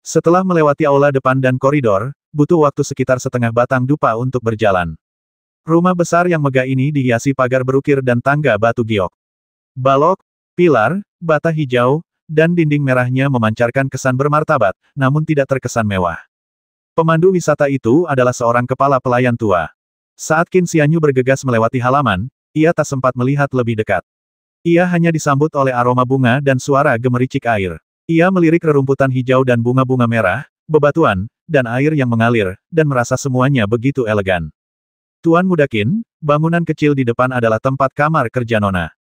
Setelah melewati aula depan dan koridor, butuh waktu sekitar setengah batang dupa untuk berjalan. Rumah besar yang megah ini dihiasi pagar berukir dan tangga batu giok. Balok, pilar, bata hijau, dan dinding merahnya memancarkan kesan bermartabat, namun tidak terkesan mewah. Pemandu wisata itu adalah seorang kepala pelayan tua. Saat Qin Xianyu bergegas melewati halaman, ia tak sempat melihat lebih dekat. Ia hanya disambut oleh aroma bunga dan suara gemericik air. Ia melirik rerumputan hijau dan bunga-bunga merah, bebatuan, dan air yang mengalir, dan merasa semuanya begitu elegan. Tuan Muda Qin, bangunan kecil di depan adalah tempat kamar kerja Nona.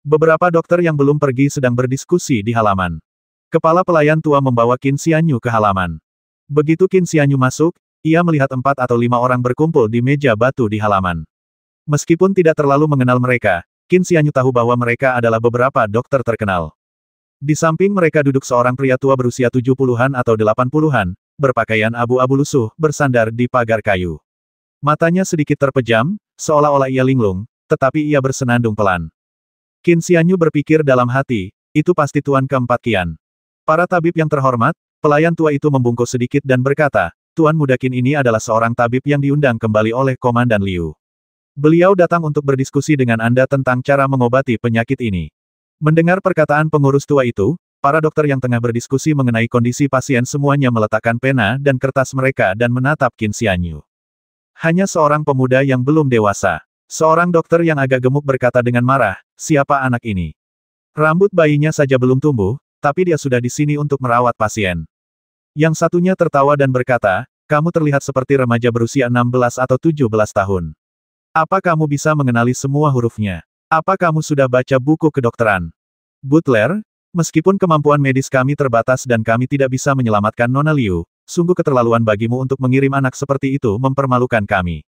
Beberapa dokter yang belum pergi sedang berdiskusi di halaman. Kepala pelayan tua membawa Qin Xianyu ke halaman. Begitu Qin Xianyu masuk, ia melihat 4 atau 5 orang berkumpul di meja batu di halaman. Meskipun tidak terlalu mengenal mereka, Qin Xianyu tahu bahwa mereka adalah beberapa dokter terkenal. Di samping mereka duduk seorang pria tua berusia 70-an atau 80-an, berpakaian abu-abu lusuh, bersandar di pagar kayu. Matanya sedikit terpejam, seolah-olah ia linglung, tetapi ia bersenandung pelan. Qin Xianyu berpikir dalam hati, itu pasti Tuan keempat Qian. Para tabib yang terhormat, pelayan tua itu membungkuk sedikit dan berkata, Tuan Muda Qin ini adalah seorang tabib yang diundang kembali oleh Komandan Liu. Beliau datang untuk berdiskusi dengan Anda tentang cara mengobati penyakit ini. Mendengar perkataan pengurus tua itu, para dokter yang tengah berdiskusi mengenai kondisi pasien semuanya meletakkan pena dan kertas mereka dan menatap Qin Xianyu. Hanya seorang pemuda yang belum dewasa. Seorang dokter yang agak gemuk berkata dengan marah, siapa anak ini? Rambut bayinya saja belum tumbuh, tapi dia sudah di sini untuk merawat pasien. Yang satunya tertawa dan berkata, kamu terlihat seperti remaja berusia 16 atau 17 tahun. Apa kamu bisa mengenali semua hurufnya? Apa kamu sudah baca buku kedokteran? Butler, meskipun kemampuan medis kami terbatas dan kami tidak bisa menyelamatkan Nona Liu, sungguh keterlaluan bagimu untuk mengirim anak seperti itu mempermalukan kami.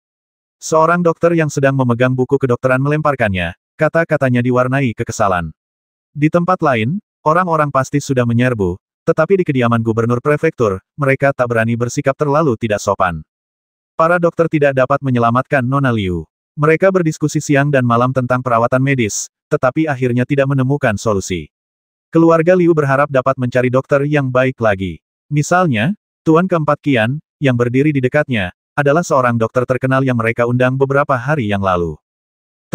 Seorang dokter yang sedang memegang buku kedokteran melemparkannya, kata-katanya diwarnai kekesalan. Di tempat lain, orang-orang pasti sudah menyerbu, tetapi di kediaman gubernur prefektur, mereka tak berani bersikap terlalu tidak sopan. Para dokter tidak dapat menyelamatkan Nona Liu. Mereka berdiskusi siang dan malam tentang perawatan medis, tetapi akhirnya tidak menemukan solusi. Keluarga Liu berharap dapat mencari dokter yang baik lagi. Misalnya, Tuan keempat Qian, yang berdiri di dekatnya, adalah seorang dokter terkenal yang mereka undang beberapa hari yang lalu.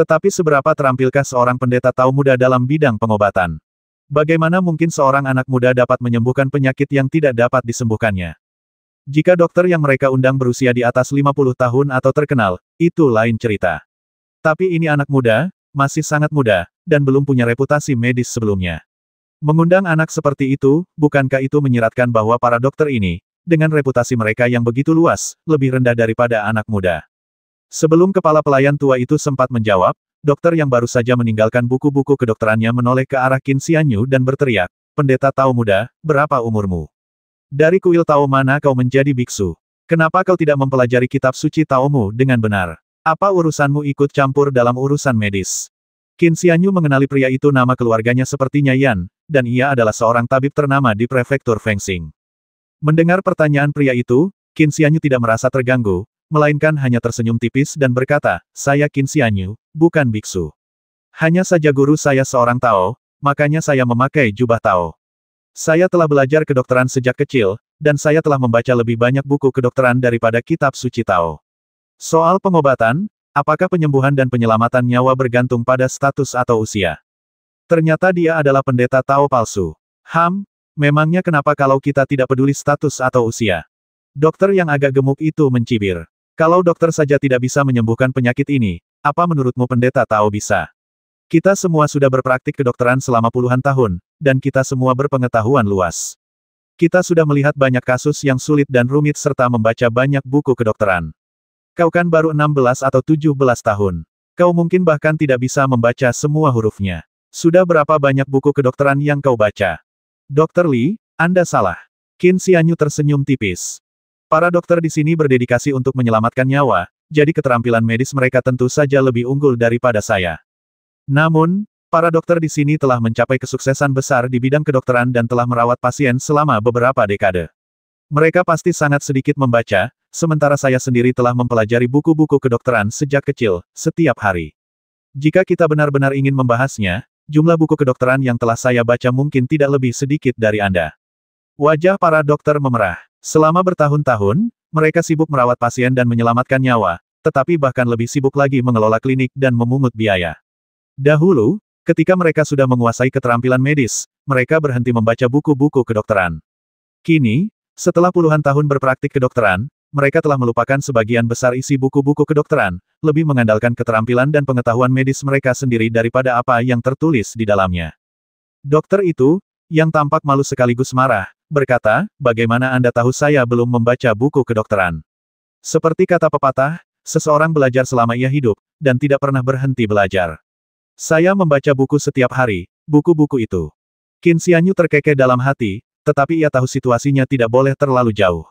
Tetapi seberapa terampilkah seorang pendeta Tao muda dalam bidang pengobatan? Bagaimana mungkin seorang anak muda dapat menyembuhkan penyakit yang tidak dapat disembuhkannya? Jika dokter yang mereka undang berusia di atas 50 tahun atau terkenal, itu lain cerita. Tapi ini anak muda, masih sangat muda, dan belum punya reputasi medis sebelumnya. Mengundang anak seperti itu, bukankah itu menyiratkan bahwa para dokter ini, dengan reputasi mereka yang begitu luas, lebih rendah daripada anak muda? Sebelum kepala pelayan tua itu sempat menjawab, dokter yang baru saja meninggalkan buku-buku kedokterannya menoleh ke arah Qin Xianyu dan berteriak, pendeta Tao muda, berapa umurmu? Dari kuil Tao mana kau menjadi biksu? Kenapa kau tidak mempelajari kitab suci Taomu dengan benar? Apa urusanmu ikut campur dalam urusan medis? Qin Xianyu mengenali pria itu, nama keluarganya sepertinya Yan, dan ia adalah seorang tabib ternama di prefektur Fengxing. Mendengar pertanyaan pria itu, Qin Xianyu tidak merasa terganggu, melainkan hanya tersenyum tipis dan berkata, saya Qin Xianyu, bukan biksu. Hanya saja guru saya seorang Tao, makanya saya memakai jubah Tao. Saya telah belajar kedokteran sejak kecil, dan saya telah membaca lebih banyak buku kedokteran daripada kitab suci Tao. Soal pengobatan, apakah penyembuhan dan penyelamatan nyawa bergantung pada status atau usia? Ternyata dia adalah pendeta Tao palsu. Memangnya kenapa kalau kita tidak peduli status atau usia? Dokter yang agak gemuk itu mencibir. Kalau dokter saja tidak bisa menyembuhkan penyakit ini, apa menurutmu pendeta Tao bisa? Kita semua sudah berpraktik kedokteran selama puluhan tahun, dan kita semua berpengetahuan luas. Kita sudah melihat banyak kasus yang sulit dan rumit serta membaca banyak buku kedokteran. Kau kan baru 16 atau 17 tahun. Kau mungkin bahkan tidak bisa membaca semua hurufnya. Sudah berapa banyak buku kedokteran yang kau baca? Dokter Li, Anda salah. Qin Xianyu tersenyum tipis. Para dokter di sini berdedikasi untuk menyelamatkan nyawa, jadi keterampilan medis mereka tentu saja lebih unggul daripada saya. Namun, para dokter di sini telah mencapai kesuksesan besar di bidang kedokteran dan telah merawat pasien selama beberapa dekade. Mereka pasti sangat sedikit membaca, sementara saya sendiri telah mempelajari buku-buku kedokteran sejak kecil, setiap hari. Jika kita benar-benar ingin membahasnya, jumlah buku kedokteran yang telah saya baca mungkin tidak lebih sedikit dari Anda. Wajah para dokter memerah. Selama bertahun-tahun, mereka sibuk merawat pasien dan menyelamatkan nyawa, tetapi bahkan lebih sibuk lagi mengelola klinik dan memungut biaya. Dahulu, ketika mereka sudah menguasai keterampilan medis, mereka berhenti membaca buku-buku kedokteran. Kini, setelah puluhan tahun berpraktik kedokteran, mereka telah melupakan sebagian besar isi buku-buku kedokteran, lebih mengandalkan keterampilan dan pengetahuan medis mereka sendiri daripada apa yang tertulis di dalamnya. Dokter itu, yang tampak malu sekaligus marah, berkata, "Bagaimana Anda tahu saya belum membaca buku kedokteran?" Seperti kata pepatah, seseorang belajar selama ia hidup, dan tidak pernah berhenti belajar. Saya membaca buku setiap hari, buku-buku itu. Qin Xianyu terkekeh dalam hati, tetapi ia tahu situasinya tidak boleh terlalu jauh.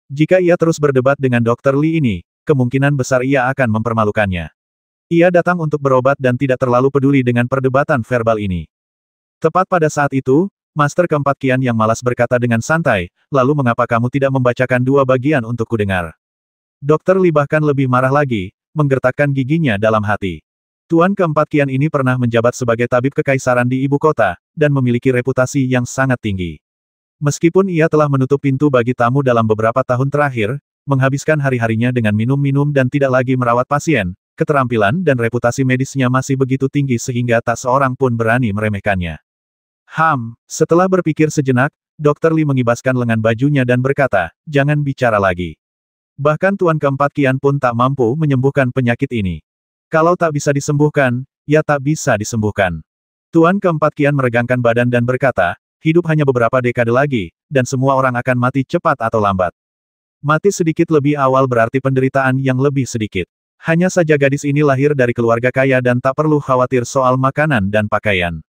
Jika ia terus berdebat dengan Dr. Li ini, kemungkinan besar ia akan mempermalukannya. Ia datang untuk berobat dan tidak terlalu peduli dengan perdebatan verbal ini. Tepat pada saat itu, Master keempat Qian yang malas berkata dengan santai, "Lalu mengapa kamu tidak membacakan dua bagian untuk kudengar?" Dr. Li bahkan lebih marah lagi, menggertakkan giginya dalam hati. Tuan keempat Qian ini pernah menjabat sebagai tabib kekaisaran di ibu kota, dan memiliki reputasi yang sangat tinggi. Meskipun ia telah menutup pintu bagi tamu dalam beberapa tahun terakhir, menghabiskan hari-harinya dengan minum-minum dan tidak lagi merawat pasien, keterampilan dan reputasi medisnya masih begitu tinggi sehingga tak seorang pun berani meremehkannya. Setelah berpikir sejenak, Dr. Li mengibaskan lengan bajunya dan berkata, "Jangan bicara lagi." Bahkan Tuan keempat Qian pun tak mampu menyembuhkan penyakit ini. Kalau tak bisa disembuhkan, ya tak bisa disembuhkan. Tuan keempat Qian meregangkan badan dan berkata, "Hidup hanya beberapa dekade lagi, dan semua orang akan mati cepat atau lambat. Mati sedikit lebih awal berarti penderitaan yang lebih sedikit. Hanya saja gadis ini lahir dari keluarga kaya dan tak perlu khawatir soal makanan dan pakaian.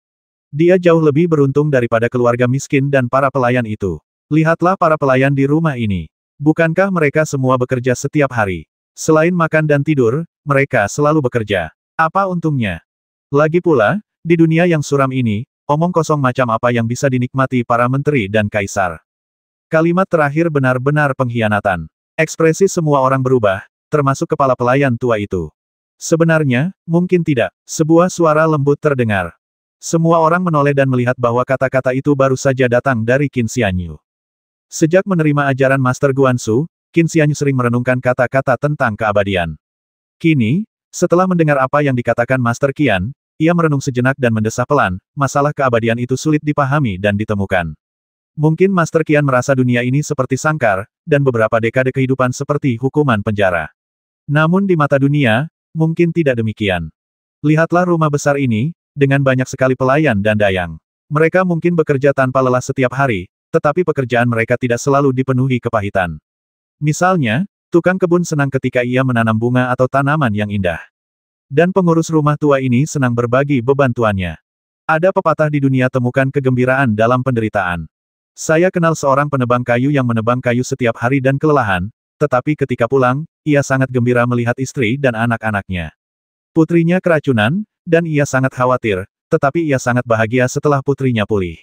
Dia jauh lebih beruntung daripada keluarga miskin dan para pelayan itu. Lihatlah para pelayan di rumah ini. Bukankah mereka semua bekerja setiap hari? Selain makan dan tidur, mereka selalu bekerja. Apa untungnya? Lagi pula, di dunia yang suram ini, omong kosong macam apa yang bisa dinikmati para menteri dan kaisar?" Kalimat terakhir benar-benar pengkhianatan. Ekspresi semua orang berubah, termasuk kepala pelayan tua itu. Sebenarnya, mungkin tidak. Sebuah suara lembut terdengar. Semua orang menoleh dan melihat bahwa kata-kata itu baru saja datang dari Qin Xianyu. Sejak menerima ajaran Master Guansu, Qin Xianyu sering merenungkan kata-kata tentang keabadian. Kini, setelah mendengar apa yang dikatakan Master Qian, ia merenung sejenak dan mendesah pelan, masalah keabadian itu sulit dipahami dan ditemukan. Mungkin Master Qian merasa dunia ini seperti sangkar, dan beberapa dekade kehidupan seperti hukuman penjara. Namun di mata dunia, mungkin tidak demikian. Lihatlah rumah besar ini, dengan banyak sekali pelayan dan dayang. Mereka mungkin bekerja tanpa lelah setiap hari, tetapi pekerjaan mereka tidak selalu dipenuhi kepahitan. Misalnya, tukang kebun senang ketika ia menanam bunga atau tanaman yang indah. Dan pengurus rumah tua ini senang berbagi beban tuannya. Ada pepatah di dunia temukan kegembiraan dalam penderitaan. Saya kenal seorang penebang kayu yang menebang kayu setiap hari dan kelelahan, tetapi ketika pulang, ia sangat gembira melihat istri dan anak-anaknya. Putrinya keracunan, dan ia sangat khawatir, tetapi ia sangat bahagia setelah putrinya pulih.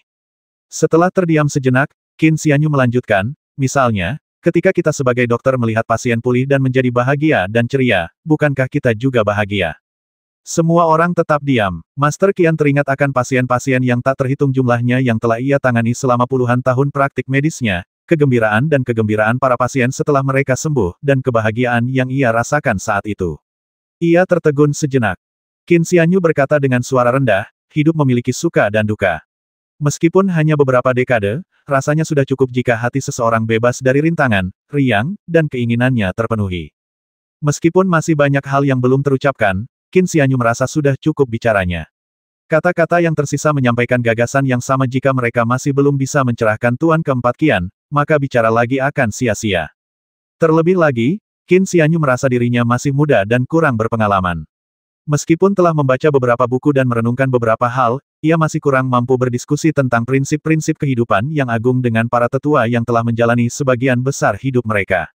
Setelah terdiam sejenak, Qin Xianyu melanjutkan, "Misalnya, ketika kita sebagai dokter melihat pasien pulih dan menjadi bahagia dan ceria, bukankah kita juga bahagia?" Semua orang tetap diam. Master Qian teringat akan pasien-pasien yang tak terhitung jumlahnya yang telah ia tangani selama puluhan tahun praktik medisnya, kegembiraan dan kegembiraan para pasien setelah mereka sembuh, dan kebahagiaan yang ia rasakan saat itu. Ia tertegun sejenak. Qin Xianyu berkata dengan suara rendah, "Hidup memiliki suka dan duka. Meskipun hanya beberapa dekade, rasanya sudah cukup jika hati seseorang bebas dari rintangan, riang, dan keinginannya terpenuhi." Meskipun masih banyak hal yang belum terucapkan, Qin Xianyu merasa sudah cukup bicaranya. Kata-kata yang tersisa menyampaikan gagasan yang sama jika mereka masih belum bisa mencerahkan Tuan keempat Qian, maka bicara lagi akan sia-sia. Terlebih lagi, Qin Xianyu merasa dirinya masih muda dan kurang berpengalaman. Meskipun telah membaca beberapa buku dan merenungkan beberapa hal, ia masih kurang mampu berdiskusi tentang prinsip-prinsip kehidupan yang agung dengan para tetua yang telah menjalani sebagian besar hidup mereka.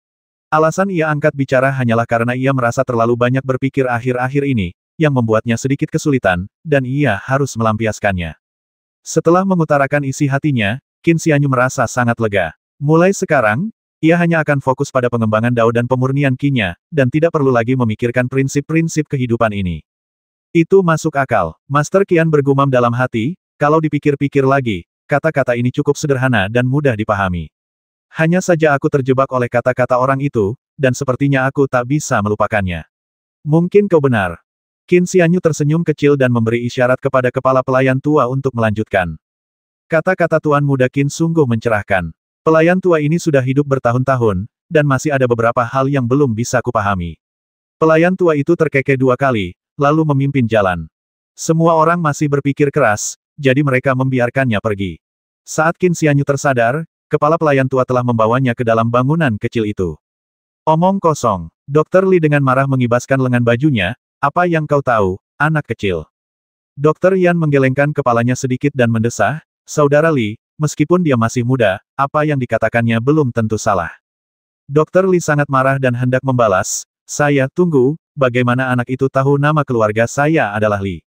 Alasan ia angkat bicara hanyalah karena ia merasa terlalu banyak berpikir akhir-akhir ini, yang membuatnya sedikit kesulitan, dan ia harus melampiaskannya. Setelah mengutarakan isi hatinya, Qin Xianyu merasa sangat lega. Mulai sekarang, ia hanya akan fokus pada pengembangan Dao dan pemurnian Qi-nya, dan tidak perlu lagi memikirkan prinsip-prinsip kehidupan ini. Itu masuk akal. Master Qian bergumam dalam hati, kalau dipikir-pikir lagi, kata-kata ini cukup sederhana dan mudah dipahami. Hanya saja aku terjebak oleh kata-kata orang itu, dan sepertinya aku tak bisa melupakannya. Mungkin kau benar. Qin Xianyu tersenyum kecil dan memberi isyarat kepada kepala pelayan tua untuk melanjutkan. Kata-kata Tuan Muda Qin sungguh mencerahkan. Pelayan tua ini sudah hidup bertahun-tahun, dan masih ada beberapa hal yang belum bisa kupahami. Pelayan tua itu terkekeh 2 kali, lalu memimpin jalan. Semua orang masih berpikir keras, jadi mereka membiarkannya pergi. Saat Qin Xianyu tersadar, kepala pelayan tua telah membawanya ke dalam bangunan kecil itu. Omong kosong. Dr. Li dengan marah mengibaskan lengan bajunya, apa yang kau tahu, anak kecil? Dr. Yan menggelengkan kepalanya sedikit dan mendesah, Saudara Li, meskipun dia masih muda, apa yang dikatakannya belum tentu salah. Dr. Li sangat marah dan hendak membalas, saya tunggu, bagaimana anak itu tahu nama keluarga saya adalah Li?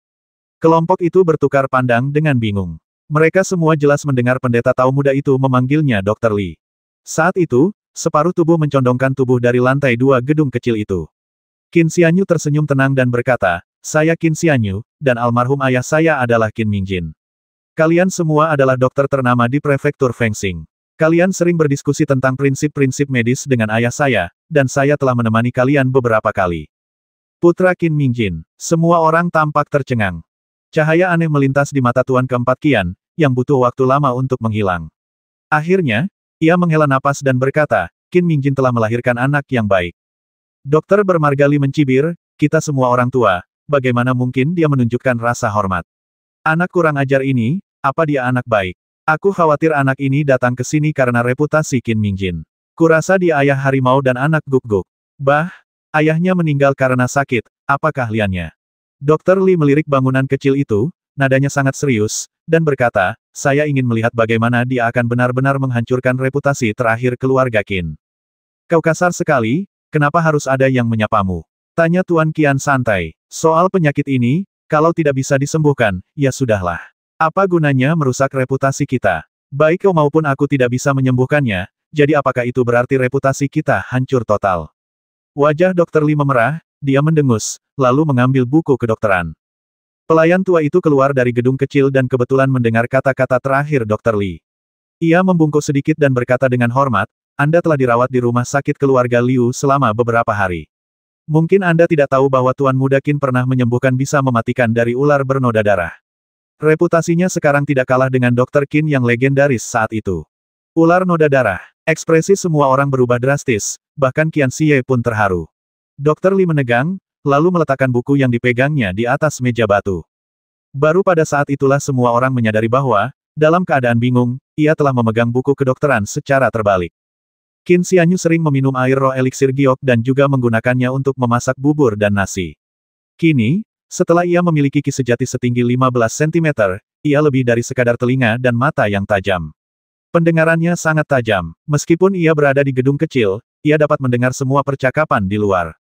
Kelompok itu bertukar pandang dengan bingung. Mereka semua jelas mendengar pendeta tahu muda itu memanggilnya Dr. Li. Saat itu, separuh tubuh mencondongkan tubuh dari lantai 2 gedung kecil itu. Qin Xianyu tersenyum tenang dan berkata, saya Qin Xianyu, dan almarhum ayah saya adalah Qin Mingjin. Kalian semua adalah dokter ternama di prefektur Fengsing. Kalian sering berdiskusi tentang prinsip-prinsip medis dengan ayah saya, dan saya telah menemani kalian beberapa kali. Putra Qin Mingjin. Semua orang tampak tercengang. Cahaya aneh melintas di mata Tuan keempat Qian, yang butuh waktu lama untuk menghilang. Akhirnya, ia menghela napas dan berkata, Qin Mingjin telah melahirkan anak yang baik. Dokter bermargali mencibir, kita semua orang tua, bagaimana mungkin dia menunjukkan rasa hormat? Anak kurang ajar ini, apa dia anak baik? Aku khawatir anak ini datang ke sini karena reputasi Qin Mingjin. Kurasa dia ayah harimau dan anak guk-guk. Bah, ayahnya meninggal karena sakit, apa keahliannya? Dokter Li melirik bangunan kecil itu, nadanya sangat serius, dan berkata, saya ingin melihat bagaimana dia akan benar-benar menghancurkan reputasi terakhir keluarga Qin. Kau kasar sekali, kenapa harus ada yang menyapamu? Tanya Tuan Qian santai. Soal penyakit ini, kalau tidak bisa disembuhkan, ya sudahlah. Apa gunanya merusak reputasi kita? Baik kau maupun aku tidak bisa menyembuhkannya, jadi apakah itu berarti reputasi kita hancur total? Wajah Dr. Li memerah, dia mendengus, lalu mengambil buku kedokteran. Pelayan tua itu keluar dari gedung kecil dan kebetulan mendengar kata-kata terakhir Dr. Li. Ia membungkuk sedikit dan berkata dengan hormat, Anda telah dirawat di rumah sakit keluarga Liu selama beberapa hari. Mungkin Anda tidak tahu bahwa Tuan Muda Qin pernah menyembuhkan bisa mematikan dari ular bernoda darah. Reputasinya sekarang tidak kalah dengan Dr. Qin yang legendaris saat itu. Ular noda darah. Ekspresi semua orang berubah drastis, bahkan Qian Xie pun terharu. Dr. Li menegang, lalu meletakkan buku yang dipegangnya di atas meja batu. Baru pada saat itulah semua orang menyadari bahwa, dalam keadaan bingung, ia telah memegang buku kedokteran secara terbalik. Qin Xianyu sering meminum air roh eliksir giok dan juga menggunakannya untuk memasak bubur dan nasi. Kini, setelah ia memiliki ki sejati setinggi 15 cm, ia lebih dari sekadar telinga dan mata yang tajam. Pendengarannya sangat tajam. Meskipun ia berada di gedung kecil, ia dapat mendengar semua percakapan di luar.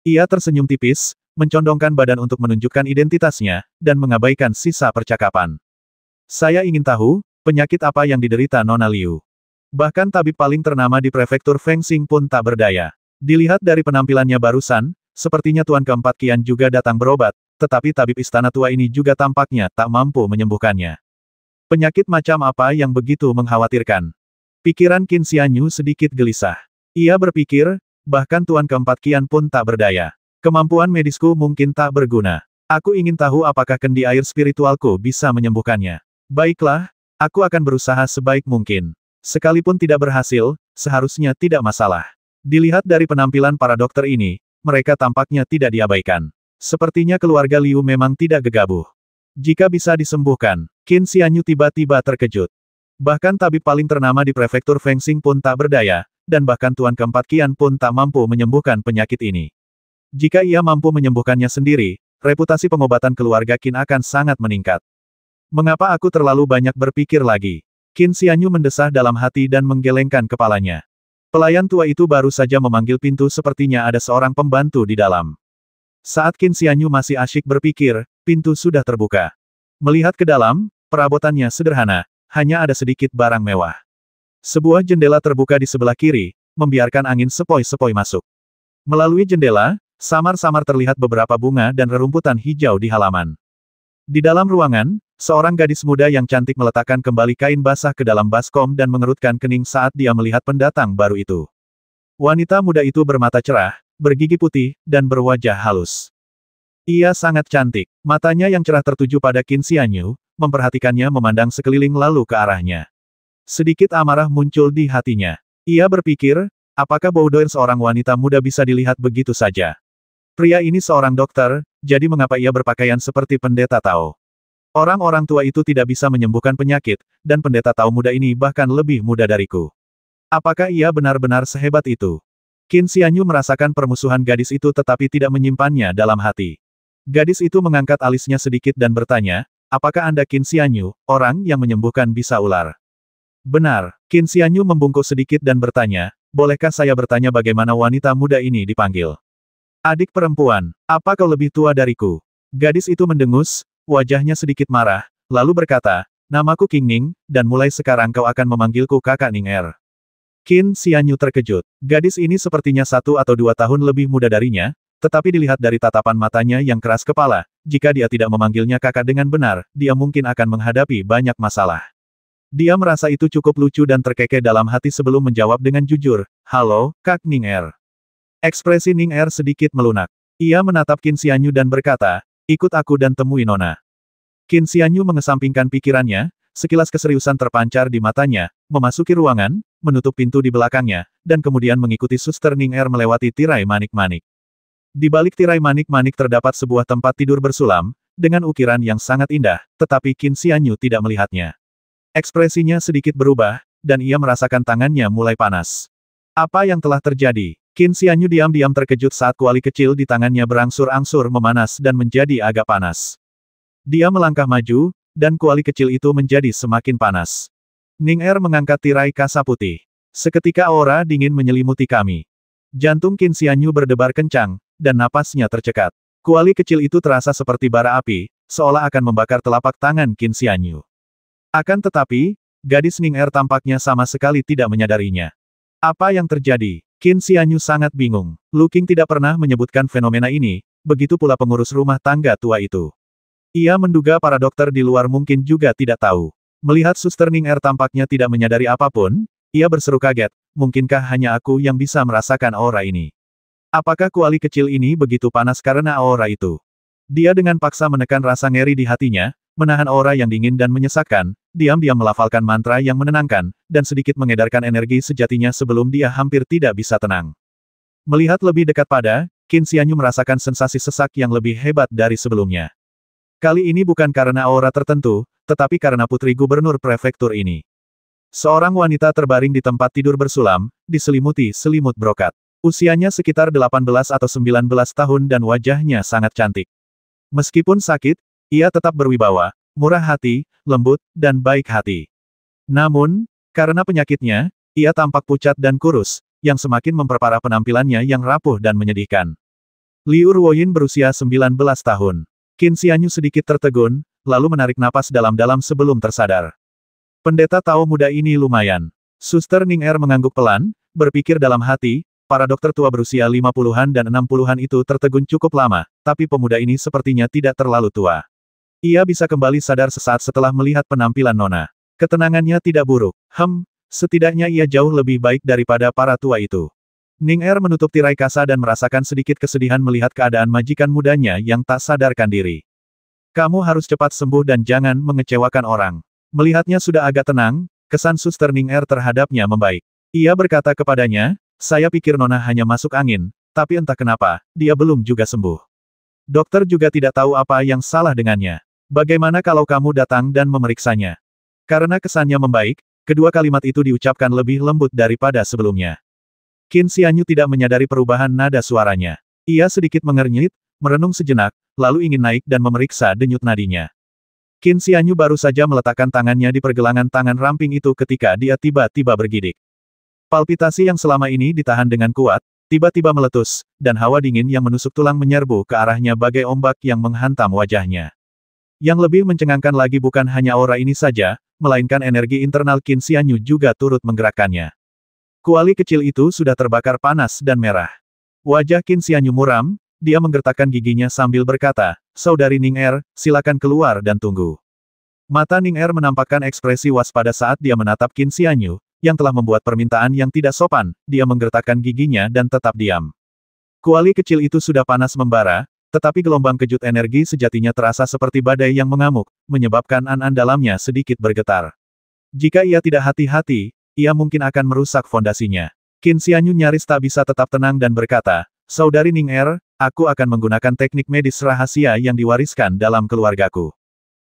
Ia tersenyum tipis, mencondongkan badan untuk menunjukkan identitasnya, dan mengabaikan sisa percakapan. Saya ingin tahu, penyakit apa yang diderita Nona Liu. Bahkan tabib paling ternama di prefektur Fengsing pun tak berdaya. Dilihat dari penampilannya barusan, sepertinya Tuan keempat Qian juga datang berobat, tetapi tabib istana tua ini juga tampaknya tak mampu menyembuhkannya. Penyakit macam apa yang begitu mengkhawatirkan? Pikiran Qin Xianyu sedikit gelisah. Ia berpikir, bahkan Tuan keempat Qian pun tak berdaya. Kemampuan medisku mungkin tak berguna. Aku ingin tahu apakah kendi air spiritualku bisa menyembuhkannya. Baiklah, aku akan berusaha sebaik mungkin. Sekalipun tidak berhasil, seharusnya tidak masalah. Dilihat dari penampilan para dokter ini, mereka tampaknya tidak diabaikan. Sepertinya keluarga Liu memang tidak gegabah. Jika bisa disembuhkan, Qin Xianyu tiba-tiba terkejut. Bahkan tabib paling ternama di prefektur Fengsing pun tak berdaya, dan bahkan Tuan keempat Qian pun tak mampu menyembuhkan penyakit ini. Jika ia mampu menyembuhkannya sendiri, reputasi pengobatan keluarga Qin akan sangat meningkat. Mengapa aku terlalu banyak berpikir lagi? Qin Xianyu mendesah dalam hati dan menggelengkan kepalanya. Pelayan tua itu baru saja memanggil pintu sepertinya ada seorang pembantu di dalam. Saat Qin Xianyu masih asyik berpikir, pintu sudah terbuka. Melihat ke dalam, perabotannya sederhana, hanya ada sedikit barang mewah. Sebuah jendela terbuka di sebelah kiri, membiarkan angin sepoi-sepoi masuk. Melalui jendela, samar-samar terlihat beberapa bunga dan rerumputan hijau di halaman. Di dalam ruangan, seorang gadis muda yang cantik meletakkan kembali kain basah ke dalam baskom dan mengerutkan kening saat dia melihat pendatang baru itu. Wanita muda itu bermata cerah, bergigi putih, dan berwajah halus. Ia sangat cantik. Matanya yang cerah tertuju pada Qin Xianyu, memperhatikannya memandang sekeliling lalu ke arahnya. Sedikit amarah muncul di hatinya. Ia berpikir, apakah boudoir seorang wanita muda bisa dilihat begitu saja? Pria ini seorang dokter, jadi mengapa ia berpakaian seperti pendeta Tao? Orang-orang tua itu tidak bisa menyembuhkan penyakit, dan pendeta Tao muda ini bahkan lebih muda dariku. Apakah ia benar-benar sehebat itu? Qin Xianyu merasakan permusuhan gadis itu tetapi tidak menyimpannya dalam hati. Gadis itu mengangkat alisnya sedikit dan bertanya, apakah Anda Qin Xianyu, orang yang menyembuhkan bisa ular? Benar, Qin Xianyu membungkuk sedikit dan bertanya, bolehkah saya bertanya bagaimana wanita muda ini dipanggil? Adik perempuan, apa kau lebih tua dariku? Gadis itu mendengus, wajahnya sedikit marah, lalu berkata, namaku Qing Ning, dan mulai sekarang kau akan memanggilku kakak Ning Er. Qin Xianyu terkejut. Gadis ini sepertinya 1 atau 2 tahun lebih muda darinya, tetapi dilihat dari tatapan matanya yang keras kepala, jika dia tidak memanggilnya kakak dengan benar, dia mungkin akan menghadapi banyak masalah. Dia merasa itu cukup lucu dan terkekeh dalam hati sebelum menjawab dengan jujur, halo, Kak Ning Er. Ekspresi Ning Er sedikit melunak. Ia menatap Qin Xianyu dan berkata, ikut aku dan temui Nona. Qin Xianyu mengesampingkan pikirannya, sekilas keseriusan terpancar di matanya, memasuki ruangan, menutup pintu di belakangnya, dan kemudian mengikuti Suster Ning Er melewati tirai manik-manik. Di balik tirai manik-manik terdapat sebuah tempat tidur bersulam, dengan ukiran yang sangat indah, tetapi Qin Xianyu tidak melihatnya. Ekspresinya sedikit berubah, dan ia merasakan tangannya mulai panas. Apa yang telah terjadi? Qin Xianyu diam-diam terkejut saat kuali kecil di tangannya berangsur-angsur memanas dan menjadi agak panas. Dia melangkah maju, dan kuali kecil itu menjadi semakin panas. Ning Er mengangkat tirai kasa putih. Seketika aura dingin menyelimuti kami. Jantung Qin Xianyu berdebar kencang, dan napasnya tercekat. Kuali kecil itu terasa seperti bara api, seolah akan membakar telapak tangan Qin Xianyu. Akan tetapi, gadis Ning Er tampaknya sama sekali tidak menyadarinya. Apa yang terjadi? Qin Xianyu sangat bingung. Lu Qing tidak pernah menyebutkan fenomena ini, begitu pula pengurus rumah tangga tua itu. Ia menduga para dokter di luar mungkin juga tidak tahu. Melihat Suster Ning Er tampaknya tidak menyadari apapun, ia berseru kaget, mungkinkah hanya aku yang bisa merasakan aura ini? Apakah kuali kecil ini begitu panas karena aura itu? Dia dengan paksa menekan rasa ngeri di hatinya, menahan aura yang dingin dan menyesakkan, diam-diam melafalkan mantra yang menenangkan, dan sedikit mengedarkan energi sejatinya sebelum dia hampir tidak bisa tenang. Melihat lebih dekat pada, Qin Xianyu merasakan sensasi sesak yang lebih hebat dari sebelumnya. Kali ini bukan karena aura tertentu, tetapi karena putri gubernur prefektur ini. Seorang wanita terbaring di tempat tidur bersulam, diselimuti selimut brokat. Usianya sekitar 18 atau 19 tahun dan wajahnya sangat cantik. Meskipun sakit, ia tetap berwibawa, murah hati, lembut, dan baik hati. Namun, karena penyakitnya, ia tampak pucat dan kurus, yang semakin memperparah penampilannya yang rapuh dan menyedihkan. Liu Ruoyin berusia 19 tahun. Qin Xianyu sedikit tertegun, lalu menarik napas dalam-dalam sebelum tersadar. Pendeta Tao muda ini lumayan. Suster Ning Er mengangguk pelan, berpikir dalam hati, para dokter tua berusia 50-an dan 60-an itu tertegun cukup lama, tapi pemuda ini sepertinya tidak terlalu tua. Ia bisa kembali sadar sesaat setelah melihat penampilan Nona. Ketenangannya tidak buruk. Setidaknya ia jauh lebih baik daripada para tua itu. Ning Er menutup tirai kasa dan merasakan sedikit kesedihan melihat keadaan majikan mudanya yang tak sadarkan diri. Kamu harus cepat sembuh dan jangan mengecewakan orang. Melihatnya sudah agak tenang, kesan Suster Ning Er terhadapnya membaik. Ia berkata kepadanya, saya pikir Nona hanya masuk angin, tapi entah kenapa, dia belum juga sembuh. Dokter juga tidak tahu apa yang salah dengannya. Bagaimana kalau kamu datang dan memeriksanya? Karena kesannya membaik, kedua kalimat itu diucapkan lebih lembut daripada sebelumnya. Qin Xianyu tidak menyadari perubahan nada suaranya. Ia sedikit mengernyit, merenung sejenak, lalu ingin naik dan memeriksa denyut nadinya. Qin Xianyu baru saja meletakkan tangannya di pergelangan tangan ramping itu ketika dia tiba-tiba bergidik. Palpitasi yang selama ini ditahan dengan kuat, tiba-tiba meletus, dan hawa dingin yang menusuk tulang menyerbu ke arahnya bagai ombak yang menghantam wajahnya. Yang lebih mencengangkan lagi bukan hanya aura ini saja, melainkan energi internal Qin Xianyu juga turut menggerakkannya. Kuali kecil itu sudah terbakar panas dan merah. Wajah Qin Xianyu muram, dia menggertakkan giginya sambil berkata, "Saudari Ning Er, silakan keluar dan tunggu." Mata Ning Er menampakkan ekspresi waspada saat dia menatap Qin Xianyu, yang telah membuat permintaan yang tidak sopan. Dia menggertakkan giginya dan tetap diam. Kuali kecil itu sudah panas membara, tetapi gelombang kejut energi sejatinya terasa seperti badai yang mengamuk, menyebabkan an-an dalamnya sedikit bergetar. Jika ia tidak hati-hati, ia mungkin akan merusak fondasinya. Qin Xianyu nyaris tak bisa tetap tenang dan berkata, "Saudari Ning Er, aku akan menggunakan teknik medis rahasia yang diwariskan dalam keluargaku.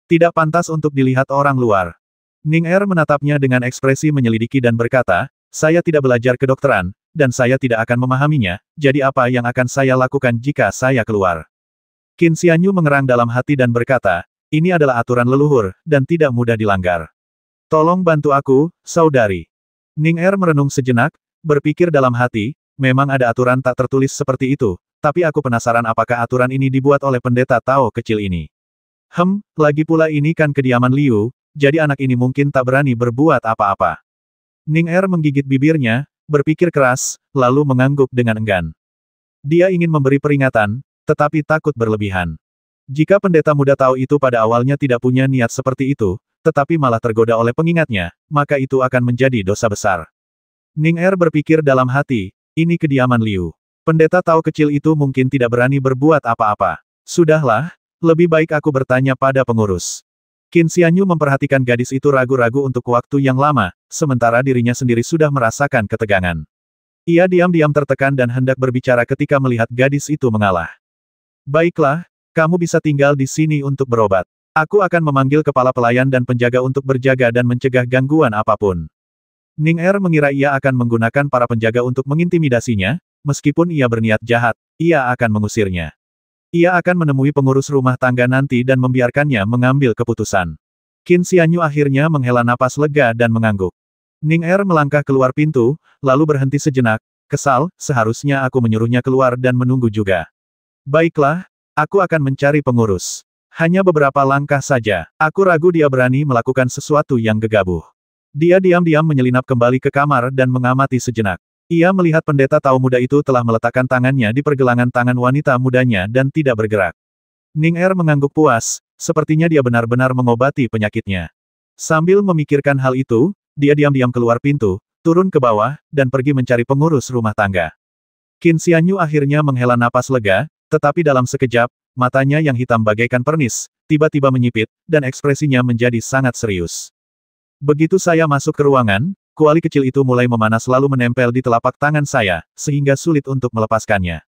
Tidak pantas untuk dilihat orang luar." Ning Er menatapnya dengan ekspresi menyelidiki dan berkata, "Saya tidak belajar kedokteran, dan saya tidak akan memahaminya, jadi apa yang akan saya lakukan jika saya keluar?" Qin Xianyu mengerang dalam hati dan berkata, "Ini adalah aturan leluhur, dan tidak mudah dilanggar. Tolong bantu aku, saudari." Ning Er merenung sejenak, berpikir dalam hati, memang ada aturan tak tertulis seperti itu, tapi aku penasaran apakah aturan ini dibuat oleh pendeta Tao kecil ini. Lagi pula ini kan kediaman Liu, jadi anak ini mungkin tak berani berbuat apa-apa. Ning Er menggigit bibirnya, berpikir keras, lalu mengangguk dengan enggan. Dia ingin memberi peringatan, tetapi takut berlebihan. Jika pendeta muda Tao itu pada awalnya tidak punya niat seperti itu, tetapi malah tergoda oleh pengingatnya, maka itu akan menjadi dosa besar. Ning Er berpikir dalam hati, ini kediaman Liu. Pendeta Tao kecil itu mungkin tidak berani berbuat apa-apa. Sudahlah, lebih baik aku bertanya pada pengurus. Qin Xianyu memperhatikan gadis itu ragu-ragu untuk waktu yang lama, sementara dirinya sendiri sudah merasakan ketegangan. Ia diam-diam tertekan dan hendak berbicara ketika melihat gadis itu mengalah. "Baiklah, kamu bisa tinggal di sini untuk berobat. Aku akan memanggil kepala pelayan dan penjaga untuk berjaga dan mencegah gangguan apapun." Ning Er mengira ia akan menggunakan para penjaga untuk mengintimidasinya, meskipun ia berniat jahat, ia akan mengusirnya. Ia akan menemui pengurus rumah tangga nanti dan membiarkannya mengambil keputusan. Qin Xianyu akhirnya menghela napas lega dan mengangguk. Ning Er melangkah keluar pintu, lalu berhenti sejenak, kesal, seharusnya aku menyuruhnya keluar dan menunggu juga. "Baiklah, aku akan mencari pengurus. Hanya beberapa langkah saja, aku ragu dia berani melakukan sesuatu yang gegabah." Dia diam-diam menyelinap kembali ke kamar dan mengamati sejenak. Ia melihat pendeta Tao muda itu telah meletakkan tangannya di pergelangan tangan wanita mudanya dan tidak bergerak. Ning Er mengangguk puas, sepertinya dia benar-benar mengobati penyakitnya. Sambil memikirkan hal itu, dia diam-diam keluar pintu, turun ke bawah, dan pergi mencari pengurus rumah tangga. Qin Xianyu akhirnya menghela napas lega, tetapi dalam sekejap, matanya yang hitam bagaikan pernis, tiba-tiba menyipit, dan ekspresinya menjadi sangat serius. Begitu saya masuk ke ruangan, kuali kecil itu mulai memanas lalu menempel di telapak tangan saya, sehingga sulit untuk melepaskannya.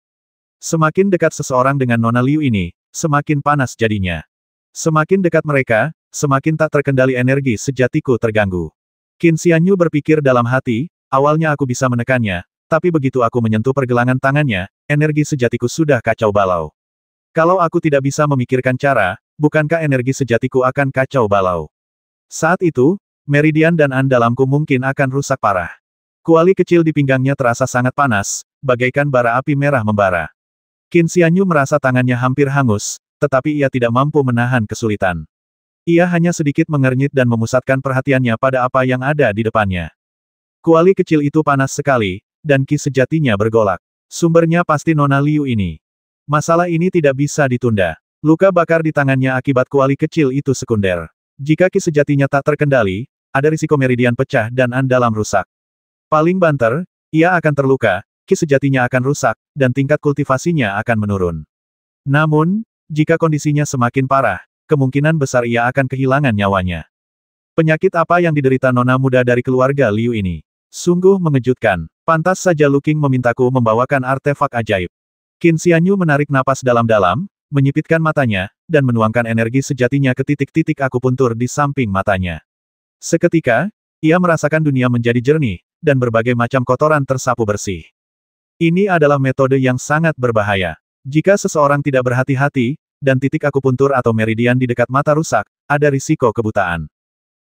Semakin dekat seseorang dengan Nona Liu ini, semakin panas jadinya. Semakin dekat mereka, semakin tak terkendali energi sejatiku terganggu. Qin Xianyu berpikir dalam hati, awalnya aku bisa menekannya, tapi begitu aku menyentuh pergelangan tangannya, energi sejatiku sudah kacau balau. Kalau aku tidak bisa memikirkan cara, bukankah energi sejatiku akan kacau balau? Saat itu, meridian dan an dalamku mungkin akan rusak parah. Kuali kecil di pinggangnya terasa sangat panas, bagaikan bara api merah membara. Qin Xianyu merasa tangannya hampir hangus, tetapi ia tidak mampu menahan kesulitan. Ia hanya sedikit mengernyit dan memusatkan perhatiannya pada apa yang ada di depannya. Kuali kecil itu panas sekali, dan ki sejatinya bergolak. Sumbernya pasti Nona Liu ini. Masalah ini tidak bisa ditunda. Luka bakar di tangannya akibat kuali kecil itu sekunder. Jika ki sejatinya tak terkendali, ada risiko meridian pecah dan an dalam rusak. Paling banter, ia akan terluka, ki sejatinya akan rusak, dan tingkat kultivasinya akan menurun. Namun, jika kondisinya semakin parah, kemungkinan besar ia akan kehilangan nyawanya. Penyakit apa yang diderita nona muda dari keluarga Liu ini? Sungguh mengejutkan. Pantas saja Lu Qing memintaku membawakan artefak ajaib. Qin Xianyu menarik napas dalam-dalam, menyipitkan matanya, dan menuangkan energi sejatinya ke titik-titik akupuntur di samping matanya. Seketika, ia merasakan dunia menjadi jernih, dan berbagai macam kotoran tersapu bersih. Ini adalah metode yang sangat berbahaya. Jika seseorang tidak berhati-hati, dan titik akupuntur atau meridian di dekat mata rusak, ada risiko kebutaan.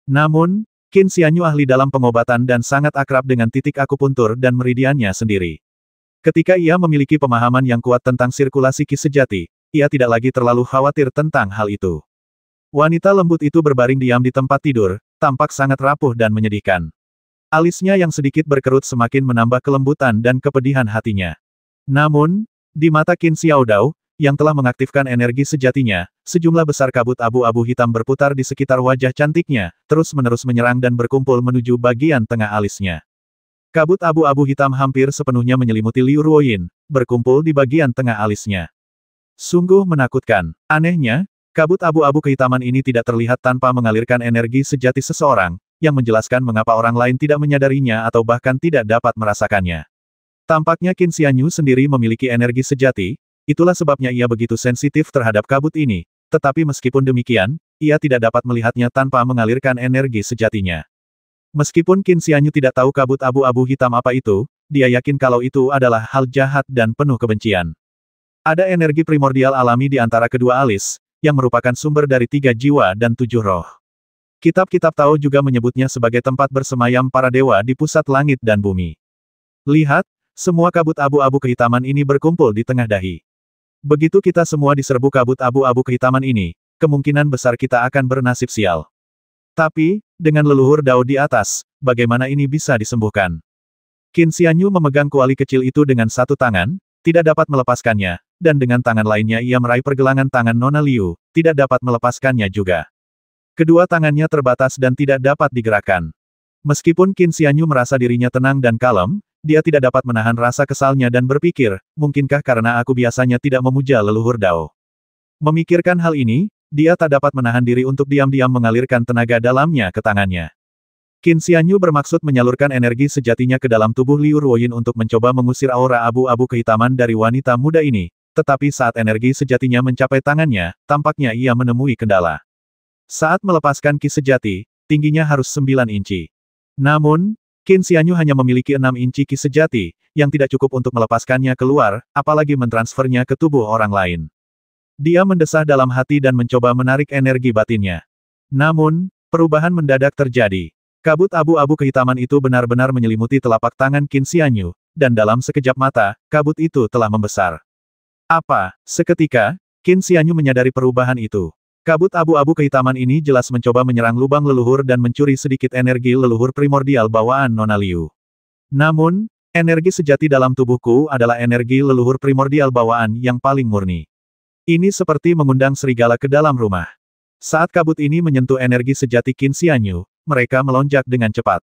Namun, Qin Xianyu ahli dalam pengobatan dan sangat akrab dengan titik akupuntur dan meridiannya sendiri. Ketika ia memiliki pemahaman yang kuat tentang sirkulasi ki sejati, ia tidak lagi terlalu khawatir tentang hal itu. Wanita lembut itu berbaring diam di tempat tidur, tampak sangat rapuh dan menyedihkan. Alisnya yang sedikit berkerut semakin menambah kelembutan dan kepedihan hatinya. Namun, Di mata Qin Xiaodao, yang telah mengaktifkan energi sejatinya, sejumlah besar kabut abu-abu hitam berputar di sekitar wajah cantiknya, terus-menerus menyerang dan berkumpul menuju bagian tengah alisnya. Kabut abu-abu hitam hampir sepenuhnya menyelimuti Liu Ruoyin, berkumpul di bagian tengah alisnya. Sungguh menakutkan. Anehnya, kabut abu-abu kehitaman ini tidak terlihat tanpa mengalirkan energi sejati seseorang, yang menjelaskan mengapa orang lain tidak menyadarinya atau bahkan tidak dapat merasakannya. Tampaknya Qin Xianyu sendiri memiliki energi sejati, itulah sebabnya ia begitu sensitif terhadap kabut ini, tetapi meskipun demikian, ia tidak dapat melihatnya tanpa mengalirkan energi sejatinya. Meskipun Qin Xianyu tidak tahu kabut abu-abu hitam apa itu, dia yakin kalau itu adalah hal jahat dan penuh kebencian. Ada energi primordial alami di antara kedua alis, yang merupakan sumber dari 3 jiwa dan 7 roh. Kitab-kitab Tao juga menyebutnya sebagai tempat bersemayam para dewa di pusat langit dan bumi. Lihat, semua kabut abu-abu kehitaman ini berkumpul di tengah dahi. Begitu kita semua diserbu kabut abu-abu kehitaman ini, kemungkinan besar kita akan bernasib sial. Tapi, dengan leluhur Dao di atas, bagaimana ini bisa disembuhkan? Qin Xianyu memegang kuali kecil itu dengan satu tangan, tidak dapat melepaskannya, dan dengan tangan lainnya ia meraih pergelangan tangan Nona Liu, tidak dapat melepaskannya juga. Kedua tangannya terbatas dan tidak dapat digerakkan. Meskipun Qin Xianyu merasa dirinya tenang dan kalem, dia tidak dapat menahan rasa kesalnya dan berpikir, mungkinkah karena aku biasanya tidak memuja leluhur Dao? Memikirkan hal ini, dia tak dapat menahan diri untuk diam-diam mengalirkan tenaga dalamnya ke tangannya. Qin Xianyu bermaksud menyalurkan energi sejatinya ke dalam tubuh Liu Ruoyin untuk mencoba mengusir aura abu-abu kehitaman dari wanita muda ini, tetapi saat energi sejatinya mencapai tangannya, tampaknya ia menemui kendala. Saat melepaskan ki sejati, tingginya harus 9 inci. Namun, Qin Xianyu hanya memiliki 6 inci ki sejati, yang tidak cukup untuk melepaskannya keluar, apalagi mentransfernya ke tubuh orang lain. Dia mendesah dalam hati dan mencoba menarik energi batinnya. Namun, perubahan mendadak terjadi. Kabut abu-abu kehitaman itu benar-benar menyelimuti telapak tangan Qin Xianyu, dan dalam sekejap mata, kabut itu telah membesar. Apa? Seketika, Qin Xianyu menyadari perubahan itu. Kabut abu-abu kehitaman ini jelas mencoba menyerang lubang leluhur dan mencuri sedikit energi leluhur primordial bawaan Nona Liu. Namun, energi sejati dalam tubuhku adalah energi leluhur primordial bawaan yang paling murni. Ini seperti mengundang serigala ke dalam rumah. Saat kabut ini menyentuh energi sejati Qin Xianyu, mereka melonjak dengan cepat.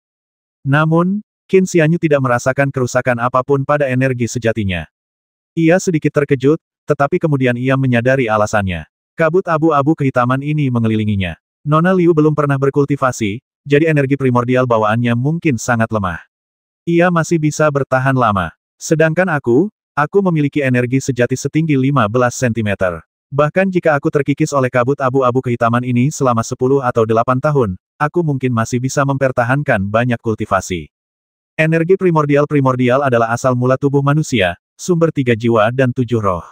Namun, Qin Xianyu tidak merasakan kerusakan apapun pada energi sejatinya. Ia sedikit terkejut, tetapi kemudian ia menyadari alasannya. Kabut abu-abu kehitaman ini mengelilinginya. Nona Liu belum pernah berkultivasi, jadi energi primordial bawaannya mungkin sangat lemah. Ia masih bisa bertahan lama. Sedangkan aku memiliki energi sejati setinggi 15 cm. Bahkan jika aku terkikis oleh kabut abu-abu kehitaman ini selama 10 atau 8 tahun, aku mungkin masih bisa mempertahankan banyak kultivasi. Energi primordial adalah asal mula tubuh manusia, sumber 3 jiwa dan 7 roh.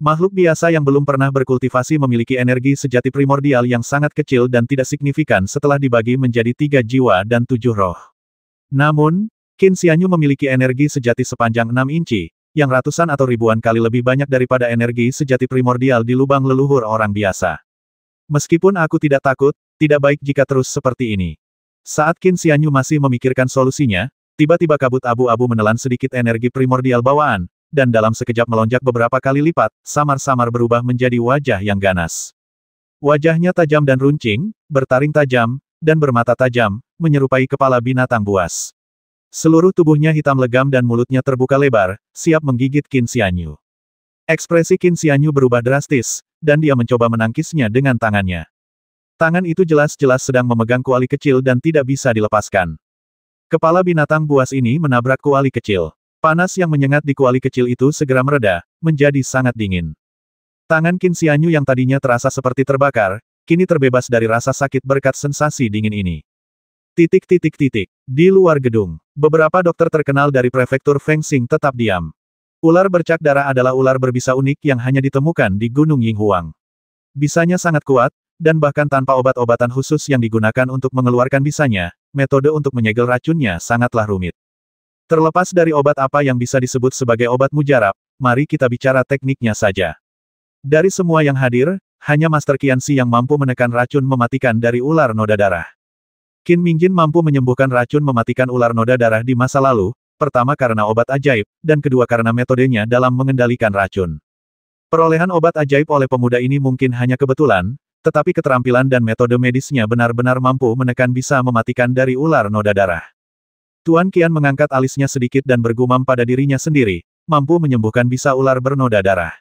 Makhluk biasa yang belum pernah berkultivasi memiliki energi sejati primordial yang sangat kecil dan tidak signifikan setelah dibagi menjadi 3 jiwa dan 7 roh. Namun, Qin Xianyu memiliki energi sejati sepanjang 6 inci, yang ratusan atau ribuan kali lebih banyak daripada energi sejati primordial di lubang leluhur orang biasa. Meskipun aku tidak takut, tidak baik jika terus seperti ini. Saat Qin Xianyu masih memikirkan solusinya, tiba-tiba kabut abu-abu menelan sedikit energi primordial bawaan, dan dalam sekejap melonjak beberapa kali lipat, samar-samar berubah menjadi wajah yang ganas. Wajahnya tajam dan runcing, bertaring tajam, dan bermata tajam, menyerupai kepala binatang buas. Seluruh tubuhnya hitam legam dan mulutnya terbuka lebar, siap menggigit Qin Xianyu. Ekspresi Qin Xianyu berubah drastis, dan dia mencoba menangkisnya dengan tangannya. Tangan itu jelas-jelas sedang memegang kuali kecil dan tidak bisa dilepaskan. Kepala binatang buas ini menabrak kuali kecil. Panas yang menyengat di kuali kecil itu segera mereda, menjadi sangat dingin. Tangan Qin Xianyu yang tadinya terasa seperti terbakar, kini terbebas dari rasa sakit berkat sensasi dingin ini. Di luar gedung, beberapa dokter terkenal dari prefektur Fengxing tetap diam. Ular bercak darah adalah ular berbisa unik yang hanya ditemukan di Gunung Yinghuang. Bisanya sangat kuat, dan bahkan tanpa obat-obatan khusus yang digunakan untuk mengeluarkan bisanya, metode untuk menyegel racunnya sangatlah rumit. Terlepas dari obat apa yang bisa disebut sebagai obat mujarab, mari kita bicara tekniknya saja. Dari semua yang hadir, hanya Master Qianxi yang mampu menekan racun mematikan dari ular noda darah. Qin Mingjin mampu menyembuhkan racun mematikan ular noda darah di masa lalu, pertama karena obat ajaib, dan kedua karena metodenya dalam mengendalikan racun. Perolehan obat ajaib oleh pemuda ini mungkin hanya kebetulan, tetapi keterampilan dan metode medisnya benar-benar mampu menekan bisa mematikan dari ular noda darah. Tuan Qian mengangkat alisnya sedikit dan bergumam pada dirinya sendiri, mampu menyembuhkan bisa ular bernoda darah.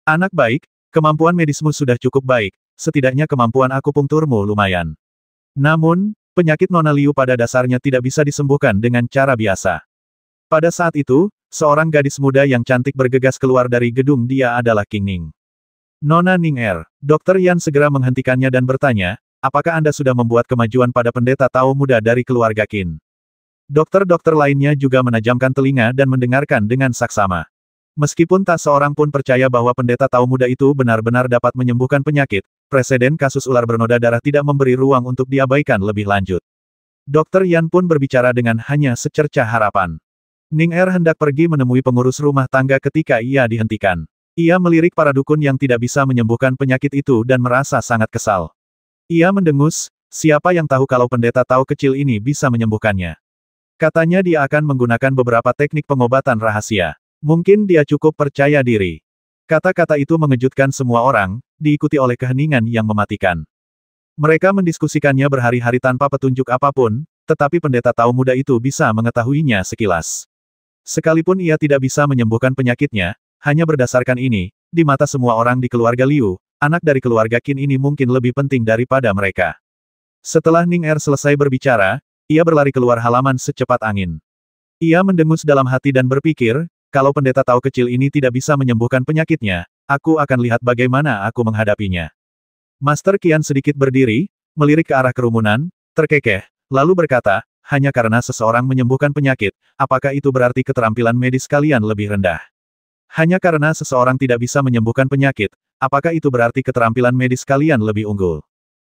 Anak baik, kemampuan medismu sudah cukup baik, setidaknya kemampuan akupunkturmu lumayan. Namun, penyakit Nona Liu pada dasarnya tidak bisa disembuhkan dengan cara biasa. Pada saat itu, seorang gadis muda yang cantik bergegas keluar dari gedung. Dia adalah King Ning. Nona Ning Dr. Yan segera menghentikannya dan bertanya, apakah Anda sudah membuat kemajuan pada pendeta Tao muda dari keluarga Qin? Dokter-dokter lainnya juga menajamkan telinga dan mendengarkan dengan saksama. Meskipun tak seorang pun percaya bahwa pendeta Tao muda itu benar-benar dapat menyembuhkan penyakit, presiden kasus ular bernoda darah tidak memberi ruang untuk diabaikan lebih lanjut. Dr. Yan pun berbicara dengan hanya secercah harapan. Ning hendak pergi menemui pengurus rumah tangga ketika ia dihentikan. Ia melirik para dukun yang tidak bisa menyembuhkan penyakit itu dan merasa sangat kesal. Ia mendengus, siapa yang tahu kalau pendeta Tao kecil ini bisa menyembuhkannya. Katanya dia akan menggunakan beberapa teknik pengobatan rahasia. Mungkin dia cukup percaya diri. Kata-kata itu mengejutkan semua orang, diikuti oleh keheningan yang mematikan. Mereka mendiskusikannya berhari-hari tanpa petunjuk apapun, tetapi pendeta Tao muda itu bisa mengetahuinya sekilas. Sekalipun ia tidak bisa menyembuhkan penyakitnya, hanya berdasarkan ini, di mata semua orang di keluarga Liu, anak dari keluarga Qin ini mungkin lebih penting daripada mereka. Setelah Ning selesai berbicara, ia berlari keluar halaman secepat angin. Ia mendengus dalam hati dan berpikir, kalau pendeta Tao kecil ini tidak bisa menyembuhkan penyakitnya, aku akan lihat bagaimana aku menghadapinya. Master Qian sedikit berdiri, melirik ke arah kerumunan, terkekeh, lalu berkata, hanya karena seseorang menyembuhkan penyakit, apakah itu berarti keterampilan medis kalian lebih rendah? Hanya karena seseorang tidak bisa menyembuhkan penyakit, apakah itu berarti keterampilan medis kalian lebih unggul?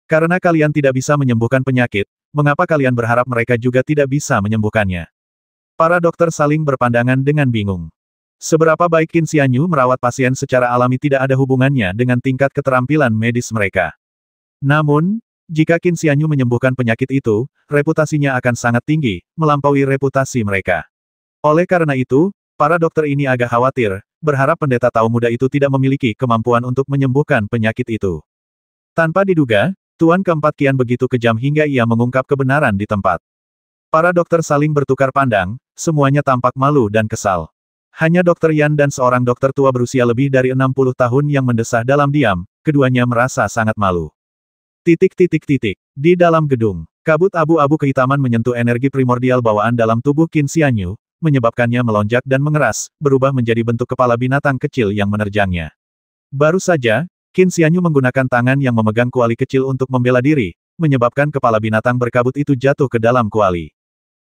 Karena kalian tidak bisa menyembuhkan penyakit, mengapa kalian berharap mereka juga tidak bisa menyembuhkannya? Para dokter saling berpandangan dengan bingung. Seberapa baik Qin Xianyu merawat pasien secara alami tidak ada hubungannya dengan tingkat keterampilan medis mereka. Namun, jika Qin Xianyu menyembuhkan penyakit itu, reputasinya akan sangat tinggi, melampaui reputasi mereka. Oleh karena itu, para dokter ini agak khawatir, berharap pendeta Tao muda itu tidak memiliki kemampuan untuk menyembuhkan penyakit itu. Tanpa diduga, Tuan keempat Qian begitu kejam hingga ia mengungkap kebenaran di tempat. Para dokter saling bertukar pandang, semuanya tampak malu dan kesal. Hanya Dr. Yan dan seorang dokter tua berusia lebih dari 60 tahun yang mendesah dalam diam, keduanya merasa sangat malu. Di dalam gedung, kabut abu-abu kehitaman menyentuh energi primordial bawaan dalam tubuh Qin Xianyu, menyebabkannya melonjak dan mengeras, berubah menjadi bentuk kepala binatang kecil yang menerjangnya. Baru saja, Qin Xianyu menggunakan tangan yang memegang kuali kecil untuk membela diri, menyebabkan kepala binatang berkabut itu jatuh ke dalam kuali.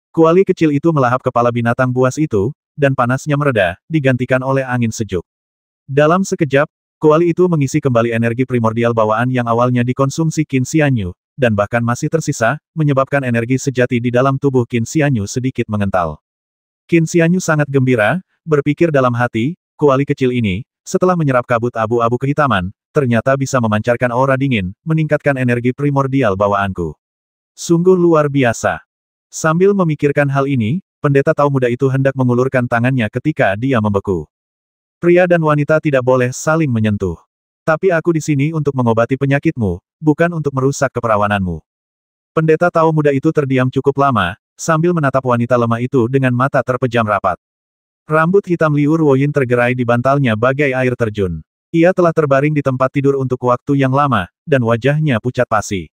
Kuali kecil itu melahap kepala binatang buas itu, dan panasnya mereda, digantikan oleh angin sejuk. Dalam sekejap, kuali itu mengisi kembali energi primordial bawaan yang awalnya dikonsumsi Qin Xianyu, dan bahkan masih tersisa, menyebabkan energi sejati di dalam tubuh Qin Xianyu sedikit mengental. Qin Xianyu sangat gembira, berpikir dalam hati, kuali kecil ini, setelah menyerap kabut abu-abu kehitaman, ternyata bisa memancarkan aura dingin, meningkatkan energi primordial bawaanku. Sungguh luar biasa. Sambil memikirkan hal ini, pendeta Tao muda itu hendak mengulurkan tangannya ketika dia membeku. Pria dan wanita tidak boleh saling menyentuh. Tapi aku di sini untuk mengobati penyakitmu, bukan untuk merusak keperawananmu. Pendeta Tao muda itu terdiam cukup lama, sambil menatap wanita lemah itu dengan mata terpejam rapat. Rambut hitam Liu Ruoyin tergerai di bantalnya bagai air terjun. Ia telah terbaring di tempat tidur untuk waktu yang lama, dan wajahnya pucat pasi.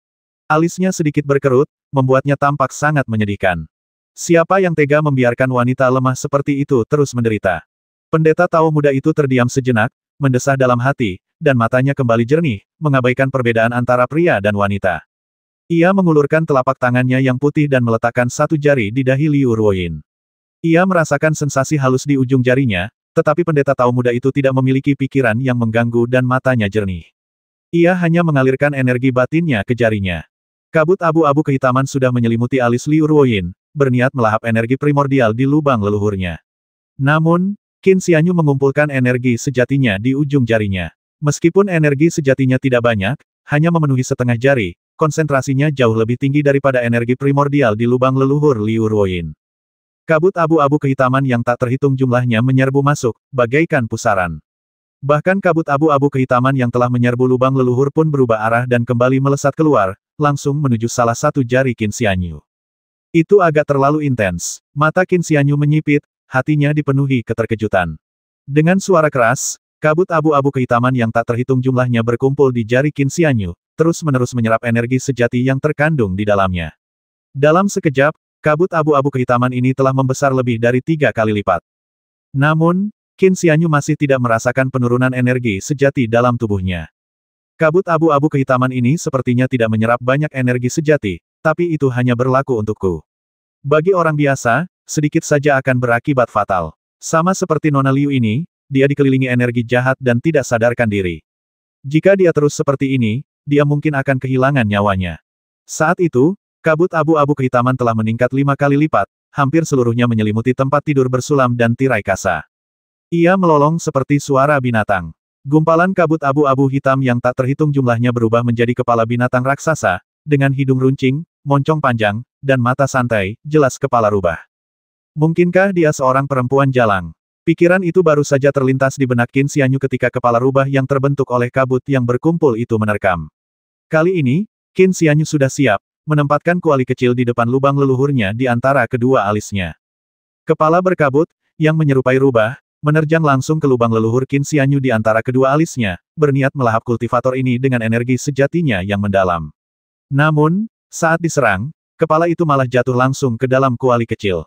Alisnya sedikit berkerut, membuatnya tampak sangat menyedihkan. Siapa yang tega membiarkan wanita lemah seperti itu terus menderita? Pendeta Tao muda itu terdiam sejenak, mendesah dalam hati, dan matanya kembali jernih, mengabaikan perbedaan antara pria dan wanita. Ia mengulurkan telapak tangannya yang putih dan meletakkan satu jari di dahi Liu Ruoyin. Ia merasakan sensasi halus di ujung jarinya, tetapi pendeta Tao muda itu tidak memiliki pikiran yang mengganggu dan matanya jernih. Ia hanya mengalirkan energi batinnya ke jarinya. Kabut abu-abu kehitaman sudah menyelimuti alis Liu Ruoyin, berniat melahap energi primordial di lubang leluhurnya. Namun, Qin Xianyu mengumpulkan energi sejatinya di ujung jarinya. Meskipun energi sejatinya tidak banyak, hanya memenuhi setengah jari, konsentrasinya jauh lebih tinggi daripada energi primordial di lubang leluhur Liu Ruoyin. Kabut abu-abu kehitaman yang tak terhitung jumlahnya menyerbu masuk, bagaikan pusaran. Bahkan kabut abu-abu kehitaman yang telah menyerbu lubang leluhur pun berubah arah dan kembali melesat keluar, langsung menuju salah satu jari Qin Xianyu. Itu agak terlalu intens. Mata Qin Xianyu menyipit, hatinya dipenuhi keterkejutan. Dengan suara keras, kabut abu-abu kehitaman yang tak terhitung jumlahnya berkumpul di jari Qin Xianyu, terus-menerus menyerap energi sejati yang terkandung di dalamnya. Dalam sekejap, kabut abu-abu kehitaman ini telah membesar lebih dari 3 kali lipat. Namun, Qin Xianyu masih tidak merasakan penurunan energi sejati dalam tubuhnya. Kabut abu-abu kehitaman ini sepertinya tidak menyerap banyak energi sejati, tapi itu hanya berlaku untukku. Bagi orang biasa, sedikit saja akan berakibat fatal. Sama seperti Nona Liu ini, dia dikelilingi energi jahat dan tidak sadarkan diri. Jika dia terus seperti ini, dia mungkin akan kehilangan nyawanya. Saat itu, kabut abu-abu kehitaman telah meningkat 5 kali lipat, hampir seluruhnya menyelimuti tempat tidur bersulam dan tirai kasa. Ia melolong seperti suara binatang. Gumpalan kabut abu-abu hitam yang tak terhitung jumlahnya berubah menjadi kepala binatang raksasa, dengan hidung runcing, moncong panjang, dan mata santai, jelas kepala rubah. Mungkinkah dia seorang perempuan jalang? Pikiran itu baru saja terlintas di benak Qin Xianyu ketika kepala rubah yang terbentuk oleh kabut yang berkumpul itu menerkam. Kali ini, Qin Xianyu sudah siap, menempatkan kuali kecil di depan lubang leluhurnya di antara kedua alisnya. Kepala berkabut, yang menyerupai rubah, menerjang langsung ke lubang leluhur Qin Xianyu di antara kedua alisnya, berniat melahap kultivator ini dengan energi sejatinya yang mendalam. Namun, saat diserang, kepala itu malah jatuh langsung ke dalam kuali kecil.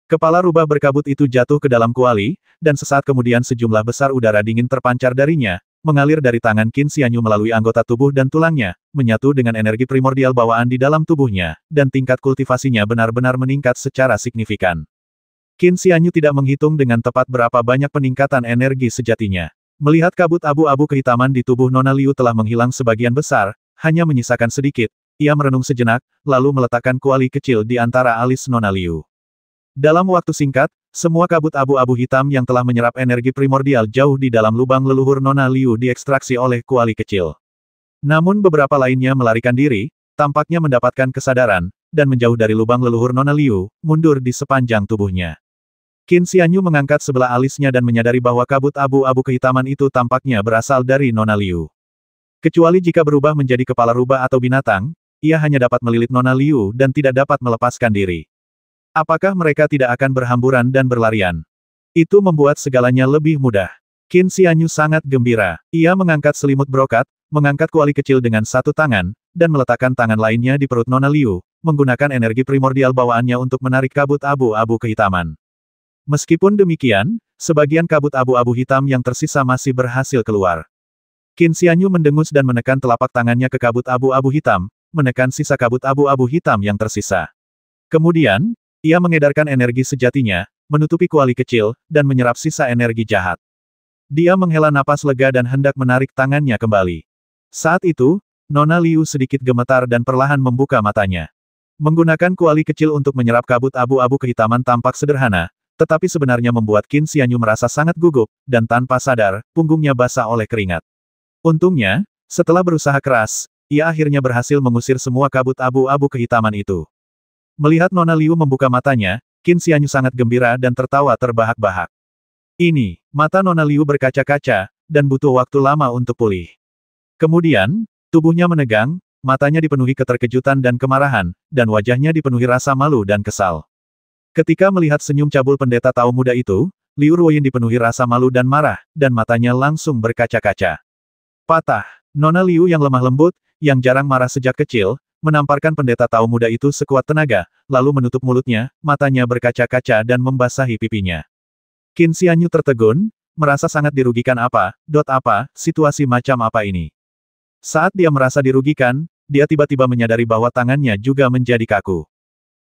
Kepala rubah berkabut itu jatuh ke dalam kuali, dan sesaat kemudian sejumlah besar udara dingin terpancar darinya, mengalir dari tangan Qin Xianyu melalui anggota tubuh dan tulangnya, menyatu dengan energi primordial bawaan di dalam tubuhnya, dan tingkat kultivasinya benar-benar meningkat secara signifikan. Qin Xianyu tidak menghitung dengan tepat berapa banyak peningkatan energi sejatinya. Melihat kabut abu-abu kehitaman di tubuh Nona Liu telah menghilang sebagian besar, hanya menyisakan sedikit, ia merenung sejenak, lalu meletakkan kuali kecil di antara alis Nona Liu. Dalam waktu singkat, semua kabut abu-abu hitam yang telah menyerap energi primordial jauh di dalam lubang leluhur Nona Liu diekstraksi oleh kuali kecil. Namun beberapa lainnya melarikan diri, tampaknya mendapatkan kesadaran, dan menjauh dari lubang leluhur Nona Liu, mundur di sepanjang tubuhnya. Qin Xianyu mengangkat sebelah alisnya dan menyadari bahwa kabut abu-abu kehitaman itu tampaknya berasal dari Nona Liu. Kecuali jika berubah menjadi kepala rubah atau binatang, ia hanya dapat melilit Nona Liu dan tidak dapat melepaskan diri. Apakah mereka tidak akan berhamburan dan berlarian? Itu membuat segalanya lebih mudah. Qin Xianyu sangat gembira. Ia mengangkat selimut brokat, mengangkat kuali kecil dengan satu tangan, dan meletakkan tangan lainnya di perut Nona Liu, menggunakan energi primordial bawaannya untuk menarik kabut abu-abu kehitaman. Meskipun demikian, sebagian kabut abu-abu hitam yang tersisa masih berhasil keluar. Qin Xianyu mendengus dan menekan telapak tangannya ke kabut abu-abu hitam, menekan sisa kabut abu-abu hitam yang tersisa. Kemudian, ia mengedarkan energi sejatinya, menutupi kuali kecil, dan menyerap sisa energi jahat. Dia menghela napas lega dan hendak menarik tangannya kembali. Saat itu, Nona Liu sedikit gemetar dan perlahan membuka matanya. Menggunakan kuali kecil untuk menyerap kabut abu-abu kehitaman tampak sederhana, tetapi sebenarnya membuat Qin Xianyu merasa sangat gugup, dan tanpa sadar, punggungnya basah oleh keringat. Untungnya, setelah berusaha keras, ia akhirnya berhasil mengusir semua kabut abu-abu kehitaman itu. Melihat Nona Liu membuka matanya, Qin Xianyu sangat gembira dan tertawa terbahak-bahak. Ini, mata Nona Liu berkaca-kaca, dan butuh waktu lama untuk pulih. Kemudian, tubuhnya menegang, matanya dipenuhi keterkejutan dan kemarahan, dan wajahnya dipenuhi rasa malu dan kesal. Ketika melihat senyum cabul pendeta Tao muda itu, Liu Ruoyin dipenuhi rasa malu dan marah, dan matanya langsung berkaca-kaca. Patah, Nona Liu yang lemah lembut, yang jarang marah sejak kecil, menamparkan pendeta Tao muda itu sekuat tenaga, lalu menutup mulutnya, matanya berkaca-kaca dan membasahi pipinya. Qin Xianyu tertegun, merasa sangat dirugikan situasi macam apa ini. Saat dia merasa dirugikan, dia tiba-tiba menyadari bahwa tangannya juga menjadi kaku.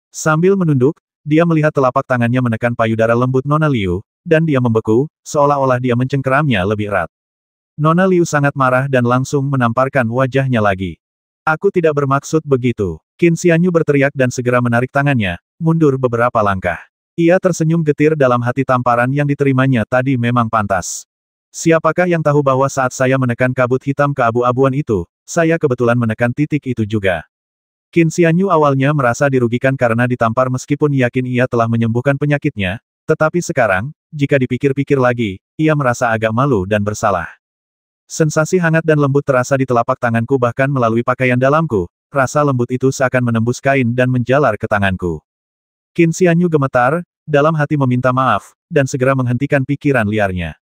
Sambil menunduk, dia melihat telapak tangannya menekan payudara lembut Nona Liu, dan dia membeku, seolah-olah dia mencengkeramnya lebih erat. Nona Liu sangat marah dan langsung menamparkan wajahnya lagi. Aku tidak bermaksud begitu. Qin Xianyu berteriak dan segera menarik tangannya, mundur beberapa langkah. Ia tersenyum getir dalam hati tamparan yang diterimanya tadi memang pantas. Siapakah yang tahu bahwa saat saya menekan kabut hitam keabu-abuan itu, saya kebetulan menekan titik itu juga. Qin Xianyu awalnya merasa dirugikan karena ditampar meskipun yakin ia telah menyembuhkan penyakitnya, tetapi sekarang, jika dipikir-pikir lagi, ia merasa agak malu dan bersalah. Sensasi hangat dan lembut terasa di telapak tanganku bahkan melalui pakaian dalamku, rasa lembut itu seakan menembus kain dan menjalar ke tanganku. Qin Xianyu gemetar, dalam hati meminta maaf, dan segera menghentikan pikiran liarnya.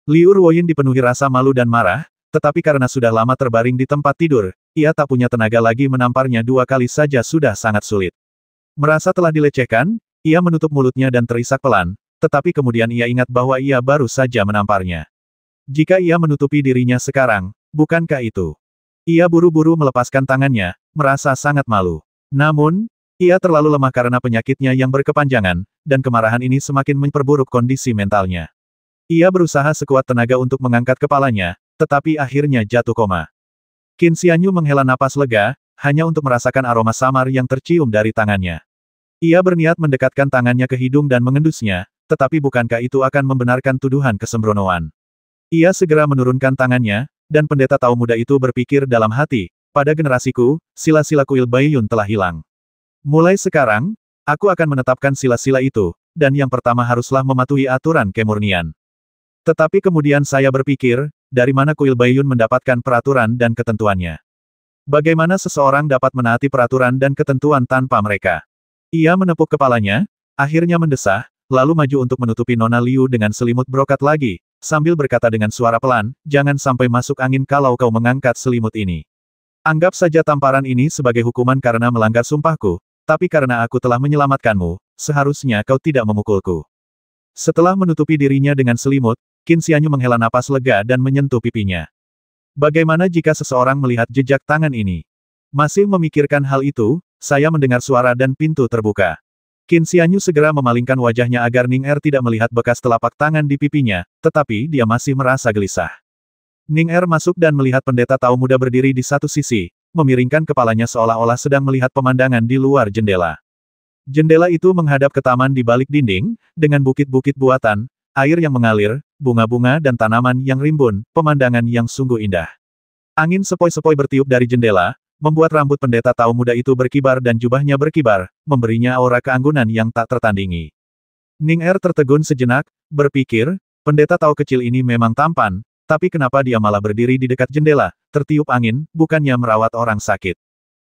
Liu Ruoyin dipenuhi rasa malu dan marah, tetapi karena sudah lama terbaring di tempat tidur, ia tak punya tenaga lagi menamparnya 2 kali saja sudah sangat sulit. Merasa telah dilecehkan, ia menutup mulutnya dan terisak pelan, tetapi kemudian ia ingat bahwa ia baru saja menamparnya. Jika ia menutupi dirinya sekarang, bukankah itu? Ia buru-buru melepaskan tangannya, merasa sangat malu. Namun, ia terlalu lemah karena penyakitnya yang berkepanjangan, dan kemarahan ini semakin memperburuk kondisi mentalnya. Ia berusaha sekuat tenaga untuk mengangkat kepalanya, tetapi akhirnya jatuh koma. Qin Xianyu menghela napas lega, hanya untuk merasakan aroma samar yang tercium dari tangannya. Ia berniat mendekatkan tangannya ke hidung dan mengendusnya, tetapi bukankah itu akan membenarkan tuduhan kesembronoan? Ia segera menurunkan tangannya, dan pendeta tahu muda itu berpikir dalam hati, pada generasiku, sila-sila kuil Baiyun telah hilang. Mulai sekarang, aku akan menetapkan sila-sila itu, dan yang pertama haruslah mematuhi aturan kemurnian. Tetapi kemudian saya berpikir, dari mana kuil Baiyun mendapatkan peraturan dan ketentuannya? Bagaimana seseorang dapat menaati peraturan dan ketentuan tanpa mereka? Ia menepuk kepalanya, akhirnya mendesah, lalu maju untuk menutupi Nona Liu dengan selimut brokat lagi, sambil berkata dengan suara pelan, jangan sampai masuk angin kalau kau mengangkat selimut ini. Anggap saja tamparan ini sebagai hukuman karena melanggar sumpahku, tapi karena aku telah menyelamatkanmu, seharusnya kau tidak memukulku. Setelah menutupi dirinya dengan selimut, Qin Xianyu menghela napas lega dan menyentuh pipinya. Bagaimana jika seseorang melihat jejak tangan ini? Masih memikirkan hal itu, saya mendengar suara dan pintu terbuka. Qin Xianyu segera memalingkan wajahnya agar Ning Er tidak melihat bekas telapak tangan di pipinya, tetapi dia masih merasa gelisah. Ning Er masuk dan melihat pendeta tahu muda berdiri di satu sisi, memiringkan kepalanya seolah-olah sedang melihat pemandangan di luar jendela. Jendela itu menghadap ke taman di balik dinding, dengan bukit-bukit buatan, air yang mengalir, bunga-bunga dan tanaman yang rimbun, pemandangan yang sungguh indah. Angin sepoi-sepoi bertiup dari jendela, membuat rambut pendeta tahu muda itu berkibar dan jubahnya berkibar, memberinya aura keanggunan yang tak tertandingi. Ning Er tertegun sejenak, berpikir, pendeta tahu kecil ini memang tampan, tapi kenapa dia malah berdiri di dekat jendela, tertiup angin, bukannya merawat orang sakit.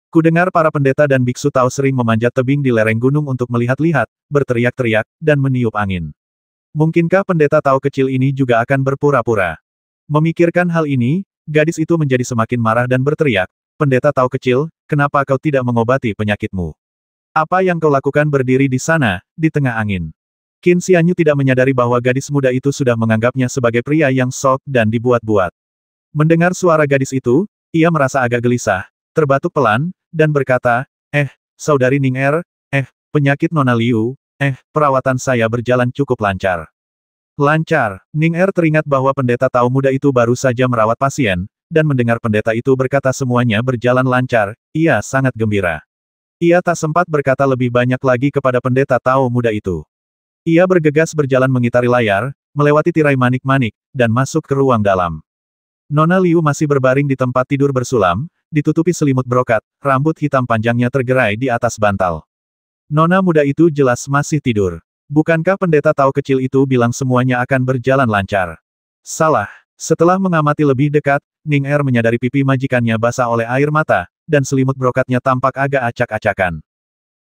Kudengar para pendeta dan biksu tahu sering memanjat tebing di lereng gunung untuk melihat-lihat, berteriak-teriak, dan meniup angin. Mungkinkah pendeta tahu kecil ini juga akan berpura-pura? Memikirkan hal ini, gadis itu menjadi semakin marah dan berteriak, pendeta tahu kecil, kenapa kau tidak mengobati penyakitmu? Apa yang kau lakukan berdiri di sana, di tengah angin? Qin Xianyu tidak menyadari bahwa gadis muda itu sudah menganggapnya sebagai pria yang sok dan dibuat-buat. Mendengar suara gadis itu, ia merasa agak gelisah, terbatuk pelan, dan berkata, saudari Ning Er, penyakit Nona Liu, perawatan saya berjalan cukup lancar. Lancar, Ning Er teringat bahwa pendeta tahu muda itu baru saja merawat pasien, dan mendengar pendeta itu berkata semuanya berjalan lancar, ia sangat gembira. Ia tak sempat berkata lebih banyak lagi kepada pendeta tahu muda itu. Ia bergegas berjalan mengitari layar, melewati tirai manik-manik, dan masuk ke ruang dalam. Nona Liu masih berbaring di tempat tidur bersulam, ditutupi selimut brokat, rambut hitam panjangnya tergerai di atas bantal. Nona muda itu jelas masih tidur. Bukankah pendeta tahu kecil itu bilang semuanya akan berjalan lancar? Salah. Setelah mengamati lebih dekat, Ning Er menyadari pipi majikannya basah oleh air mata, dan selimut brokatnya tampak agak acak-acakan.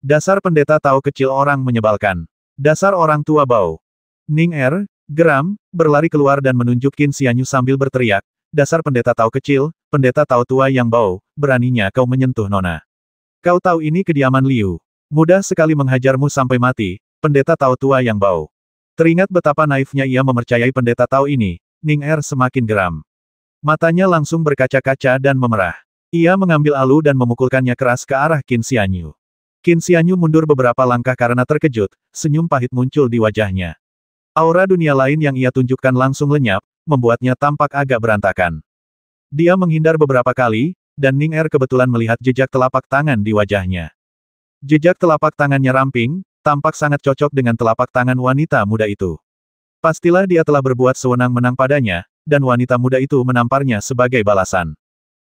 Dasar pendeta tahu kecil orang menyebalkan. Dasar orang tua bau. Ning Er, geram, berlari keluar dan menunjuk Qin Xianyu sambil berteriak, dasar pendeta tahu kecil, pendeta tahu tua yang bau, beraninya kau menyentuh Nona. Kau tahu ini kediaman Liu. Mudah sekali menghajarmu sampai mati, pendeta tahu tua yang bau. Teringat betapa naifnya ia mempercayai pendeta tahu ini, Ning Er semakin geram. Matanya langsung berkaca-kaca dan memerah. Ia mengambil alu dan memukulkannya keras ke arah Qin Xianyu. Qin Xianyu mundur beberapa langkah karena terkejut, senyum pahit muncul di wajahnya. Aura dunia lain yang ia tunjukkan langsung lenyap, membuatnya tampak agak berantakan. Dia menghindar beberapa kali, dan Ning Er kebetulan melihat jejak telapak tangan di wajahnya. Jejak telapak tangannya ramping, tampak sangat cocok dengan telapak tangan wanita muda itu. Pastilah dia telah berbuat sewenang-wenang padanya, dan wanita muda itu menamparnya sebagai balasan.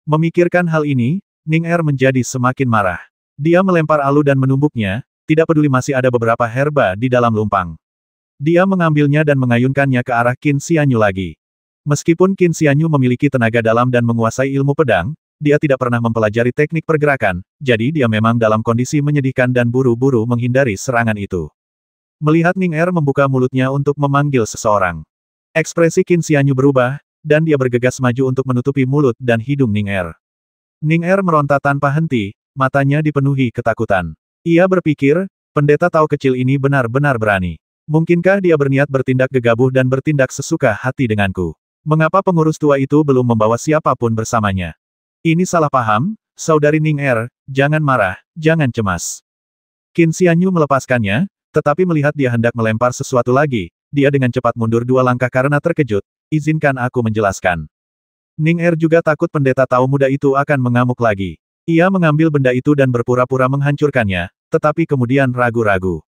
Memikirkan hal ini, Ning Er menjadi semakin marah. Dia melempar alu dan menumbuknya, tidak peduli masih ada beberapa herba di dalam lumpang. Dia mengambilnya dan mengayunkannya ke arah Qin Xianyu lagi. Meskipun Qin Xianyu memiliki tenaga dalam dan menguasai ilmu pedang, dia tidak pernah mempelajari teknik pergerakan, jadi dia memang dalam kondisi menyedihkan dan buru-buru menghindari serangan itu. Melihat Ning Er membuka mulutnya untuk memanggil seseorang. Ekspresi Qin Xianyu berubah, dan dia bergegas maju untuk menutupi mulut dan hidung Ning Er. Ning Er meronta tanpa henti, matanya dipenuhi ketakutan. Ia berpikir, pendeta Tao kecil ini benar-benar berani. Mungkinkah dia berniat bertindak gegabah dan bertindak sesuka hati denganku? Mengapa pengurus tua itu belum membawa siapapun bersamanya? Ini salah paham, saudari Ning Er, jangan marah, jangan cemas. Qin Xianyu melepaskannya, tetapi melihat dia hendak melempar sesuatu lagi, dia dengan cepat mundur 2 langkah karena terkejut. Izinkan aku menjelaskan. Ning Er juga takut pendeta Tao muda itu akan mengamuk lagi. Ia mengambil benda itu dan berpura-pura menghancurkannya, tetapi kemudian ragu-ragu.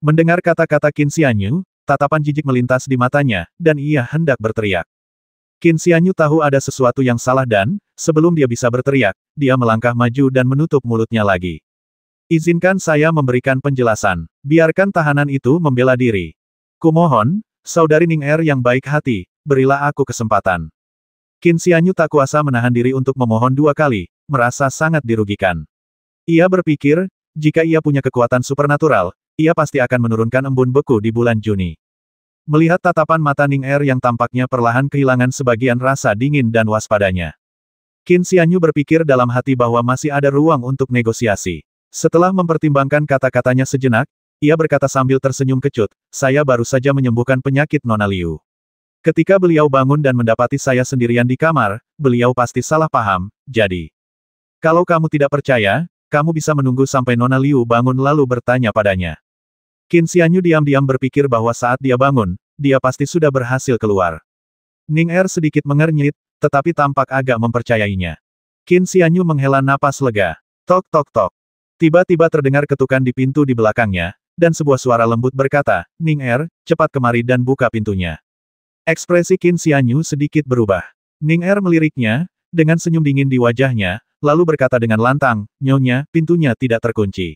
Mendengar kata-kata Qin Xianyu, tatapan jijik melintas di matanya, dan ia hendak berteriak. Qin Xianyu tahu ada sesuatu yang salah dan, sebelum dia bisa berteriak, dia melangkah maju dan menutup mulutnya lagi. Izinkan saya memberikan penjelasan. Biarkan tahanan itu membela diri. Kumohon, saudari Ning Er yang baik hati, berilah aku kesempatan. Qin Xianyu tak kuasa menahan diri untuk memohon 2 kali, merasa sangat dirugikan. Ia berpikir, jika ia punya kekuatan supernatural, ia pasti akan menurunkan embun beku di bulan Juni. Melihat tatapan mata Ning Er yang tampaknya perlahan kehilangan sebagian rasa dingin dan waspadanya. Qin Xianyu berpikir dalam hati bahwa masih ada ruang untuk negosiasi. Setelah mempertimbangkan kata-katanya sejenak, ia berkata sambil tersenyum kecut, saya baru saja menyembuhkan penyakit Nona Liu. Ketika beliau bangun dan mendapati saya sendirian di kamar, beliau pasti salah paham, jadi. Kalau kamu tidak percaya, kamu bisa menunggu sampai Nona Liu bangun lalu bertanya padanya. Qin Xianyu diam-diam berpikir bahwa saat dia bangun, dia pasti sudah berhasil keluar. Ning Er sedikit mengernyit, tetapi tampak agak mempercayainya. Qin Xianyu menghela napas lega. Tok tok tok. Tiba-tiba terdengar ketukan di pintu di belakangnya, dan sebuah suara lembut berkata, Ning Er, cepat kemari dan buka pintunya. Ekspresi Qin Xianyu sedikit berubah. Ning Er meliriknya, dengan senyum dingin di wajahnya, lalu berkata dengan lantang, Nyonya, pintunya tidak terkunci.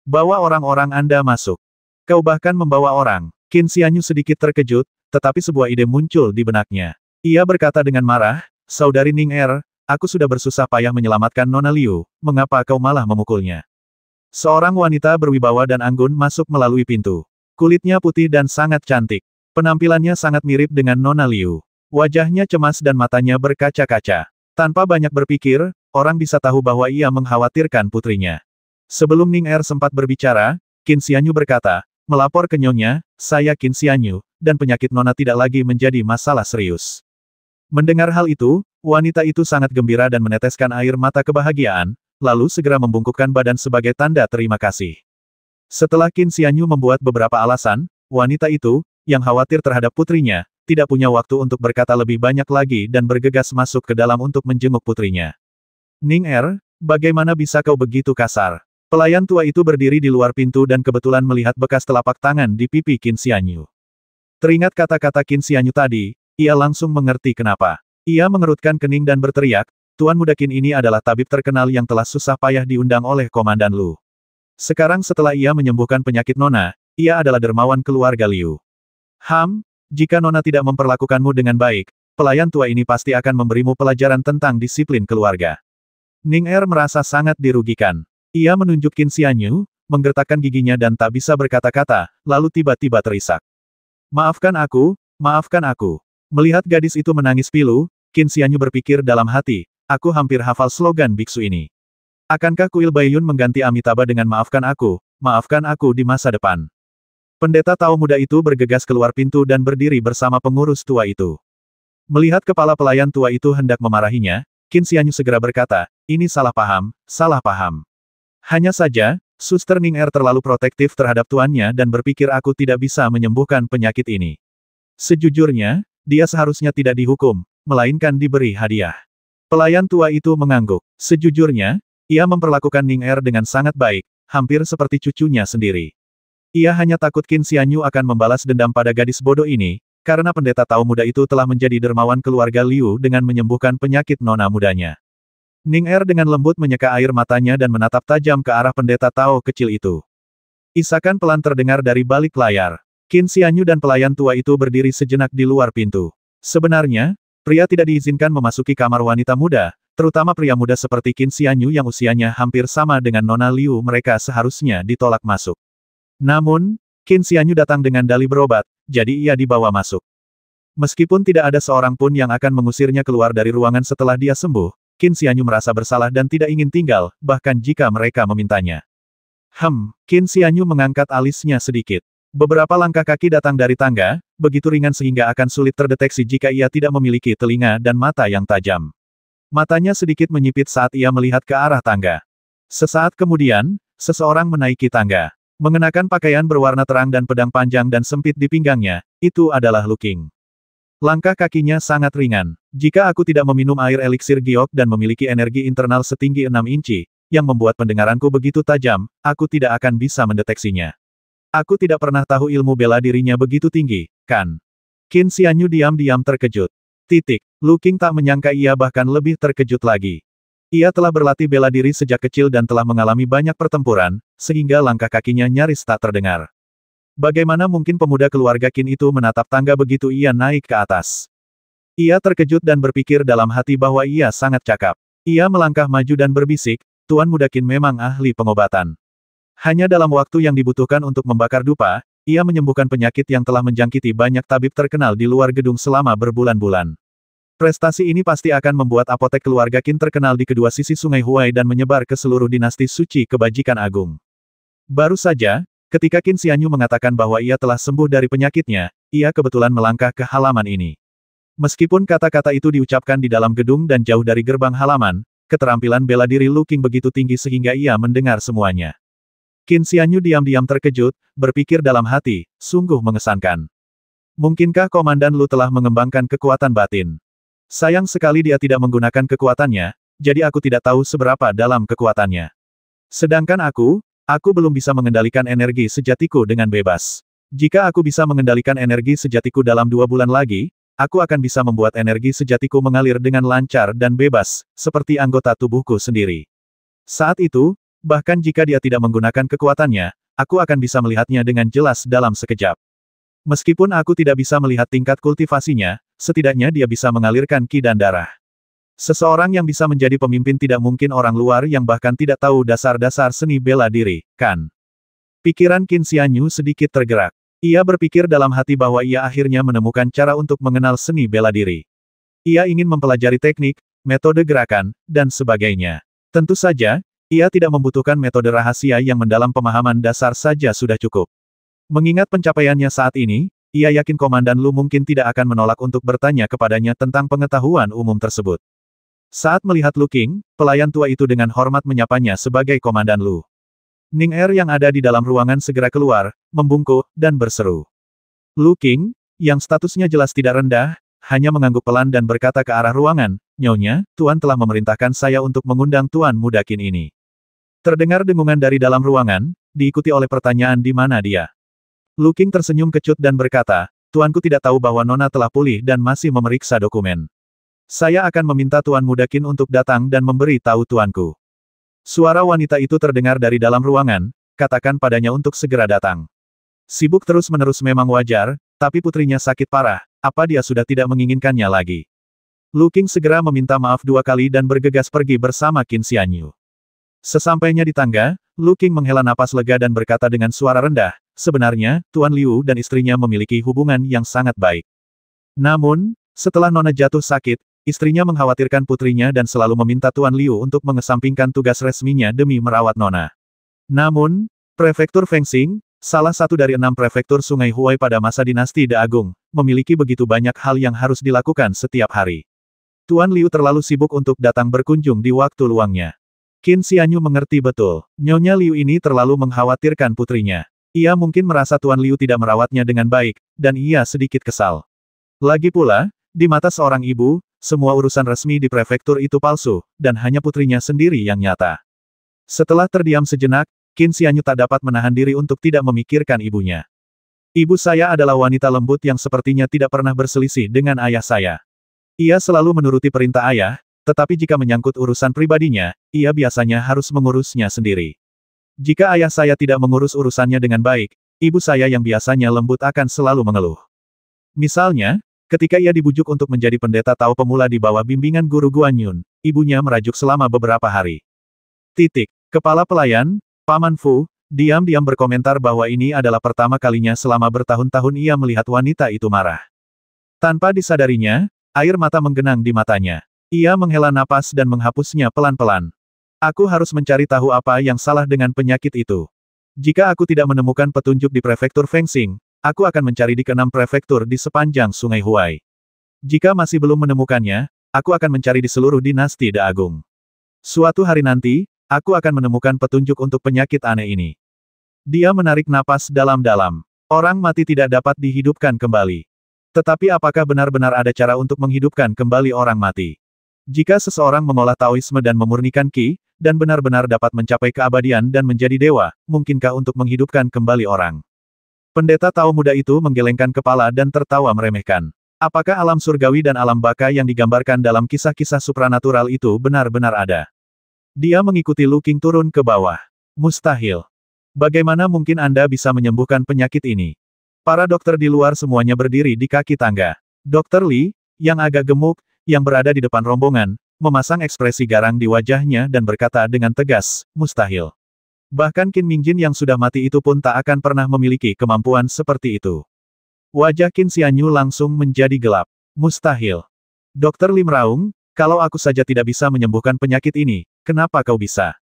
Bawa orang-orang Anda masuk. Kau bahkan membawa orang. Qin Xianyu sedikit terkejut, tetapi sebuah ide muncul di benaknya. Ia berkata dengan marah, Saudari Ning Er, aku sudah bersusah payah menyelamatkan Nona Liu, mengapa kau malah memukulnya? Seorang wanita berwibawa dan anggun masuk melalui pintu. Kulitnya putih dan sangat cantik. Penampilannya sangat mirip dengan Nona Liu. Wajahnya cemas dan matanya berkaca-kaca. Tanpa banyak berpikir, orang bisa tahu bahwa ia mengkhawatirkan putrinya. Sebelum Ning Er sempat berbicara, Qin Xianyu berkata, melapor ke Nyonya, saya Qin Xianyu, dan penyakit Nona tidak lagi menjadi masalah serius. Mendengar hal itu, wanita itu sangat gembira dan meneteskan air mata kebahagiaan, lalu segera membungkukkan badan sebagai tanda terima kasih. Setelah Qin Xianyu membuat beberapa alasan, wanita itu, yang khawatir terhadap putrinya, tidak punya waktu untuk berkata lebih banyak lagi dan bergegas masuk ke dalam untuk menjenguk putrinya. Ning Er, bagaimana bisa kau begitu kasar? Pelayan tua itu berdiri di luar pintu dan kebetulan melihat bekas telapak tangan di pipi Qin Xianyu. Teringat kata-kata Qin Xianyu tadi, ia langsung mengerti kenapa. Ia mengerutkan kening dan berteriak, Tuan Muda Qin ini adalah tabib terkenal yang telah susah payah diundang oleh Komandan Lu. Sekarang setelah ia menyembuhkan penyakit Nona, ia adalah dermawan keluarga Liu. Jika Nona tidak memperlakukanmu dengan baik, pelayan tua ini pasti akan memberimu pelajaran tentang disiplin keluarga. Ning Er merasa sangat dirugikan. Ia menunjuk Qin Xianyu, menggertakkan giginya dan tak bisa berkata-kata, lalu tiba-tiba terisak. Maafkan aku, maafkan aku. Melihat gadis itu menangis pilu, Qin Xianyu berpikir dalam hati, aku hampir hafal slogan biksu ini. Akankah Kuil Baiyun mengganti Amitabha dengan maafkan aku di masa depan? Pendeta Tao muda itu bergegas keluar pintu dan berdiri bersama pengurus tua itu. Melihat kepala pelayan tua itu hendak memarahinya, Qin Xianyu segera berkata, ini salah paham, salah paham. Hanya saja, Suster Ning Er terlalu protektif terhadap tuannya dan berpikir aku tidak bisa menyembuhkan penyakit ini. Sejujurnya, dia seharusnya tidak dihukum, melainkan diberi hadiah. Pelayan tua itu mengangguk. Sejujurnya, ia memperlakukan Ning Er dengan sangat baik, hampir seperti cucunya sendiri. Ia hanya takut Qin Xianyu akan membalas dendam pada gadis bodoh ini, karena pendeta Tao muda itu telah menjadi dermawan keluarga Liu dengan menyembuhkan penyakit nona mudanya. Ning Er dengan lembut menyeka air matanya dan menatap tajam ke arah pendeta Tao kecil itu. Isakan pelan terdengar dari balik layar. Qin Xianyu dan pelayan tua itu berdiri sejenak di luar pintu. Sebenarnya, pria tidak diizinkan memasuki kamar wanita muda, terutama pria muda seperti Qin Xianyu yang usianya hampir sama dengan Nona Liu, mereka seharusnya ditolak masuk. Namun, Qin Xianyu datang dengan dalih berobat, jadi ia dibawa masuk. Meskipun tidak ada seorang pun yang akan mengusirnya keluar dari ruangan setelah dia sembuh, Qin Xianyu merasa bersalah dan tidak ingin tinggal, bahkan jika mereka memintanya. Qin Xianyu mengangkat alisnya sedikit. Beberapa langkah kaki datang dari tangga, begitu ringan sehingga akan sulit terdeteksi jika ia tidak memiliki telinga dan mata yang tajam. Matanya sedikit menyipit saat ia melihat ke arah tangga. Sesaat kemudian, seseorang menaiki tangga. Mengenakan pakaian berwarna terang dan pedang panjang dan sempit di pinggangnya, itu adalah Lu Qing. Langkah kakinya sangat ringan. Jika aku tidak meminum air eliksir giok dan memiliki energi internal setinggi 6 inci, yang membuat pendengaranku begitu tajam, aku tidak akan bisa mendeteksinya. Aku tidak pernah tahu ilmu bela dirinya begitu tinggi, kan? Qin Xianyu diam-diam terkejut. Lu Qing tak menyangka ia bahkan lebih terkejut lagi. Ia telah berlatih bela diri sejak kecil dan telah mengalami banyak pertempuran, sehingga langkah kakinya nyaris tak terdengar. Bagaimana mungkin pemuda keluarga Qin itu menatap tangga begitu ia naik ke atas? Ia terkejut dan berpikir dalam hati bahwa ia sangat cakap. Ia melangkah maju dan berbisik, Tuan Muda Qin memang ahli pengobatan. Hanya dalam waktu yang dibutuhkan untuk membakar dupa, ia menyembuhkan penyakit yang telah menjangkiti banyak tabib terkenal di luar gedung selama berbulan-bulan. Prestasi ini pasti akan membuat apotek keluarga Qin terkenal di kedua sisi Sungai Huai dan menyebar ke seluruh dinasti suci kebajikan agung. Baru saja, ketika Qin Xianyu mengatakan bahwa ia telah sembuh dari penyakitnya, ia kebetulan melangkah ke halaman ini. Meskipun kata-kata itu diucapkan di dalam gedung dan jauh dari gerbang halaman, keterampilan bela diri Lu Qing begitu tinggi sehingga ia mendengar semuanya. Qin Xianyu diam-diam terkejut, berpikir dalam hati, sungguh mengesankan. Mungkinkah Komandan Lu telah mengembangkan kekuatan batin? Sayang sekali dia tidak menggunakan kekuatannya, jadi aku tidak tahu seberapa dalam kekuatannya. Sedangkan aku belum bisa mengendalikan energi sejatiku dengan bebas. Jika aku bisa mengendalikan energi sejatiku dalam 2 bulan lagi, aku akan bisa membuat energi sejatiku mengalir dengan lancar dan bebas, seperti anggota tubuhku sendiri. Saat itu, bahkan jika dia tidak menggunakan kekuatannya, aku akan bisa melihatnya dengan jelas dalam sekejap. Meskipun aku tidak bisa melihat tingkat kultivasinya, setidaknya dia bisa mengalirkan ki dan darah. Seseorang yang bisa menjadi pemimpin tidak mungkin orang luar yang bahkan tidak tahu dasar-dasar seni bela diri, kan? Pikiran Qin Xianyu sedikit tergerak. Ia berpikir dalam hati bahwa ia akhirnya menemukan cara untuk mengenal seni bela diri. Ia ingin mempelajari teknik, metode gerakan, dan sebagainya. Tentu saja, ia tidak membutuhkan metode rahasia yang mendalam, pemahaman dasar saja sudah cukup. Mengingat pencapaiannya saat ini, ia yakin Komandan Lu mungkin tidak akan menolak untuk bertanya kepadanya tentang pengetahuan umum tersebut. Saat melihat Lu Qing, pelayan tua itu dengan hormat menyapanya sebagai Komandan Lu. Ning Er yang ada di dalam ruangan segera keluar, membungkuk, dan berseru. Lu Qing, yang statusnya jelas tidak rendah, hanya mengangguk pelan dan berkata ke arah ruangan, "Nyonya, Tuan telah memerintahkan saya untuk mengundang Tuan Muda Qin ini." Terdengar dengungan dari dalam ruangan, diikuti oleh pertanyaan di mana dia. Lu Qing tersenyum kecut dan berkata, "Tuanku tidak tahu bahwa Nona telah pulih dan masih memeriksa dokumen. Saya akan meminta Tuan Muda Qin untuk datang dan memberi tahu tuanku." Suara wanita itu terdengar dari dalam ruangan, katakan padanya untuk segera datang. Sibuk terus-menerus memang wajar, tapi putrinya sakit parah, apa dia sudah tidak menginginkannya lagi? Lu Qing segera meminta maaf 2 kali dan bergegas pergi bersama Qin Xianyu. Sesampainya di tangga, Lu Qing menghela napas lega dan berkata dengan suara rendah, "Sebenarnya, Tuan Liu dan istrinya memiliki hubungan yang sangat baik. Namun, setelah Nona jatuh sakit, istrinya mengkhawatirkan putrinya dan selalu meminta Tuan Liu untuk mengesampingkan tugas resminya demi merawat Nona. Namun, Prefektur Fengsing, salah satu dari 6 prefektur Sungai Huai pada masa dinasti De Agung, memiliki begitu banyak hal yang harus dilakukan setiap hari. Tuan Liu terlalu sibuk untuk datang berkunjung di waktu luangnya." Qin Xianyu mengerti betul. Nyonya Liu ini terlalu mengkhawatirkan putrinya. Ia mungkin merasa Tuan Liu tidak merawatnya dengan baik, dan ia sedikit kesal. Lagi pula, di mata seorang ibu, semua urusan resmi di prefektur itu palsu, dan hanya putrinya sendiri yang nyata. Setelah terdiam sejenak, Qin Xianyu tak dapat menahan diri untuk tidak memikirkan ibunya. "Ibu saya adalah wanita lembut yang sepertinya tidak pernah berselisih dengan ayah saya. Ia selalu menuruti perintah ayah, tetapi jika menyangkut urusan pribadinya, ia biasanya harus mengurusnya sendiri. Jika ayah saya tidak mengurus urusannya dengan baik, ibu saya yang biasanya lembut akan selalu mengeluh. Misalnya, ketika ia dibujuk untuk menjadi pendeta Tao pemula di bawah bimbingan guru Guan Yun, ibunya merajuk selama beberapa hari. Kepala pelayan, Paman Fu, diam-diam berkomentar bahwa ini adalah pertama kalinya selama bertahun-tahun ia melihat wanita itu marah. Tanpa disadarinya, air mata menggenang di matanya. Ia menghela napas dan menghapusnya pelan-pelan. Aku harus mencari tahu apa yang salah dengan penyakit itu. Jika aku tidak menemukan petunjuk di prefektur Fengsing, aku akan mencari di keenam prefektur di sepanjang Sungai Huai. Jika masih belum menemukannya, aku akan mencari di seluruh dinasti Da Agung. Suatu hari nanti, aku akan menemukan petunjuk untuk penyakit aneh ini. Dia menarik napas dalam-dalam. Orang mati tidak dapat dihidupkan kembali. Tetapi apakah benar-benar ada cara untuk menghidupkan kembali orang mati? Jika seseorang mengolah Taoisme dan memurnikan Qi, dan benar-benar dapat mencapai keabadian dan menjadi dewa, mungkinkah untuk menghidupkan kembali orang? Pendeta Tao muda itu menggelengkan kepala dan tertawa meremehkan. Apakah alam surgawi dan alam baka yang digambarkan dalam kisah-kisah supranatural itu benar-benar ada? Dia mengikuti Lu Qing turun ke bawah. Mustahil. Bagaimana mungkin Anda bisa menyembuhkan penyakit ini? Para dokter di luar semuanya berdiri di kaki tangga. Dr. Li, yang agak gemuk, yang berada di depan rombongan, memasang ekspresi garang di wajahnya dan berkata dengan tegas, mustahil. Bahkan Qin Mingjin yang sudah mati itu pun tak akan pernah memiliki kemampuan seperti itu. Wajah Qin Xianyu langsung menjadi gelap. Mustahil. Dr. Li meraung, kalau aku saja tidak bisa menyembuhkan penyakit ini, kenapa kau bisa?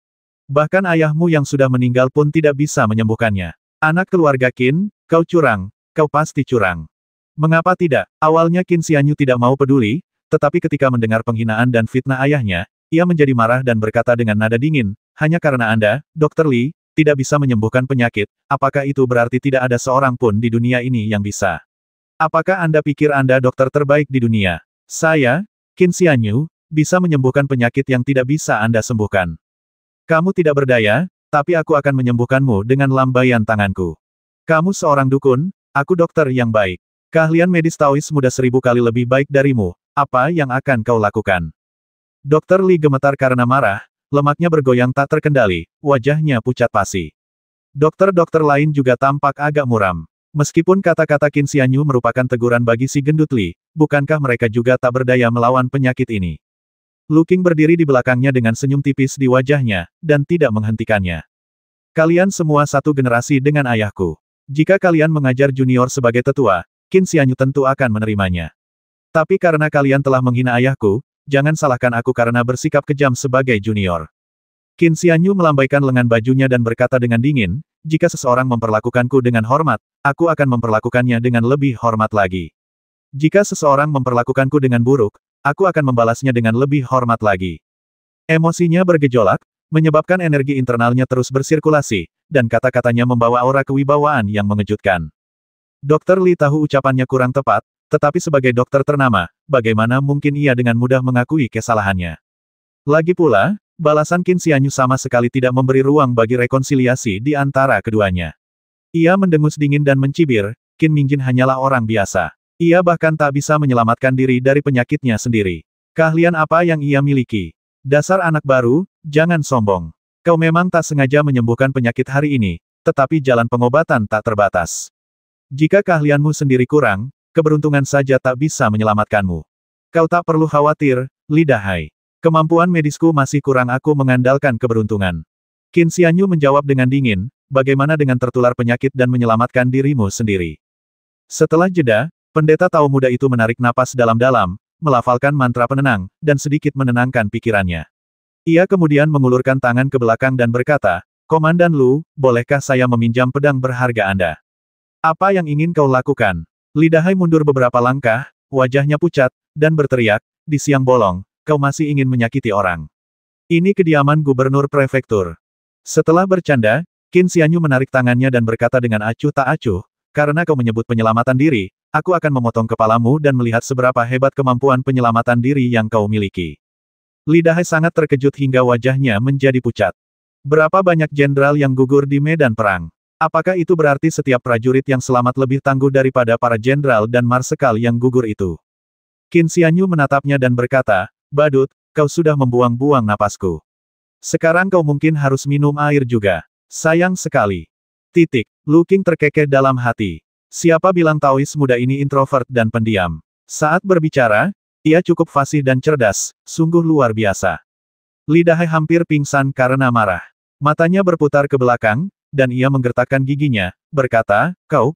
Bahkan ayahmu yang sudah meninggal pun tidak bisa menyembuhkannya. Anak keluarga Qin, kau curang, kau pasti curang. Mengapa tidak? Awalnya Qin Xianyu tidak mau peduli, tetapi ketika mendengar penghinaan dan fitnah ayahnya, ia menjadi marah dan berkata dengan nada dingin, hanya karena Anda, Dr. Li, tidak bisa menyembuhkan penyakit, apakah itu berarti tidak ada seorang pun di dunia ini yang bisa? Apakah Anda pikir Anda dokter terbaik di dunia? Saya, Qin Xianyu, bisa menyembuhkan penyakit yang tidak bisa Anda sembuhkan. Kamu tidak berdaya, tapi aku akan menyembuhkanmu dengan lambaian tanganku. Kamu seorang dukun, aku dokter yang baik. Keahlian medis Taois muda 1000 kali lebih baik darimu, apa yang akan kau lakukan? Dr. Li gemetar karena marah, lemaknya bergoyang tak terkendali, wajahnya pucat pasi. Dokter-dokter lain juga tampak agak muram. Meskipun kata-kata Qin Xianyu merupakan teguran bagi si gendut Li, bukankah mereka juga tak berdaya melawan penyakit ini? Lu Qing berdiri di belakangnya dengan senyum tipis di wajahnya, dan tidak menghentikannya. Kalian semua satu generasi dengan ayahku. Jika kalian mengajar junior sebagai tetua, Qin Xianyu tentu akan menerimanya. Tapi karena kalian telah menghina ayahku, jangan salahkan aku karena bersikap kejam sebagai junior. Qin Xianyu melambaikan lengan bajunya dan berkata dengan dingin, jika seseorang memperlakukanku dengan hormat, aku akan memperlakukannya dengan lebih hormat lagi. Jika seseorang memperlakukanku dengan buruk, aku akan membalasnya dengan lebih hormat lagi. Emosinya bergejolak, menyebabkan energi internalnya terus bersirkulasi, dan kata-katanya membawa aura kewibawaan yang mengejutkan. Dr. Li tahu ucapannya kurang tepat, tetapi sebagai dokter ternama, bagaimana mungkin ia dengan mudah mengakui kesalahannya? Lagi pula, balasan Qin Xianyu sama sekali tidak memberi ruang bagi rekonsiliasi di antara keduanya. Ia mendengus dingin dan mencibir, Qin Mingjin hanyalah orang biasa. Ia bahkan tak bisa menyelamatkan diri dari penyakitnya sendiri. Keahlian apa yang ia miliki? Dasar anak baru, jangan sombong. Kau memang tak sengaja menyembuhkan penyakit hari ini, tetapi jalan pengobatan tak terbatas. Jika keahlianmu sendiri kurang, keberuntungan saja tak bisa menyelamatkanmu. Kau tak perlu khawatir, Li Dahai. Kemampuan medisku masih kurang, aku mengandalkan keberuntungan. Qin Xianyu menjawab dengan dingin, bagaimana dengan tertular penyakit dan menyelamatkan dirimu sendiri? Setelah jeda, pendeta Tao muda itu menarik napas dalam-dalam, melafalkan mantra penenang, dan sedikit menenangkan pikirannya. Ia kemudian mengulurkan tangan ke belakang dan berkata, Komandan Lu, bolehkah saya meminjam pedang berharga Anda? Apa yang ingin kau lakukan? Li Dahai mundur beberapa langkah, wajahnya pucat, dan berteriak, di siang bolong, kau masih ingin menyakiti orang. Ini kediaman gubernur prefektur. Setelah bercanda, Qin Xianyu menarik tangannya dan berkata dengan acuh tak acuh, karena kau menyebut penyelamatan diri, aku akan memotong kepalamu dan melihat seberapa hebat kemampuan penyelamatan diri yang kau miliki. Li Dahai sangat terkejut hingga wajahnya menjadi pucat. Berapa banyak jenderal yang gugur di medan perang? Apakah itu berarti setiap prajurit yang selamat lebih tangguh daripada para jenderal dan marsekal yang gugur itu? Qin Xianyu menatapnya dan berkata, Badut, kau sudah membuang-buang napasku. Sekarang kau mungkin harus minum air juga. Sayang sekali. Titik. Lu Qing terkekeh dalam hati. Siapa bilang Taois muda ini introvert dan pendiam? Saat berbicara, ia cukup fasih dan cerdas, sungguh luar biasa. Li Dahai hampir pingsan karena marah. Matanya berputar ke belakang, dan ia menggertakkan giginya, berkata, kau.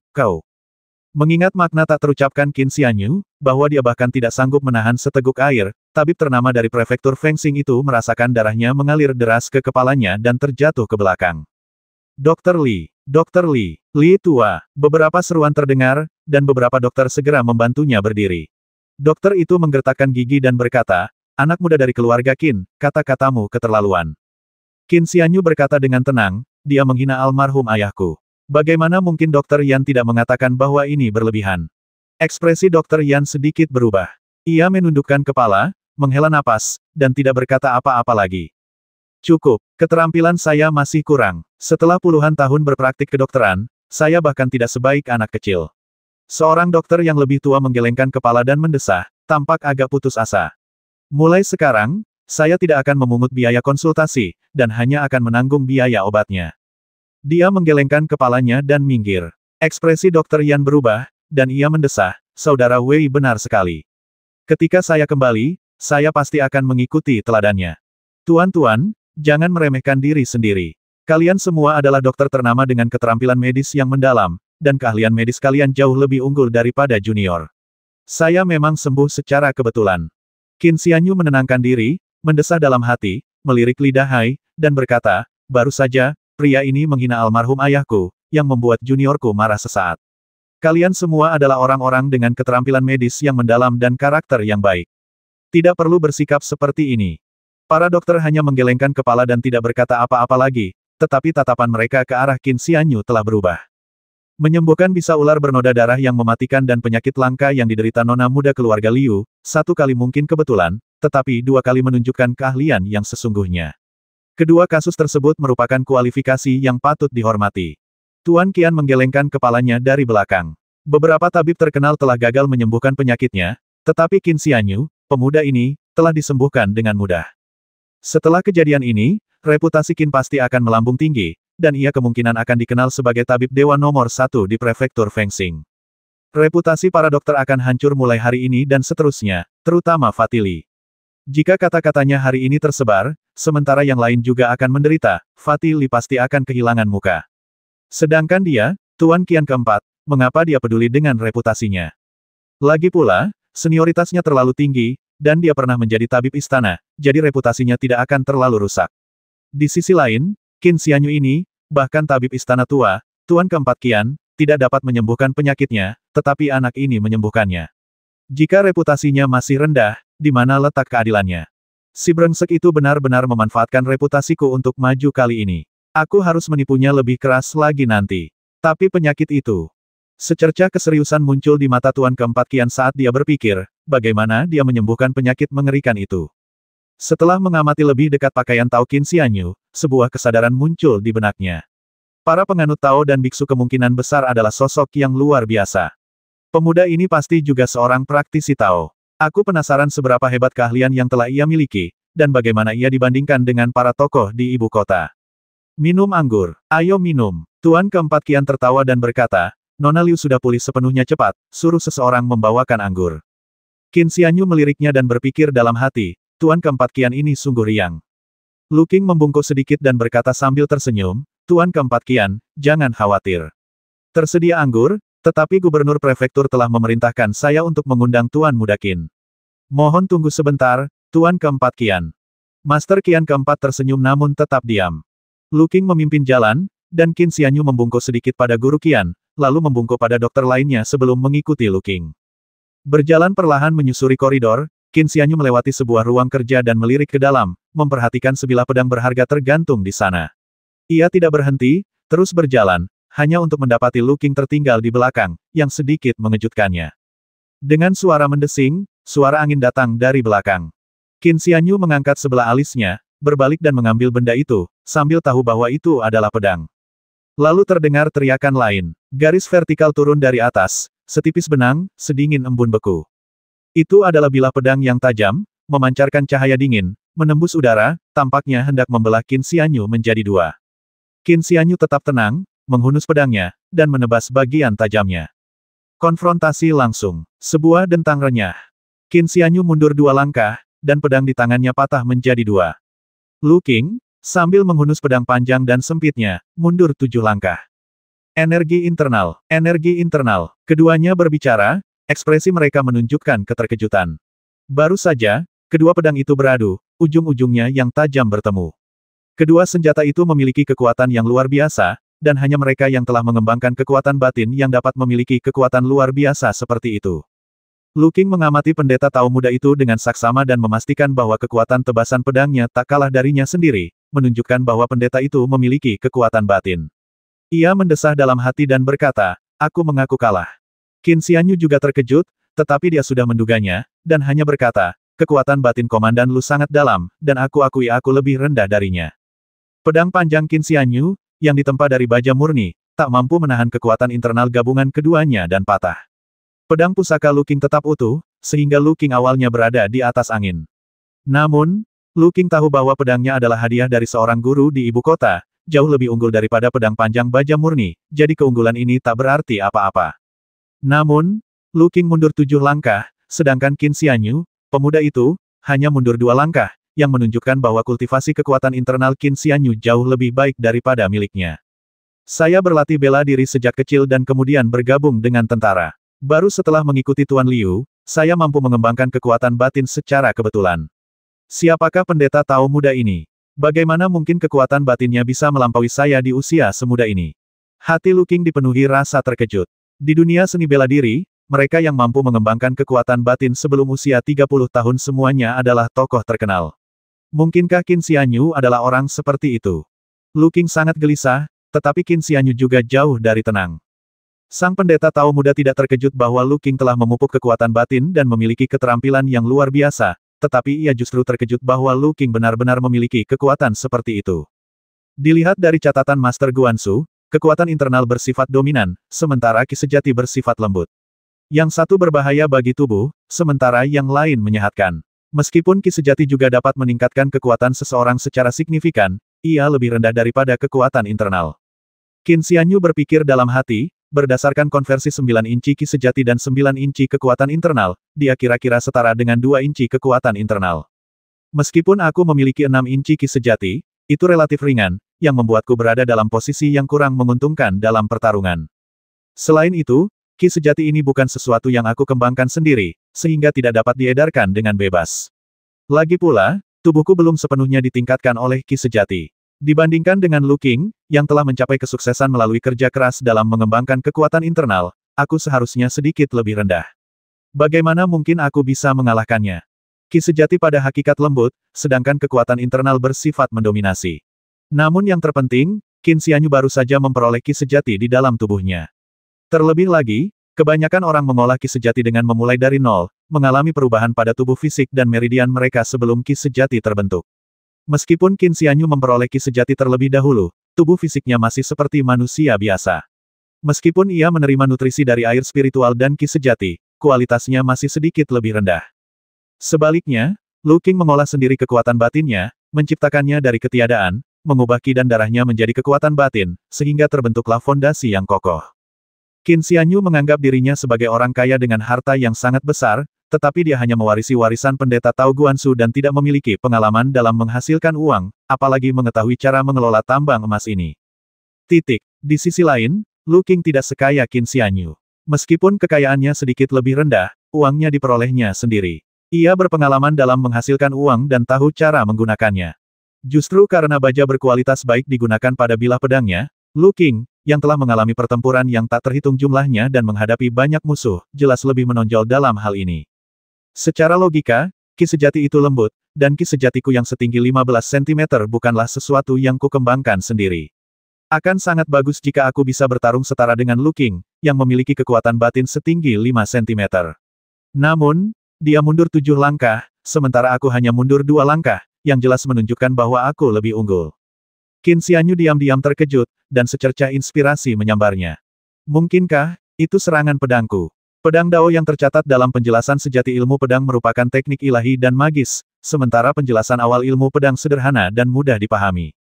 Mengingat makna tak terucapkan Qin Xianyu, bahwa dia bahkan tidak sanggup menahan seteguk air, tabib ternama dari prefektur Fengsing itu merasakan darahnya mengalir deras ke kepalanya dan terjatuh ke belakang. Dokter Li, Li tua, beberapa seruan terdengar, dan beberapa dokter segera membantunya berdiri. Dokter itu menggertakkan gigi dan berkata, anak muda dari keluarga Qin, kata-katamu keterlaluan. Qin Xianyu berkata dengan tenang, dia menghina almarhum ayahku. Bagaimana mungkin Dokter Yan tidak mengatakan bahwa ini berlebihan? Ekspresi Dokter Yan sedikit berubah. Ia menundukkan kepala, menghela napas, dan tidak berkata apa-apa lagi. Cukup, keterampilan saya masih kurang. Setelah puluhan tahun berpraktik kedokteran, saya bahkan tidak sebaik anak kecil. Seorang dokter yang lebih tua menggelengkan kepala dan mendesah, tampak agak putus asa. Mulai sekarang, saya tidak akan memungut biaya konsultasi, dan hanya akan menanggung biaya obatnya. Dia menggelengkan kepalanya dan minggir. Ekspresi Dokter Yan berubah, dan ia mendesah, Saudara Wei benar sekali. Ketika saya kembali, saya pasti akan mengikuti teladannya. Tuan-tuan, jangan meremehkan diri sendiri. Kalian semua adalah dokter ternama dengan keterampilan medis yang mendalam, dan keahlian medis kalian jauh lebih unggul daripada junior. Saya memang sembuh secara kebetulan. Qin Xianyu menenangkan diri, mendesah dalam hati, melirik Li Dahai, dan berkata, baru saja, pria ini menghina almarhum ayahku, yang membuat juniorku marah sesaat. Kalian semua adalah orang-orang dengan keterampilan medis yang mendalam dan karakter yang baik. Tidak perlu bersikap seperti ini. Para dokter hanya menggelengkan kepala dan tidak berkata apa-apa lagi, tetapi tatapan mereka ke arah Qin Xianyu telah berubah. Menyembuhkan bisa ular bernoda darah yang mematikan dan penyakit langka yang diderita nona muda keluarga Liu, satu kali mungkin kebetulan, tetapi dua kali menunjukkan keahlian yang sesungguhnya. Kedua kasus tersebut merupakan kualifikasi yang patut dihormati. Tuan Qian menggelengkan kepalanya dari belakang. Beberapa tabib terkenal telah gagal menyembuhkan penyakitnya, tetapi Qin Xianyu, pemuda ini, telah disembuhkan dengan mudah. Setelah kejadian ini, reputasi Qin pasti akan melambung tinggi, dan ia kemungkinan akan dikenal sebagai tabib dewa nomor 1 di prefektur Fengsing. Reputasi para dokter akan hancur mulai hari ini dan seterusnya, terutama Fatili. Jika kata-katanya hari ini tersebar, sementara yang lain juga akan menderita, Fatili pasti akan kehilangan muka. Sedangkan dia, Tuan Qian keempat, mengapa dia peduli dengan reputasinya? Lagi pula, senioritasnya terlalu tinggi, dan dia pernah menjadi tabib istana, jadi reputasinya tidak akan terlalu rusak. Di sisi lain, Qin Xianyu ini, bahkan tabib istana tua, Tuan keempat Qian, tidak dapat menyembuhkan penyakitnya, tetapi anak ini menyembuhkannya. Jika reputasinya masih rendah, di mana letak keadilannya? Si brengsek itu benar-benar memanfaatkan reputasiku untuk maju kali ini. Aku harus menipunya lebih keras lagi nanti. Tapi penyakit itu. Secercah keseriusan muncul di mata Tuan keempat Qian saat dia berpikir, bagaimana dia menyembuhkan penyakit mengerikan itu. Setelah mengamati lebih dekat pakaian Tao Qin Xianyu, sebuah kesadaran muncul di benaknya. Para penganut Tao dan biksu kemungkinan besar adalah sosok yang luar biasa. Pemuda ini pasti juga seorang praktisi Tao. Aku penasaran seberapa hebat keahlian yang telah ia miliki, dan bagaimana ia dibandingkan dengan para tokoh di ibu kota. Minum anggur. Ayo minum. Tuan keempat Qian tertawa dan berkata, Nona Liu sudah pulih sepenuhnya cepat, suruh seseorang membawakan anggur. Qin Xianyu meliriknya dan berpikir dalam hati, Tuan keempat Qian ini sungguh riang. Lu Qing membungkuk sedikit dan berkata sambil tersenyum, Tuan keempat Qian, jangan khawatir. Tersedia anggur, tetapi gubernur prefektur telah memerintahkan saya untuk mengundang Tuan Muda Qin. Mohon tunggu sebentar, Tuan keempat Qian. Master Qian keempat tersenyum namun tetap diam. Lu Qing memimpin jalan, dan Qin Xianyu membungkuk sedikit pada guru Qian, lalu membungkuk pada dokter lainnya sebelum mengikuti Lu Qing. Berjalan perlahan menyusuri koridor, Qin Xianyu melewati sebuah ruang kerja dan melirik ke dalam, memperhatikan sebilah pedang berharga tergantung di sana. Ia tidak berhenti, terus berjalan, hanya untuk mendapati Lu Qing tertinggal di belakang, yang sedikit mengejutkannya. Dengan suara mendesing, suara angin datang dari belakang. Qin Xianyu mengangkat sebelah alisnya, berbalik dan mengambil benda itu, sambil tahu bahwa itu adalah pedang. Lalu terdengar teriakan lain. Garis vertikal turun dari atas, setipis benang, sedingin embun beku. Itu adalah bilah pedang yang tajam, memancarkan cahaya dingin, menembus udara, tampaknya hendak membelah Qin Xianyu menjadi dua. Qin Xianyu tetap tenang, menghunus pedangnya, dan menebas bagian tajamnya. Konfrontasi langsung. Sebuah dentang renyah. Qin Xianyu mundur 2 langkah, dan pedang di tangannya patah menjadi 2. Lu Qing, sambil menghunus pedang panjang dan sempitnya, mundur 7 langkah. Energi internal. Energi internal. Keduanya berbicara, ekspresi mereka menunjukkan keterkejutan. Baru saja, kedua pedang itu beradu, ujung-ujungnya yang tajam bertemu. Kedua senjata itu memiliki kekuatan yang luar biasa, dan hanya mereka yang telah mengembangkan kekuatan batin yang dapat memiliki kekuatan luar biasa seperti itu. Lu Qing mengamati pendeta Tao muda itu dengan saksama dan memastikan bahwa kekuatan tebasan pedangnya tak kalah darinya sendiri, menunjukkan bahwa pendeta itu memiliki kekuatan batin. Ia mendesah dalam hati dan berkata, aku mengaku kalah. Qin Xianyu juga terkejut, tetapi dia sudah menduganya, dan hanya berkata, kekuatan batin Komandan Lu sangat dalam, dan aku akui aku lebih rendah darinya. Pedang panjang Qin Xianyu, yang ditempa dari baja murni, tak mampu menahan kekuatan internal gabungan keduanya dan patah. Pedang pusaka Lu Qing tetap utuh, sehingga Lu Qing awalnya berada di atas angin. Namun, Lu Qing tahu bahwa pedangnya adalah hadiah dari seorang guru di ibu kota, jauh lebih unggul daripada pedang panjang baja murni, jadi keunggulan ini tak berarti apa-apa. Namun, Lu Qing mundur 7 langkah, sedangkan Qin Xianyu, pemuda itu, hanya mundur 2 langkah, yang menunjukkan bahwa kultivasi kekuatan internal Qin Xianyu jauh lebih baik daripada miliknya. Saya berlatih bela diri sejak kecil dan kemudian bergabung dengan tentara. Baru setelah mengikuti Tuan Liu, saya mampu mengembangkan kekuatan batin secara kebetulan. Siapakah pendeta Tao muda ini? Bagaimana mungkin kekuatan batinnya bisa melampaui saya di usia semuda ini? Hati Lu Qing dipenuhi rasa terkejut. Di dunia seni bela diri, mereka yang mampu mengembangkan kekuatan batin sebelum usia 30 tahun semuanya adalah tokoh terkenal. Mungkinkah Qin Xianyu adalah orang seperti itu? Lu Qing sangat gelisah, tetapi Qin Xianyu juga jauh dari tenang. Sang pendeta Tao muda tidak terkejut bahwa Lu Qing telah memupuk kekuatan batin dan memiliki keterampilan yang luar biasa, tetapi ia justru terkejut bahwa Lu Qing benar-benar memiliki kekuatan seperti itu. Dilihat dari catatan Master Guansu, kekuatan internal bersifat dominan, sementara Qi sejati bersifat lembut. Yang satu berbahaya bagi tubuh, sementara yang lain menyehatkan. Meskipun Qi sejati juga dapat meningkatkan kekuatan seseorang secara signifikan, ia lebih rendah daripada kekuatan internal. Qin Xianyu berpikir dalam hati, berdasarkan konversi 9 inci Qi sejati dan 9 inci kekuatan internal, dia kira-kira setara dengan 2 inci kekuatan internal. Meskipun aku memiliki 6 inci Qi sejati, itu relatif ringan, yang membuatku berada dalam posisi yang kurang menguntungkan dalam pertarungan. Selain itu, Qi sejati ini bukan sesuatu yang aku kembangkan sendiri, sehingga tidak dapat diedarkan dengan bebas. Lagi pula, tubuhku belum sepenuhnya ditingkatkan oleh Qi sejati. Dibandingkan dengan Lu Qing, yang telah mencapai kesuksesan melalui kerja keras dalam mengembangkan kekuatan internal, aku seharusnya sedikit lebih rendah. Bagaimana mungkin aku bisa mengalahkannya? Qi sejati pada hakikat lembut, sedangkan kekuatan internal bersifat mendominasi. Namun yang terpenting, Qin Xianyu baru saja memperoleh Qi sejati di dalam tubuhnya. Terlebih lagi, kebanyakan orang mengolah Qi sejati dengan memulai dari nol, mengalami perubahan pada tubuh fisik dan meridian mereka sebelum Qi sejati terbentuk. Meskipun Qin Xianyu memperoleh Qi sejati terlebih dahulu, tubuh fisiknya masih seperti manusia biasa. Meskipun ia menerima nutrisi dari air spiritual dan Qi sejati, kualitasnya masih sedikit lebih rendah. Sebaliknya, Lu Qing mengolah sendiri kekuatan batinnya, menciptakannya dari ketiadaan, mengubah Qi dan darahnya menjadi kekuatan batin, sehingga terbentuklah fondasi yang kokoh. Qin Xianyu menganggap dirinya sebagai orang kaya dengan harta yang sangat besar, tetapi dia hanya mewarisi warisan pendeta Tao Guansu dan tidak memiliki pengalaman dalam menghasilkan uang, apalagi mengetahui cara mengelola tambang emas ini. Di sisi lain, Lu Qing tidak sekaya Qin Xianyu. Meskipun kekayaannya sedikit lebih rendah, uangnya diperolehnya sendiri. Ia berpengalaman dalam menghasilkan uang dan tahu cara menggunakannya. Justru karena baja berkualitas baik digunakan pada bilah pedangnya, Lu Qing, yang telah mengalami pertempuran yang tak terhitung jumlahnya dan menghadapi banyak musuh, jelas lebih menonjol dalam hal ini. Secara logika, Qi sejati itu lembut, dan Qi sejatiku yang setinggi 15 cm bukanlah sesuatu yang kukembangkan sendiri. Akan sangat bagus jika aku bisa bertarung setara dengan Lu Qing, yang memiliki kekuatan batin setinggi 5 cm. Namun, dia mundur 7 langkah, sementara aku hanya mundur 2 langkah, yang jelas menunjukkan bahwa aku lebih unggul. Qin Xianyu diam-diam terkejut, dan secercah inspirasi menyambarnya. Mungkinkah itu serangan pedangku? Pedang Dao yang tercatat dalam penjelasan sejati ilmu pedang merupakan teknik ilahi dan magis, sementara penjelasan awal ilmu pedang sederhana dan mudah dipahami.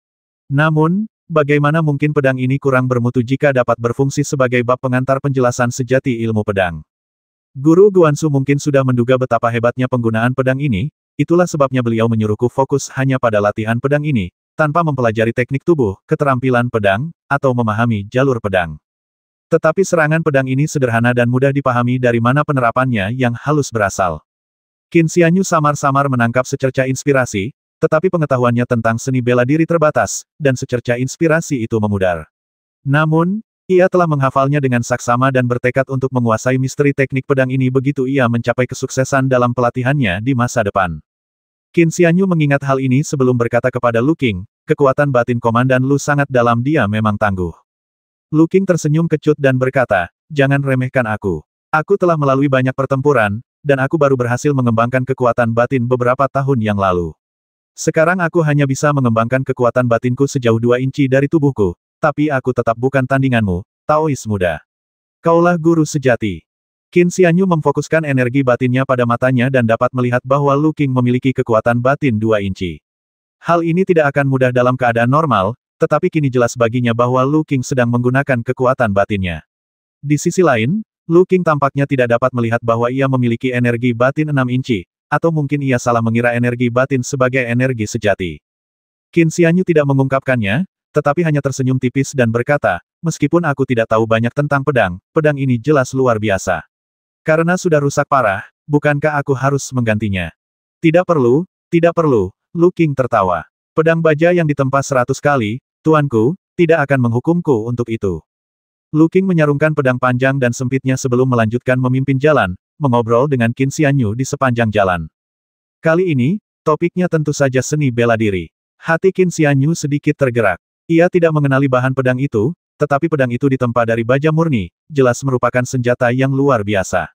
Namun, bagaimana mungkin pedang ini kurang bermutu jika dapat berfungsi sebagai bab pengantar penjelasan sejati ilmu pedang? Guru Guansu mungkin sudah menduga betapa hebatnya penggunaan pedang ini, itulah sebabnya beliau menyuruhku fokus hanya pada latihan pedang ini, tanpa mempelajari teknik tubuh, keterampilan pedang, atau memahami jalur pedang. Tetapi serangan pedang ini sederhana dan mudah dipahami dari mana penerapannya yang halus berasal. Qin Xianyu samar-samar menangkap secerca inspirasi, tetapi pengetahuannya tentang seni bela diri terbatas, dan secerca inspirasi itu memudar. Namun, ia telah menghafalnya dengan saksama dan bertekad untuk menguasai misteri teknik pedang ini begitu ia mencapai kesuksesan dalam pelatihannya di masa depan. Qin Xianyu mengingat hal ini sebelum berkata kepada Lu Qing, kekuatan batin Komandan Lu sangat dalam, dia memang tangguh. Lu Qing tersenyum kecut dan berkata, jangan remehkan aku. Aku telah melalui banyak pertempuran, dan aku baru berhasil mengembangkan kekuatan batin beberapa tahun yang lalu. Sekarang aku hanya bisa mengembangkan kekuatan batinku sejauh 2 inci dari tubuhku, tapi aku tetap bukan tandinganmu, Taois muda. Kaulah guru sejati. Qin Xianyu memfokuskan energi batinnya pada matanya dan dapat melihat bahwa Lu Qing memiliki kekuatan batin 2 inci. Hal ini tidak akan mudah dalam keadaan normal, tetapi kini jelas baginya bahwa Lu Qing sedang menggunakan kekuatan batinnya. Di sisi lain, Lu Qing tampaknya tidak dapat melihat bahwa ia memiliki energi batin 6 inci, atau mungkin ia salah mengira energi batin sebagai energi sejati. Qin Xianyu tidak mengungkapkannya, tetapi hanya tersenyum tipis dan berkata, meskipun aku tidak tahu banyak tentang pedang, pedang ini jelas luar biasa. Karena sudah rusak parah, bukankah aku harus menggantinya? Tidak perlu, Lu Qing tertawa. Pedang baja yang ditempa 100 kali, tuanku, tidak akan menghukumku untuk itu. Lu Qing menyarungkan pedang panjang dan sempitnya sebelum melanjutkan memimpin jalan, mengobrol dengan Qin Xianyu di sepanjang jalan. Kali ini, topiknya tentu saja seni bela diri. Hati Qin Xianyu sedikit tergerak. Ia tidak mengenali bahan pedang itu, tetapi pedang itu ditempa dari baja murni, jelas merupakan senjata yang luar biasa.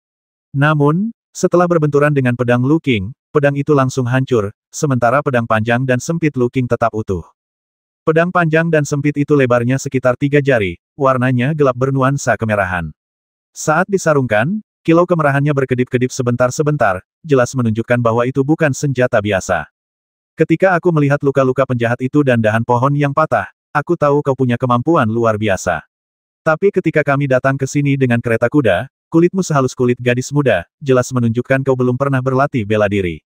Namun, setelah berbenturan dengan pedang Lu Qing, pedang itu langsung hancur, sementara pedang panjang dan sempit Lu Qing tetap utuh. Pedang panjang dan sempit itu lebarnya sekitar 3 jari, warnanya gelap bernuansa kemerahan. Saat disarungkan, kilau kemerahannya berkedip-kedip sebentar-sebentar, jelas menunjukkan bahwa itu bukan senjata biasa. Ketika aku melihat luka-luka penjahat itu dan dahan pohon yang patah, aku tahu kau punya kemampuan luar biasa. Tapi ketika kami datang ke sini dengan kereta kuda, kulitmu sehalus kulit gadis muda, jelas menunjukkan kau belum pernah berlatih bela diri.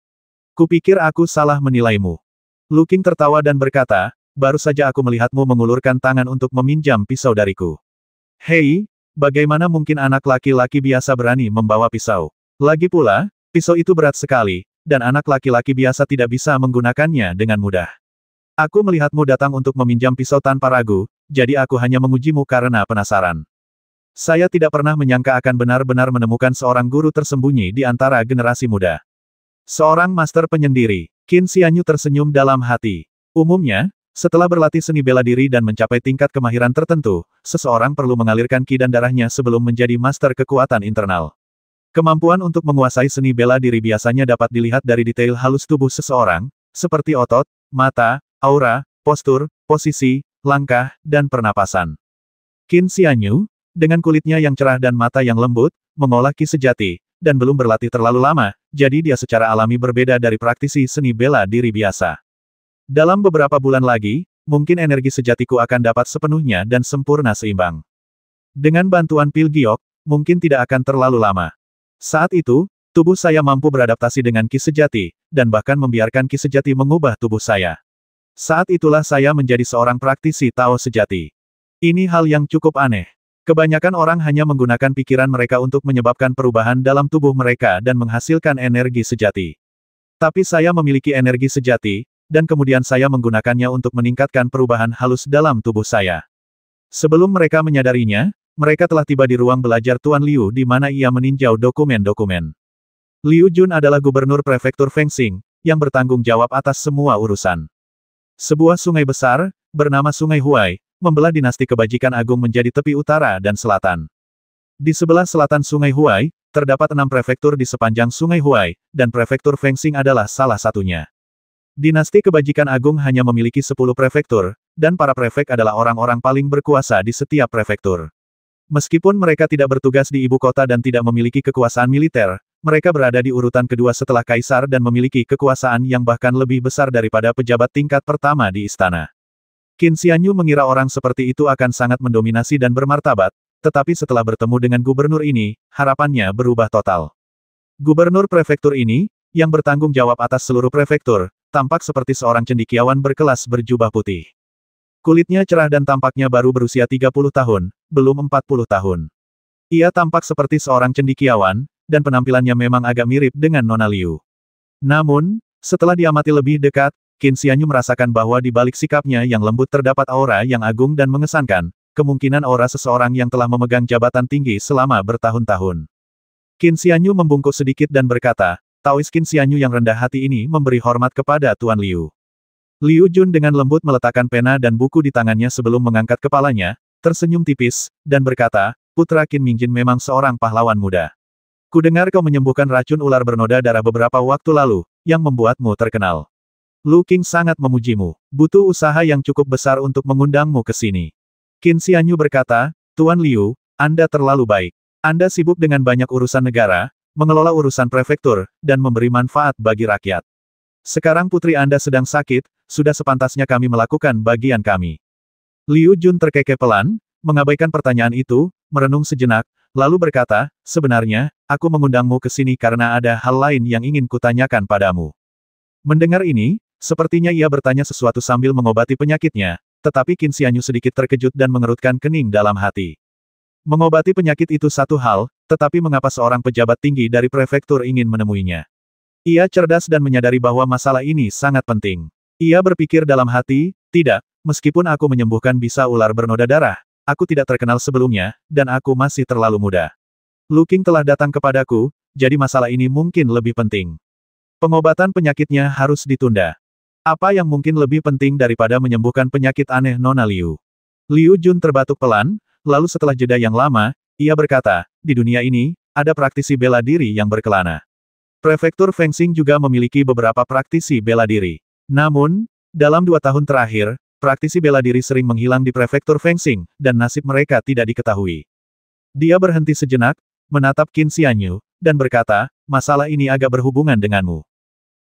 Kupikir aku salah menilaimu. Lu Qing tertawa dan berkata, baru saja aku melihatmu mengulurkan tangan untuk meminjam pisau dariku. Hei, bagaimana mungkin anak laki-laki biasa berani membawa pisau? Lagi pula, pisau itu berat sekali, dan anak laki-laki biasa tidak bisa menggunakannya dengan mudah. Aku melihatmu datang untuk meminjam pisau tanpa ragu, jadi aku hanya mengujimu karena penasaran. Saya tidak pernah menyangka akan benar-benar menemukan seorang guru tersembunyi di antara generasi muda. Seorang master penyendiri. Qin Xianyu tersenyum dalam hati. Umumnya, setelah berlatih seni bela diri dan mencapai tingkat kemahiran tertentu, seseorang perlu mengalirkan ki dan darahnya sebelum menjadi master kekuatan internal. Kemampuan untuk menguasai seni bela diri biasanya dapat dilihat dari detail halus tubuh seseorang, seperti otot, mata, aura, postur, posisi, langkah, dan pernapasan. Qin Xianyu, dengan kulitnya yang cerah dan mata yang lembut, mengolah ki sejati, dan belum berlatih terlalu lama, jadi dia secara alami berbeda dari praktisi seni bela diri biasa. Dalam beberapa bulan lagi, mungkin energi sejatiku akan dapat sepenuhnya dan sempurna seimbang. Dengan bantuan pil giok, mungkin tidak akan terlalu lama. Saat itu, tubuh saya mampu beradaptasi dengan ki sejati, dan bahkan membiarkan ki sejati mengubah tubuh saya. Saat itulah saya menjadi seorang praktisi Tao sejati. Ini hal yang cukup aneh. Kebanyakan orang hanya menggunakan pikiran mereka untuk menyebabkan perubahan dalam tubuh mereka dan menghasilkan energi sejati. Tapi saya memiliki energi sejati, dan kemudian saya menggunakannya untuk meningkatkan perubahan halus dalam tubuh saya. Sebelum mereka menyadarinya, mereka telah tiba di ruang belajar Tuan Liu di mana ia meninjau dokumen-dokumen. Liu Jun adalah gubernur prefektur Fengsing, yang bertanggung jawab atas semua urusan. Sebuah sungai besar, bernama Sungai Huai, membelah dinasti kebajikan agung menjadi tepi utara dan selatan. Di sebelah selatan Sungai Huai, terdapat 6 prefektur di sepanjang Sungai Huai, dan prefektur Fengsing adalah salah satunya. Dinasti kebajikan agung hanya memiliki 10 prefektur, dan para prefek adalah orang-orang paling berkuasa di setiap prefektur. Meskipun mereka tidak bertugas di ibu kota dan tidak memiliki kekuasaan militer, mereka berada di urutan kedua setelah kaisar dan memiliki kekuasaan yang bahkan lebih besar daripada pejabat tingkat pertama di istana. Qin Xianyu mengira orang seperti itu akan sangat mendominasi dan bermartabat, tetapi setelah bertemu dengan gubernur ini, harapannya berubah total. Gubernur prefektur ini, yang bertanggung jawab atas seluruh prefektur, tampak seperti seorang cendekiawan berkelas berjubah putih. Kulitnya cerah dan tampaknya baru berusia 30 tahun, belum 40 tahun. Ia tampak seperti seorang cendekiawan, dan penampilannya memang agak mirip dengan Nona Liu. Namun, setelah diamati lebih dekat, Qin Xianyu merasakan bahwa di balik sikapnya yang lembut terdapat aura yang agung dan mengesankan, kemungkinan aura seseorang yang telah memegang jabatan tinggi selama bertahun-tahun. Qin Xianyu membungkuk sedikit dan berkata, Taois Qin Xianyu yang rendah hati ini memberi hormat kepada Tuan Liu. Liu Jun dengan lembut meletakkan pena dan buku di tangannya sebelum mengangkat kepalanya, tersenyum tipis, dan berkata, Putra Qin Mingjin memang seorang pahlawan muda. Kudengar kau menyembuhkan racun ular bernoda darah beberapa waktu lalu, yang membuatmu terkenal. Lu Qing sangat memujimu. Butuh usaha yang cukup besar untuk mengundangmu ke sini. Qin Xianyu berkata, Tuan Liu, Anda terlalu baik. Anda sibuk dengan banyak urusan negara, mengelola urusan prefektur, dan memberi manfaat bagi rakyat. Sekarang putri Anda sedang sakit, sudah sepantasnya kami melakukan bagian kami. Liu Jun terkekeh pelan, mengabaikan pertanyaan itu, merenung sejenak, lalu berkata, sebenarnya, aku mengundangmu ke sini karena ada hal lain yang ingin kutanyakan padamu. Mendengar ini, sepertinya ia bertanya sesuatu sambil mengobati penyakitnya, tetapi Qin Xianyu sedikit terkejut dan mengerutkan kening dalam hati. Mengobati penyakit itu satu hal, tetapi mengapa seorang pejabat tinggi dari prefektur ingin menemuinya? Ia cerdas dan menyadari bahwa masalah ini sangat penting. Ia berpikir dalam hati, tidak, meskipun aku menyembuhkan bisa ular bernoda darah, aku tidak terkenal sebelumnya, dan aku masih terlalu muda. Lu Qing telah datang kepadaku, jadi masalah ini mungkin lebih penting. Pengobatan penyakitnya harus ditunda. Apa yang mungkin lebih penting daripada menyembuhkan penyakit aneh Nona Liu? Liu Jun terbatuk pelan, lalu setelah jeda yang lama, ia berkata, di dunia ini, ada praktisi bela diri yang berkelana. Prefektur Fengsing juga memiliki beberapa praktisi bela diri. Namun, dalam 2 tahun terakhir, praktisi bela diri sering menghilang di prefektur Fengsing, dan nasib mereka tidak diketahui. Dia berhenti sejenak, menatap Qin Xianyu, dan berkata, masalah ini agak berhubungan denganmu.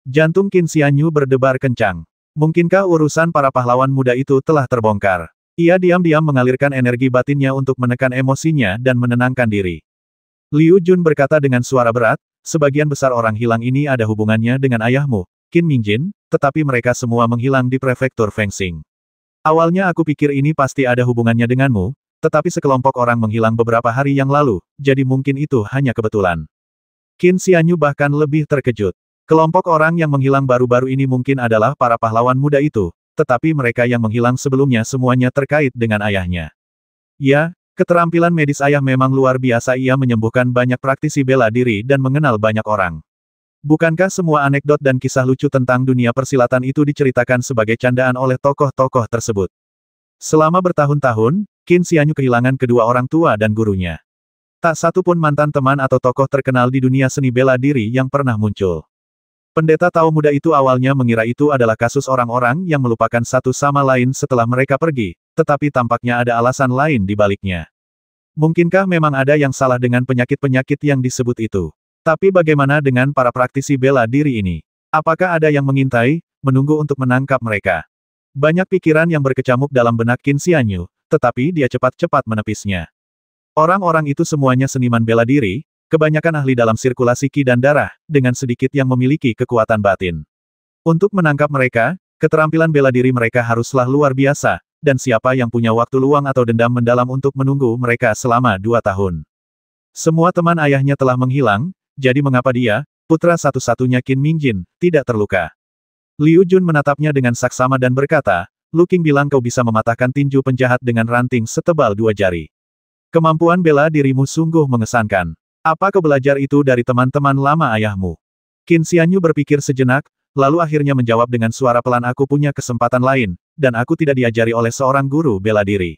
Jantung Qin Xianyu berdebar kencang. Mungkinkah urusan para pahlawan muda itu telah terbongkar? Ia diam-diam mengalirkan energi batinnya untuk menekan emosinya dan menenangkan diri. Liu Jun berkata dengan suara berat, sebagian besar orang hilang ini ada hubungannya dengan ayahmu, Qin Mingjin, tetapi mereka semua menghilang di prefektur Fengsing. Awalnya aku pikir ini pasti ada hubungannya denganmu, tetapi sekelompok orang menghilang beberapa hari yang lalu, jadi mungkin itu hanya kebetulan. Qin Xianyu bahkan lebih terkejut. Kelompok orang yang menghilang baru-baru ini mungkin adalah para pahlawan muda itu, tetapi mereka yang menghilang sebelumnya semuanya terkait dengan ayahnya. Ya, keterampilan medis ayah memang luar biasa, ia menyembuhkan banyak praktisi bela diri dan mengenal banyak orang. Bukankah semua anekdot dan kisah lucu tentang dunia persilatan itu diceritakan sebagai candaan oleh tokoh-tokoh tersebut? Selama bertahun-tahun, Qin Xianyu kehilangan kedua orang tua dan gurunya. Tak satu pun mantan teman atau tokoh terkenal di dunia seni bela diri yang pernah muncul. Pendeta Tao muda itu awalnya mengira itu adalah kasus orang-orang yang melupakan satu sama lain setelah mereka pergi, tetapi tampaknya ada alasan lain di baliknya. Mungkinkah memang ada yang salah dengan penyakit-penyakit yang disebut itu? Tapi bagaimana dengan para praktisi bela diri ini? Apakah ada yang mengintai, menunggu untuk menangkap mereka? Banyak pikiran yang berkecamuk dalam benak Qin Xianyu, tetapi dia cepat-cepat menepisnya. Orang-orang itu semuanya seniman bela diri, kebanyakan ahli dalam sirkulasi ki dan darah, dengan sedikit yang memiliki kekuatan batin. Untuk menangkap mereka, keterampilan bela diri mereka haruslah luar biasa, dan siapa yang punya waktu luang atau dendam mendalam untuk menunggu mereka selama 2 tahun. Semua teman ayahnya telah menghilang, jadi mengapa dia, putra satu-satunya Qin Mingjin, tidak terluka? Liu Jun menatapnya dengan saksama dan berkata, Lu Qing bilang kau bisa mematahkan tinju penjahat dengan ranting setebal 2 jari. Kemampuan bela dirimu sungguh mengesankan. Apa kau belajar itu dari teman-teman lama ayahmu? Qin Xianyu berpikir sejenak, lalu akhirnya menjawab dengan suara pelan, aku punya kesempatan lain, dan aku tidak diajari oleh seorang guru bela diri.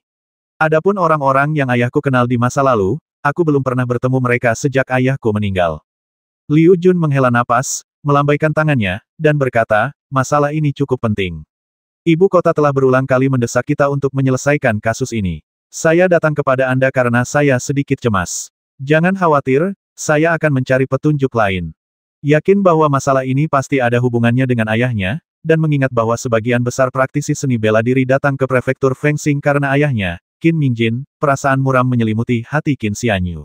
Adapun orang-orang yang ayahku kenal di masa lalu, aku belum pernah bertemu mereka sejak ayahku meninggal. Liu Jun menghela napas, melambaikan tangannya, dan berkata, masalah ini cukup penting. Ibu kota telah berulang kali mendesak kita untuk menyelesaikan kasus ini. Saya datang kepada Anda karena saya sedikit cemas. Jangan khawatir, saya akan mencari petunjuk lain. Yakin bahwa masalah ini pasti ada hubungannya dengan ayahnya, dan mengingat bahwa sebagian besar praktisi seni bela diri datang ke prefektur Fengsing karena ayahnya, Qin Mingjin, perasaan muram menyelimuti hati Qin Xianyu.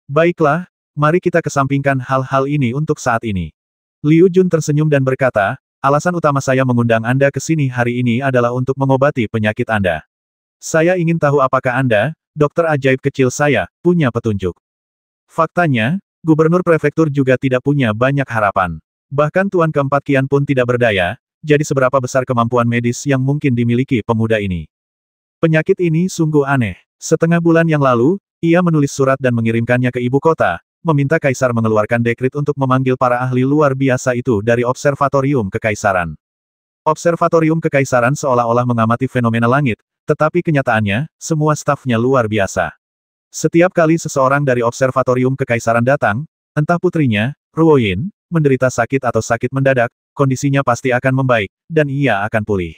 Baiklah, mari kita kesampingkan hal-hal ini untuk saat ini. Liu Jun tersenyum dan berkata, alasan utama saya mengundang Anda ke sini hari ini adalah untuk mengobati penyakit Anda. Saya ingin tahu apakah Anda, dokter ajaib kecil saya, punya petunjuk. Faktanya, Gubernur Prefektur juga tidak punya banyak harapan. Bahkan Tuan keempat Qian pun tidak berdaya, jadi seberapa besar kemampuan medis yang mungkin dimiliki pemuda ini. Penyakit ini sungguh aneh. Setengah bulan yang lalu, ia menulis surat dan mengirimkannya ke ibu kota, meminta Kaisar mengeluarkan dekrit untuk memanggil para ahli luar biasa itu dari Observatorium Kekaisaran. Observatorium Kekaisaran seolah-olah mengamati fenomena langit, tetapi kenyataannya, semua stafnya luar biasa. Setiap kali seseorang dari Observatorium Kekaisaran datang, entah putrinya, Ruoyin, menderita sakit atau sakit mendadak, kondisinya pasti akan membaik, dan ia akan pulih.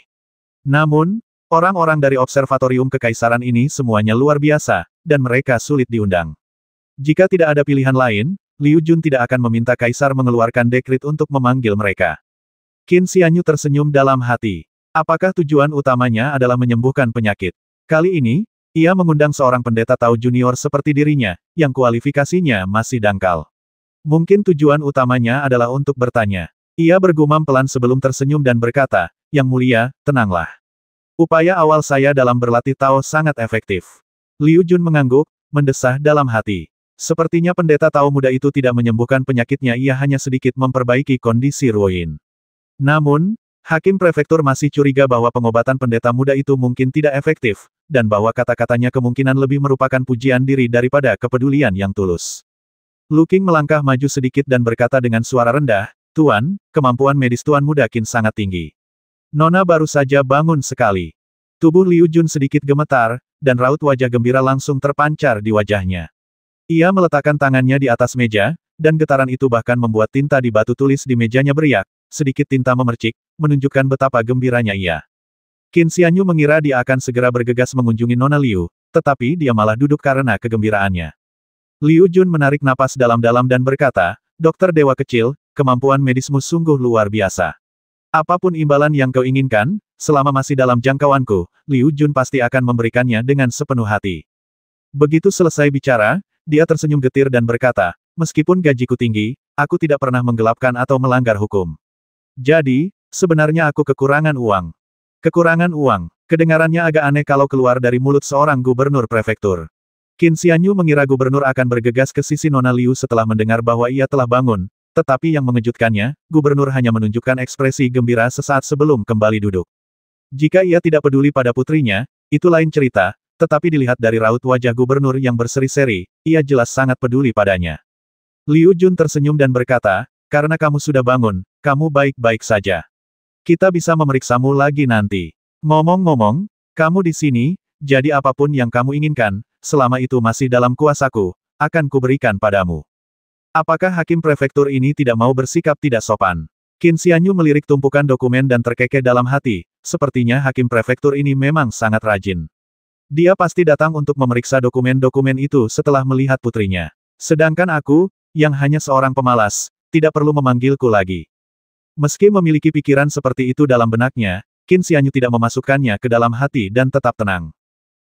Namun, orang-orang dari Observatorium Kekaisaran ini semuanya luar biasa, dan mereka sulit diundang. Jika tidak ada pilihan lain, Liu Jun tidak akan meminta Kaisar mengeluarkan dekrit untuk memanggil mereka. Qin Xianyu tersenyum dalam hati. Apakah tujuan utamanya adalah menyembuhkan penyakit? Kali ini, ia mengundang seorang pendeta Tao junior seperti dirinya, yang kualifikasinya masih dangkal. Mungkin tujuan utamanya adalah untuk bertanya. Ia bergumam pelan sebelum tersenyum dan berkata, Yang mulia, tenanglah. Upaya awal saya dalam berlatih Tao sangat efektif. Liu Jun mengangguk, mendesah dalam hati. Sepertinya pendeta Tao muda itu tidak menyembuhkan penyakitnya, ia hanya sedikit memperbaiki kondisi Ruoyin. Namun, Hakim Prefektur masih curiga bahwa pengobatan pendeta muda itu mungkin tidak efektif, dan bahwa kata-katanya kemungkinan lebih merupakan pujian diri daripada kepedulian yang tulus. Lu Qing melangkah maju sedikit dan berkata dengan suara rendah, Tuan, kemampuan medis Tuan muda Qin sangat tinggi. Nona baru saja bangun sekali. Tubuh Liu Jun sedikit gemetar, dan raut wajah gembira langsung terpancar di wajahnya. Ia meletakkan tangannya di atas meja, dan getaran itu bahkan membuat tinta di batu tulis di mejanya beriak, sedikit tinta memercik, menunjukkan betapa gembiranya ia. Qin Xianyu mengira dia akan segera bergegas mengunjungi Nona Liu, tetapi dia malah duduk karena kegembiraannya. Liu Jun menarik napas dalam-dalam dan berkata, Dokter Dewa Kecil, kemampuan medismu sungguh luar biasa. Apapun imbalan yang kau inginkan, selama masih dalam jangkauanku, Liu Jun pasti akan memberikannya dengan sepenuh hati. Begitu selesai bicara, dia tersenyum getir dan berkata, meskipun gajiku tinggi, aku tidak pernah menggelapkan atau melanggar hukum. Jadi, sebenarnya aku kekurangan uang. Kekurangan uang. Kedengarannya agak aneh kalau keluar dari mulut seorang gubernur prefektur. Qin Xianyu mengira gubernur akan bergegas ke sisi Nona Liu setelah mendengar bahwa ia telah bangun, tetapi yang mengejutkannya, gubernur hanya menunjukkan ekspresi gembira sesaat sebelum kembali duduk. Jika ia tidak peduli pada putrinya, itu lain cerita, tetapi dilihat dari raut wajah gubernur yang berseri-seri, ia jelas sangat peduli padanya. Liu Jun tersenyum dan berkata, karena kamu sudah bangun, kamu baik-baik saja. Kita bisa memeriksamu lagi nanti. Ngomong-ngomong, kamu di sini, jadi apapun yang kamu inginkan, selama itu masih dalam kuasaku, akan kuberikan padamu. Apakah hakim prefektur ini tidak mau bersikap tidak sopan? Qin Xianyu melirik tumpukan dokumen dan terkekeh dalam hati, sepertinya hakim prefektur ini memang sangat rajin. Dia pasti datang untuk memeriksa dokumen-dokumen itu setelah melihat putrinya. Sedangkan aku, yang hanya seorang pemalas, tidak perlu memanggilku lagi. Meski memiliki pikiran seperti itu dalam benaknya, Qin Xianyu tidak memasukkannya ke dalam hati dan tetap tenang.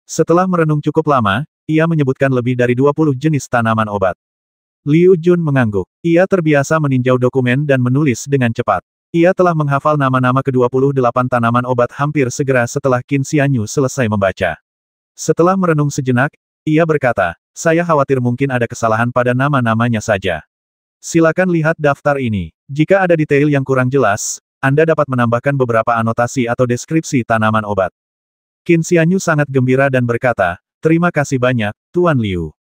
Setelah merenung cukup lama, ia menyebutkan lebih dari 20 jenis tanaman obat. Liu Jun mengangguk. Ia terbiasa meninjau dokumen dan menulis dengan cepat. Ia telah menghafal nama-nama ke-28 tanaman obat hampir segera setelah Qin Xianyu selesai membaca. Setelah merenung sejenak, ia berkata, saya khawatir mungkin ada kesalahan pada nama-namanya saja. Silakan lihat daftar ini. Jika ada detail yang kurang jelas, Anda dapat menambahkan beberapa anotasi atau deskripsi tanaman obat. Qin Xianyu sangat gembira dan berkata, terima kasih banyak, Tuan Liu.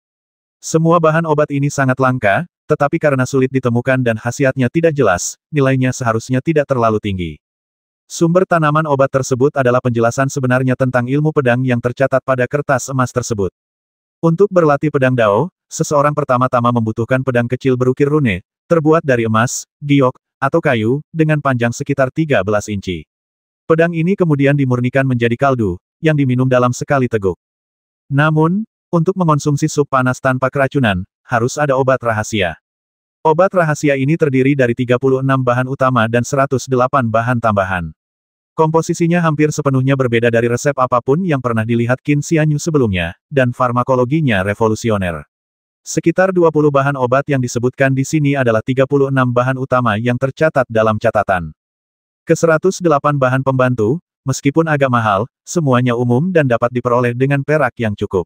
Semua bahan obat ini sangat langka, tetapi karena sulit ditemukan dan khasiatnya tidak jelas, nilainya seharusnya tidak terlalu tinggi. Sumber tanaman obat tersebut adalah penjelasan sebenarnya tentang ilmu pedang yang tercatat pada kertas emas tersebut. Untuk berlatih pedang Dao, seseorang pertama-tama membutuhkan pedang kecil berukir rune, terbuat dari emas, giok, atau kayu, dengan panjang sekitar 13 inci. Pedang ini kemudian dimurnikan menjadi kaldu, yang diminum dalam sekali teguk. Namun, untuk mengonsumsi sup panas tanpa keracunan, harus ada obat rahasia. Obat rahasia ini terdiri dari 36 bahan utama dan 108 bahan tambahan. Komposisinya hampir sepenuhnya berbeda dari resep apapun yang pernah dilihat Qin Xianyu sebelumnya, dan farmakologinya revolusioner. Sekitar 20 bahan obat yang disebutkan di sini adalah 36 bahan utama yang tercatat dalam catatan. Ke-108 bahan pembantu, meskipun agak mahal, semuanya umum dan dapat diperoleh dengan perak yang cukup.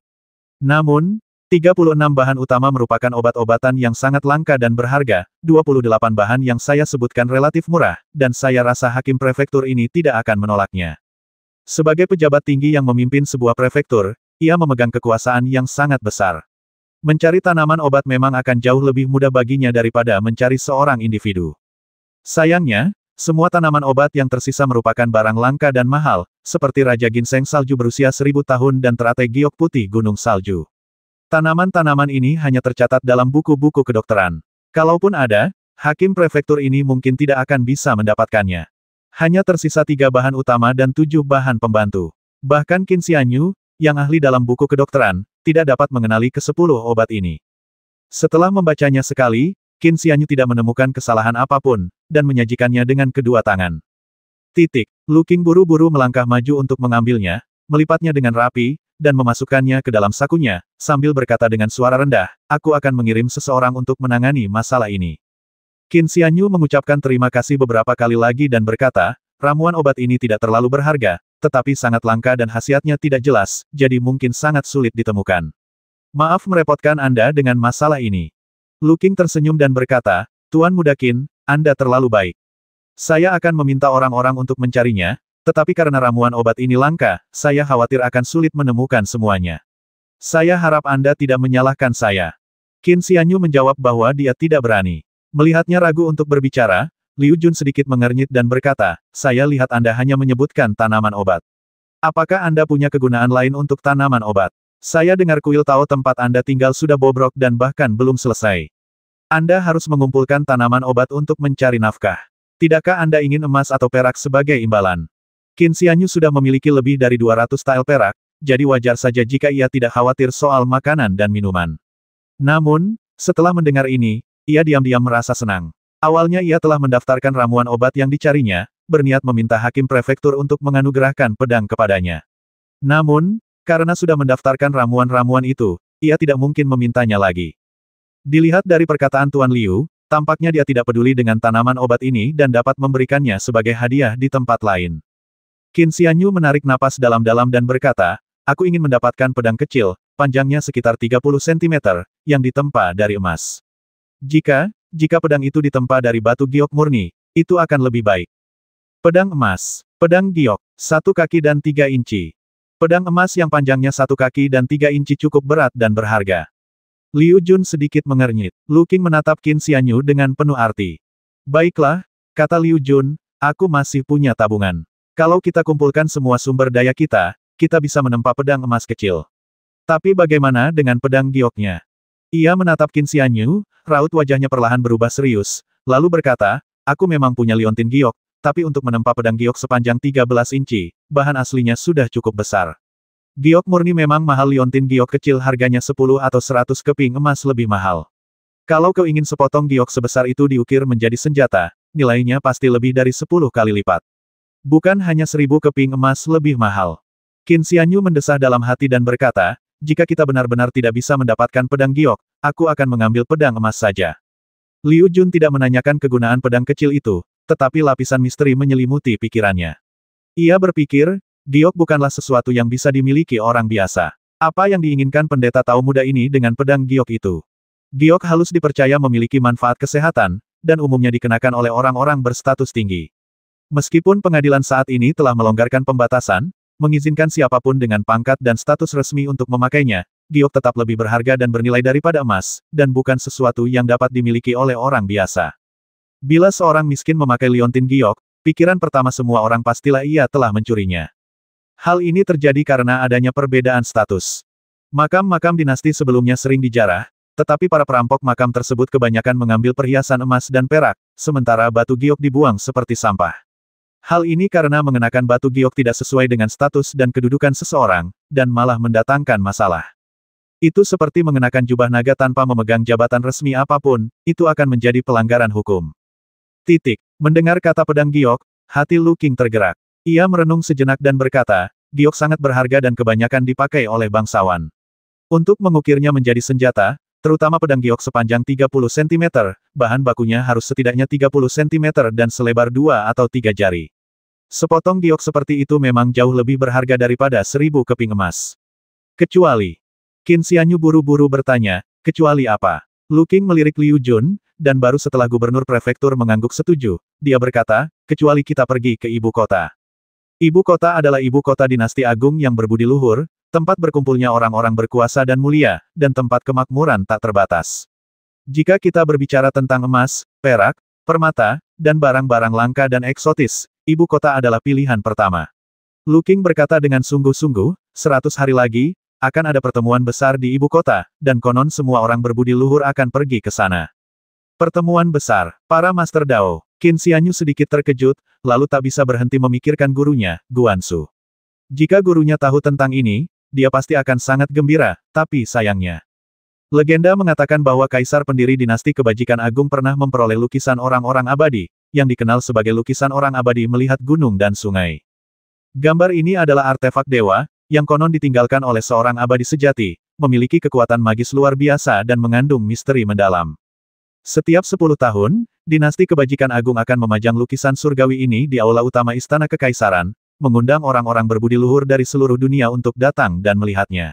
Namun, 36 bahan utama merupakan obat-obatan yang sangat langka dan berharga, 28 bahan yang saya sebutkan relatif murah, dan saya rasa hakim prefektur ini tidak akan menolaknya. Sebagai pejabat tinggi yang memimpin sebuah prefektur, ia memegang kekuasaan yang sangat besar. Mencari tanaman obat memang akan jauh lebih mudah baginya daripada mencari seorang individu. Sayangnya, semua tanaman obat yang tersisa merupakan barang langka dan mahal, seperti Raja Ginseng Salju berusia 1000 tahun dan teratai giok putih Gunung Salju. Tanaman-tanaman ini hanya tercatat dalam buku-buku kedokteran. Kalaupun ada, hakim prefektur ini mungkin tidak akan bisa mendapatkannya. Hanya tersisa 3 bahan utama dan 7 bahan pembantu. Bahkan Qin Xianyu, yang ahli dalam buku kedokteran, tidak dapat mengenali ke-10 obat ini. Setelah membacanya sekali, Qin Xianyu tidak menemukan kesalahan apapun, dan menyajikannya dengan kedua tangan. Lu Qing buru-buru melangkah maju untuk mengambilnya, melipatnya dengan rapi, dan memasukkannya ke dalam sakunya, sambil berkata dengan suara rendah, aku akan mengirim seseorang untuk menangani masalah ini. Qin Xianyu mengucapkan terima kasih beberapa kali lagi dan berkata, ramuan obat ini tidak terlalu berharga, tetapi sangat langka dan khasiatnya tidak jelas, jadi mungkin sangat sulit ditemukan. Maaf merepotkan Anda dengan masalah ini. Lu Qing tersenyum dan berkata, Tuan Muda Qin, Anda terlalu baik. Saya akan meminta orang-orang untuk mencarinya, tetapi karena ramuan obat ini langka, saya khawatir akan sulit menemukan semuanya. Saya harap Anda tidak menyalahkan saya. Qin Xianyu menjawab bahwa dia tidak berani. Melihatnya ragu untuk berbicara, Liu Jun sedikit mengernyit dan berkata, saya lihat Anda hanya menyebutkan tanaman obat. Apakah Anda punya kegunaan lain untuk tanaman obat? Saya dengar kuil tahu tempat Anda tinggal sudah bobrok dan bahkan belum selesai. Anda harus mengumpulkan tanaman obat untuk mencari nafkah. Tidakkah Anda ingin emas atau perak sebagai imbalan? Qin Xianyu sudah memiliki lebih dari 200 tael perak, jadi wajar saja jika ia tidak khawatir soal makanan dan minuman. Namun, setelah mendengar ini, ia diam-diam merasa senang. Awalnya ia telah mendaftarkan ramuan obat yang dicarinya, berniat meminta hakim prefektur untuk menganugerahkan pedang kepadanya. Namun, karena sudah mendaftarkan ramuan-ramuan itu, ia tidak mungkin memintanya lagi. Dilihat dari perkataan Tuan Liu, tampaknya dia tidak peduli dengan tanaman obat ini dan dapat memberikannya sebagai hadiah di tempat lain. Qin Xianyu menarik napas dalam-dalam dan berkata, aku ingin mendapatkan pedang kecil, panjangnya sekitar 30 cm, yang ditempa dari emas. Jika pedang itu ditempa dari batu giok murni, itu akan lebih baik. Pedang emas. Pedang giok. 1 kaki dan 3 inci. Pedang emas yang panjangnya 1 kaki dan 3 inci cukup berat dan berharga. Liu Jun sedikit mengernyit. Lu Qing menatap Qin Xianyu dengan penuh arti. Baiklah, kata Liu Jun, aku masih punya tabungan. Kalau kita kumpulkan semua sumber daya kita bisa menempa pedang emas kecil. Tapi bagaimana dengan pedang gioknya? Ia menatap Qin Xianyu, raut wajahnya perlahan berubah serius, lalu berkata, aku memang punya liontin giok, tapi untuk menempa pedang giok sepanjang 13 inci, bahan aslinya sudah cukup besar. Giok murni memang mahal, liontin giok kecil harganya 10 atau 100 keping emas lebih mahal. Kalau kau ingin sepotong giok sebesar itu diukir menjadi senjata, nilainya pasti lebih dari 10 kali lipat. Bukan hanya 1000 keping emas lebih mahal. Qin Xianyu mendesah dalam hati dan berkata, jika kita benar-benar tidak bisa mendapatkan pedang giok, aku akan mengambil pedang emas saja. Liu Jun tidak menanyakan kegunaan pedang kecil itu, tetapi lapisan misteri menyelimuti pikirannya. Ia berpikir, giok bukanlah sesuatu yang bisa dimiliki orang biasa. Apa yang diinginkan pendeta tahu muda ini dengan pedang giok itu? Giok halus dipercaya memiliki manfaat kesehatan, dan umumnya dikenakan oleh orang-orang berstatus tinggi. Meskipun pengadilan saat ini telah melonggarkan pembatasan, mengizinkan siapapun dengan pangkat dan status resmi untuk memakainya, giok tetap lebih berharga dan bernilai daripada emas, dan bukan sesuatu yang dapat dimiliki oleh orang biasa. Bila seorang miskin memakai liontin giok, pikiran pertama semua orang pastilah ia telah mencurinya. Hal ini terjadi karena adanya perbedaan status. Makam-makam dinasti sebelumnya sering dijarah, tetapi para perampok makam tersebut kebanyakan mengambil perhiasan emas dan perak, sementara batu giok dibuang seperti sampah. Hal ini karena mengenakan batu giok tidak sesuai dengan status dan kedudukan seseorang, dan malah mendatangkan masalah. Itu seperti mengenakan jubah naga tanpa memegang jabatan resmi apapun, itu akan menjadi pelanggaran hukum. Mendengar kata pedang giok, hati Lu Qing tergerak. Ia merenung sejenak dan berkata, giok sangat berharga dan kebanyakan dipakai oleh bangsawan. Untuk mengukirnya menjadi senjata, terutama pedang giok sepanjang 30 cm, bahan bakunya harus setidaknya 30 cm dan selebar 2 atau 3 jari. Sepotong giok seperti itu memang jauh lebih berharga daripada 1000 keping emas. Kecuali. Qin Xianyu buru-buru bertanya, kecuali apa? Lu Qing melirik Liu Jun, dan baru setelah gubernur prefektur mengangguk setuju, dia berkata, kecuali kita pergi ke ibu kota. Ibu kota adalah ibu kota dinasti agung yang berbudi luhur, tempat berkumpulnya orang-orang berkuasa dan mulia, dan tempat kemakmuran tak terbatas. Jika kita berbicara tentang emas, perak, permata, dan barang-barang langka dan eksotis, ibu kota adalah pilihan pertama. Lu Qing berkata dengan sungguh-sungguh, 100 hari lagi, akan ada pertemuan besar di ibu kota, dan konon semua orang berbudi luhur akan pergi ke sana. Pertemuan besar, para Master Dao. Qin Xianyu sedikit terkejut, lalu tak bisa berhenti memikirkan gurunya, Guansu. Jika gurunya tahu tentang ini, dia pasti akan sangat gembira, tapi sayangnya. Legenda mengatakan bahwa kaisar pendiri dinasti kebajikan agung pernah memperoleh lukisan orang-orang abadi, yang dikenal sebagai lukisan orang abadi melihat gunung dan sungai. Gambar ini adalah artefak dewa, yang konon ditinggalkan oleh seorang abadi sejati, memiliki kekuatan magis luar biasa dan mengandung misteri mendalam. Setiap 10 tahun, dinasti kebajikan agung akan memajang lukisan surgawi ini di aula utama Istana Kekaisaran, mengundang orang-orang berbudi luhur dari seluruh dunia untuk datang dan melihatnya.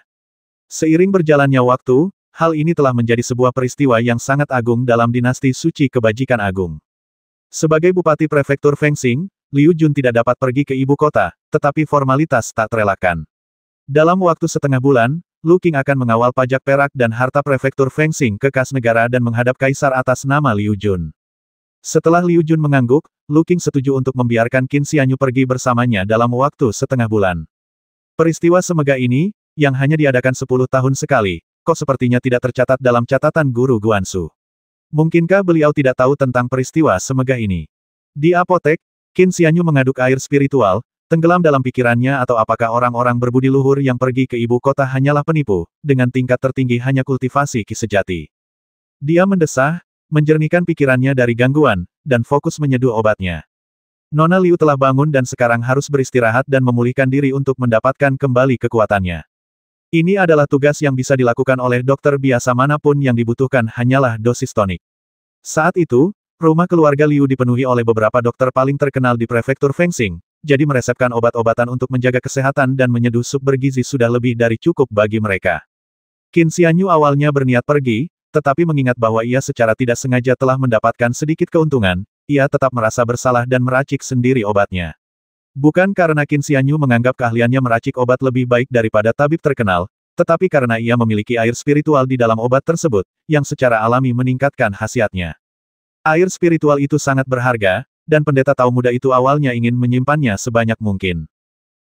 Seiring berjalannya waktu, hal ini telah menjadi sebuah peristiwa yang sangat agung dalam dinasti suci kebajikan agung. Sebagai Bupati Prefektur Fengsing, Liu Jun tidak dapat pergi ke ibu kota, tetapi formalitas tak terelakkan. Dalam waktu setengah bulan, Lu Qing akan mengawal pajak perak dan harta prefektur Fengsing ke kas negara dan menghadap kaisar atas nama Liu Jun. Setelah Liu Jun mengangguk, Lu Qing setuju untuk membiarkan Qin Xianyu pergi bersamanya dalam waktu setengah bulan. Peristiwa semegah ini, yang hanya diadakan 10 tahun sekali, kok sepertinya tidak tercatat dalam catatan guru Guansu. Mungkinkah beliau tidak tahu tentang peristiwa semegah ini? Di apotek, Qin Xianyu mengaduk air spiritual, tenggelam dalam pikirannya atau apakah orang-orang berbudi luhur yang pergi ke ibu kota hanyalah penipu, dengan tingkat tertinggi hanya kultivasi ki sejati. Dia mendesah, menjernihkan pikirannya dari gangguan, dan fokus menyeduh obatnya. Nona Liu telah bangun dan sekarang harus beristirahat dan memulihkan diri untuk mendapatkan kembali kekuatannya. Ini adalah tugas yang bisa dilakukan oleh dokter biasa manapun yang dibutuhkan hanyalah dosis tonik. Saat itu, rumah keluarga Liu dipenuhi oleh beberapa dokter paling terkenal di prefektur Fengsing, jadi meresepkan obat-obatan untuk menjaga kesehatan dan menyeduh sup bergizi sudah lebih dari cukup bagi mereka. Qin Xianyu awalnya berniat pergi, tetapi mengingat bahwa ia secara tidak sengaja telah mendapatkan sedikit keuntungan, ia tetap merasa bersalah dan meracik sendiri obatnya. Bukan karena Qin Xianyu menganggap keahliannya meracik obat lebih baik daripada tabib terkenal, tetapi karena ia memiliki air spiritual di dalam obat tersebut, yang secara alami meningkatkan khasiatnya. Air spiritual itu sangat berharga, dan pendeta Tao muda itu awalnya ingin menyimpannya sebanyak mungkin.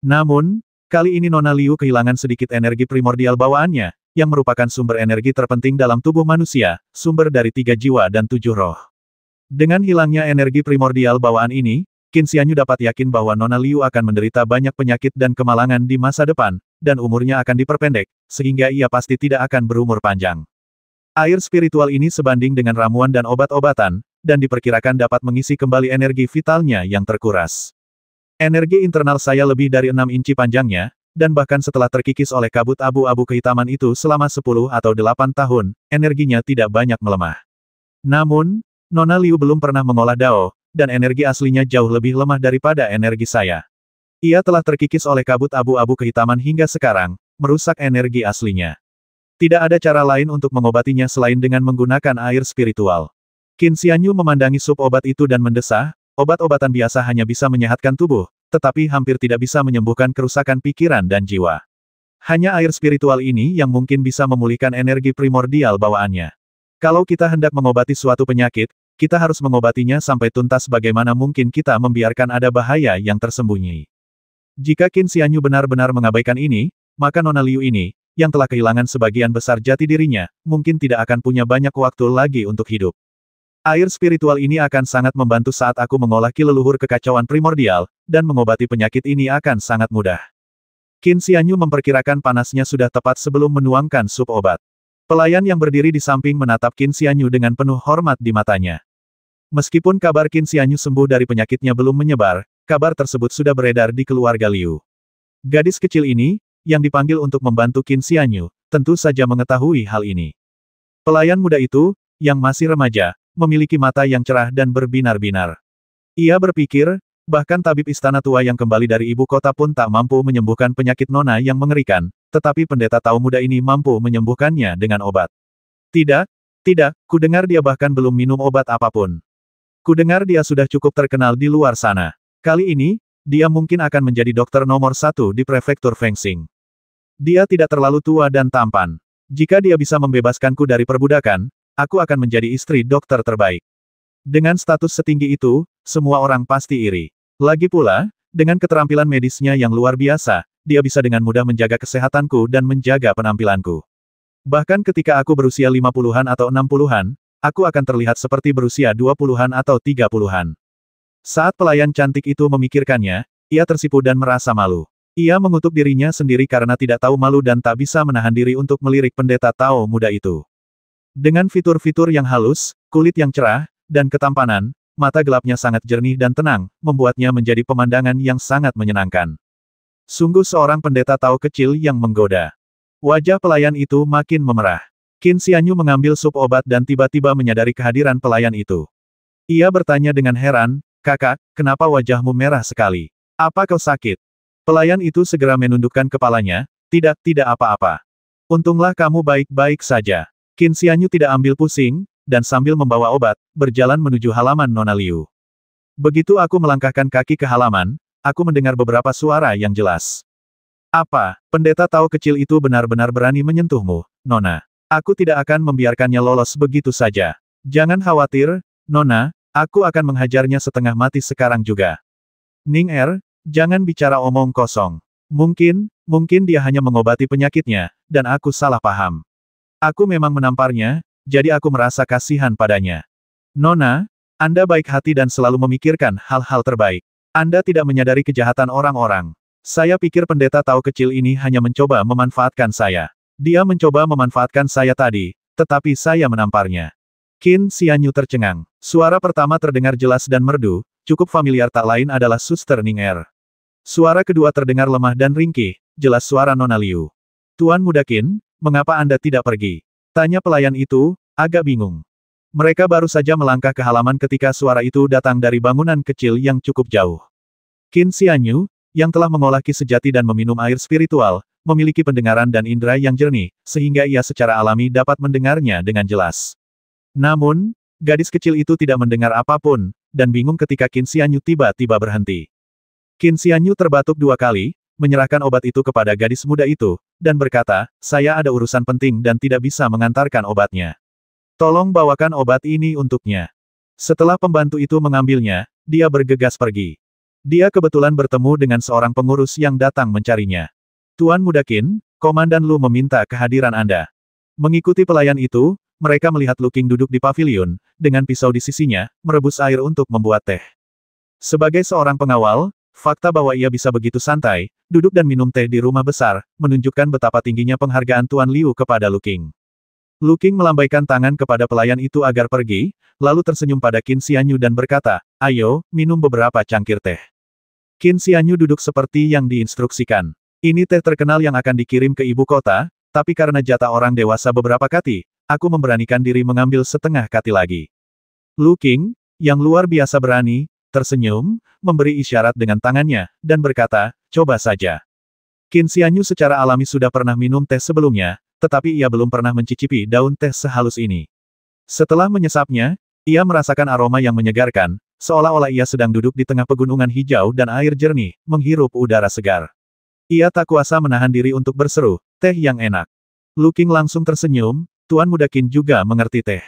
Namun, kali ini Nona Liu kehilangan sedikit energi primordial bawaannya, yang merupakan sumber energi terpenting dalam tubuh manusia, sumber dari 3 jiwa dan 7 roh. Dengan hilangnya energi primordial bawaan ini, Qin Xianyu dapat yakin bahwa Nona Liu akan menderita banyak penyakit dan kemalangan di masa depan, dan umurnya akan diperpendek, sehingga ia pasti tidak akan berumur panjang. Air spiritual ini sebanding dengan ramuan dan obat-obatan, dan diperkirakan dapat mengisi kembali energi vitalnya yang terkuras. Energi internal saya lebih dari 6 inci panjangnya, dan bahkan setelah terkikis oleh kabut abu-abu kehitaman itu selama 10 atau 8 tahun, energinya tidak banyak melemah. Namun, Nona Liu belum pernah mengolah Dao, dan energi aslinya jauh lebih lemah daripada energi saya. Ia telah terkikis oleh kabut abu-abu kehitaman hingga sekarang, merusak energi aslinya. Tidak ada cara lain untuk mengobatinya selain dengan menggunakan air spiritual. Qin Xianyu memandangi sup obat itu dan mendesah, obat-obatan biasa hanya bisa menyehatkan tubuh, tetapi hampir tidak bisa menyembuhkan kerusakan pikiran dan jiwa. Hanya air spiritual ini yang mungkin bisa memulihkan energi primordial bawaannya. Kalau kita hendak mengobati suatu penyakit, kita harus mengobatinya sampai tuntas bagaimana mungkin kita membiarkan ada bahaya yang tersembunyi. Jika Qin Xianyu benar-benar mengabaikan ini, maka Nona Liu ini, yang telah kehilangan sebagian besar jati dirinya, mungkin tidak akan punya banyak waktu lagi untuk hidup. Air spiritual ini akan sangat membantu saat aku mengolah ki leluhur kekacauan primordial, dan mengobati penyakit ini akan sangat mudah. Qin Xianyu memperkirakan panasnya sudah tepat sebelum menuangkan sup obat. Pelayan yang berdiri di samping menatap Qin Xianyu dengan penuh hormat di matanya. Meskipun kabar Qin Xianyu sembuh dari penyakitnya belum menyebar, kabar tersebut sudah beredar di keluarga Liu. Gadis kecil ini, yang dipanggil untuk membantu Qin Xianyu, tentu saja mengetahui hal ini. Pelayan muda itu, yang masih remaja, memiliki mata yang cerah dan berbinar-binar. Ia berpikir, bahkan tabib istana tua yang kembali dari ibu kota pun tak mampu menyembuhkan penyakit Nona yang mengerikan, tetapi pendeta tahu muda ini mampu menyembuhkannya dengan obat. Tidak, tidak, kudengar dia bahkan belum minum obat apapun. Kudengar dia sudah cukup terkenal di luar sana. Kali ini, dia mungkin akan menjadi dokter nomor 1 di prefektur Fengsing. Dia tidak terlalu tua dan tampan. Jika dia bisa membebaskanku dari perbudakan, aku akan menjadi istri dokter terbaik. Dengan status setinggi itu, semua orang pasti iri. Lagi pula, dengan keterampilan medisnya yang luar biasa, dia bisa dengan mudah menjaga kesehatanku dan menjaga penampilanku. Bahkan ketika aku berusia 50-an atau 60-an, aku akan terlihat seperti berusia 20-an atau 30-an. Saat pelayan cantik itu memikirkannya, ia tersipu dan merasa malu. Ia mengutuk dirinya sendiri karena tidak tahu malu dan tak bisa menahan diri untuk melirik pendeta Tao muda itu. Dengan fitur-fitur yang halus, kulit yang cerah, dan ketampanan, mata gelapnya sangat jernih dan tenang, membuatnya menjadi pemandangan yang sangat menyenangkan. Sungguh seorang pendeta Tao kecil yang menggoda. Wajah pelayan itu makin memerah. Qin Xianyu mengambil sup obat dan tiba-tiba menyadari kehadiran pelayan itu. Ia bertanya dengan heran, "Kakak, kenapa wajahmu merah sekali? Apa kau sakit?" Pelayan itu segera menundukkan kepalanya, "Tidak, tidak apa-apa. Untunglah kamu baik-baik saja." Qin Xianyu tidak ambil pusing, dan sambil membawa obat, berjalan menuju halaman Nona Liu. Begitu aku melangkahkan kaki ke halaman, aku mendengar beberapa suara yang jelas. "Apa, pendeta Tao kecil itu benar-benar berani menyentuhmu, Nona? Aku tidak akan membiarkannya lolos begitu saja. Jangan khawatir, Nona, aku akan menghajarnya setengah mati sekarang juga." "Ning Er, jangan bicara omong kosong. Mungkin dia hanya mengobati penyakitnya, dan aku salah paham. Aku memang menamparnya, jadi aku merasa kasihan padanya. Nona, Anda baik hati dan selalu memikirkan hal-hal terbaik. Anda tidak menyadari kejahatan orang-orang. Saya pikir pendeta Tao kecil ini hanya mencoba memanfaatkan saya. Dia mencoba memanfaatkan saya tadi, tetapi saya menamparnya." Qin Xianyu tercengang. Suara pertama terdengar jelas dan merdu, cukup familiar tak lain adalah Suster Ning Er. Suara kedua terdengar lemah dan ringkih, jelas suara Nona Liu. "Tuan Muda Qin, mengapa Anda tidak pergi?" tanya pelayan itu, agak bingung. Mereka baru saja melangkah ke halaman ketika suara itu datang dari bangunan kecil yang cukup jauh. Qin Xianyu, yang telah mengolah ki sejati dan meminum air spiritual, memiliki pendengaran dan indera yang jernih, sehingga ia secara alami dapat mendengarnya dengan jelas. Namun, gadis kecil itu tidak mendengar apapun, dan bingung ketika Qin Xianyu tiba-tiba berhenti. Qin Xianyu terbatuk 2 kali, menyerahkan obat itu kepada gadis muda itu, dan berkata, "Saya ada urusan penting dan tidak bisa mengantarkan obatnya. Tolong bawakan obat ini untuknya." Setelah pembantu itu mengambilnya, dia bergegas pergi. Dia kebetulan bertemu dengan seorang pengurus yang datang mencarinya. "Tuan Muda Qin, Komandan Lu meminta kehadiran Anda." Mengikuti pelayan itu, mereka melihat Lu Qing duduk di pavilion, dengan pisau di sisinya, merebus air untuk membuat teh. Sebagai seorang pengawal, fakta bahwa ia bisa begitu santai, duduk dan minum teh di rumah besar, menunjukkan betapa tingginya penghargaan Tuan Liu kepada Lu Qing. Lu Qing melambaikan tangan kepada pelayan itu agar pergi, lalu tersenyum pada Qin Xianyu dan berkata, "Ayo, minum beberapa cangkir teh." Qin Xianyu duduk seperti yang diinstruksikan. Ini teh terkenal yang akan dikirim ke ibu kota, tapi karena jatah orang dewasa beberapa kati, aku memberanikan diri mengambil setengah kati lagi. Lu Qing, yang luar biasa berani, tersenyum, memberi isyarat dengan tangannya, dan berkata, "Coba saja." Qin Xianyu secara alami sudah pernah minum teh sebelumnya, tetapi ia belum pernah mencicipi daun teh sehalus ini. Setelah menyesapnya, ia merasakan aroma yang menyegarkan, seolah-olah ia sedang duduk di tengah pegunungan hijau dan air jernih, menghirup udara segar. Ia tak kuasa menahan diri untuk berseru, "Teh yang enak." Lu Qing langsung tersenyum, "Tuan Muda Qin juga mengerti teh."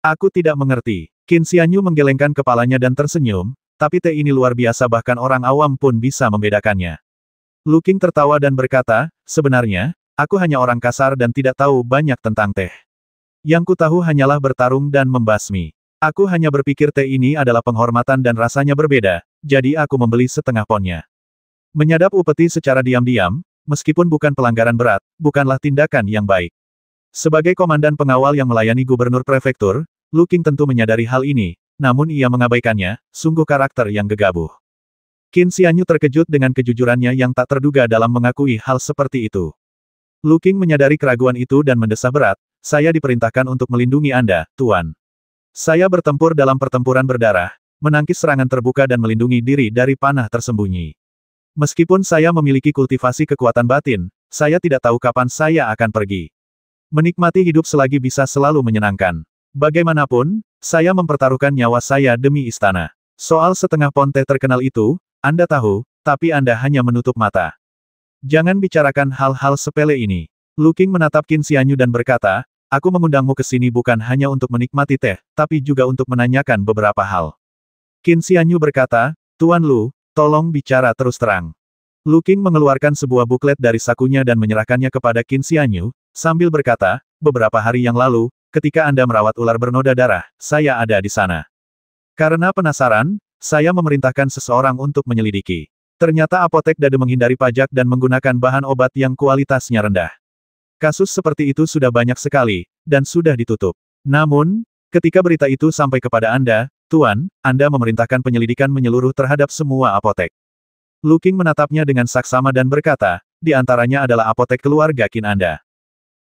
"Aku tidak mengerti." Qin Xianyu menggelengkan kepalanya dan tersenyum, "Tapi teh ini luar biasa bahkan orang awam pun bisa membedakannya." Lu Qing tertawa dan berkata, "Sebenarnya, aku hanya orang kasar dan tidak tahu banyak tentang teh. Yang ku tahu hanyalah bertarung dan membasmi. Aku hanya berpikir teh ini adalah penghormatan dan rasanya berbeda, jadi aku membeli setengah ponnya." Menyadap upeti secara diam-diam, meskipun bukan pelanggaran berat, bukanlah tindakan yang baik. Sebagai komandan pengawal yang melayani gubernur prefektur, Lu Qing tentu menyadari hal ini, namun ia mengabaikannya, sungguh karakter yang gegabah. Qin Xianyu terkejut dengan kejujurannya yang tak terduga dalam mengakui hal seperti itu. Lu Qing menyadari keraguan itu dan mendesah berat, "Saya diperintahkan untuk melindungi Anda, Tuan. Saya bertempur dalam pertempuran berdarah, menangkis serangan terbuka dan melindungi diri dari panah tersembunyi. Meskipun saya memiliki kultivasi kekuatan batin, saya tidak tahu kapan saya akan pergi. Menikmati hidup selagi bisa selalu menyenangkan. Bagaimanapun, saya mempertaruhkan nyawa saya demi istana. Soal setengah ponte terkenal itu, Anda tahu, tapi Anda hanya menutup mata. Jangan bicarakan hal-hal sepele ini." Lu Qing menatap Qin Xianyu dan berkata, "Aku mengundangmu ke sini bukan hanya untuk menikmati teh, tapi juga untuk menanyakan beberapa hal." Qin Xianyu berkata, "Tuan Lu, tolong bicara terus terang." Lu Qing mengeluarkan sebuah buklet dari sakunya dan menyerahkannya kepada Qin Xianyu, sambil berkata, "Beberapa hari yang lalu, ketika Anda merawat ular bernoda darah, saya ada di sana. Karena penasaran, saya memerintahkan seseorang untuk menyelidiki. Ternyata apotek Dade menghindari pajak dan menggunakan bahan obat yang kualitasnya rendah. Kasus seperti itu sudah banyak sekali, dan sudah ditutup. Namun, ketika berita itu sampai kepada Anda, Tuan, Anda memerintahkan penyelidikan menyeluruh terhadap semua apotek." Lu Qing menatapnya dengan saksama dan berkata, "Di antaranya adalah apotek keluarga Qin Anda."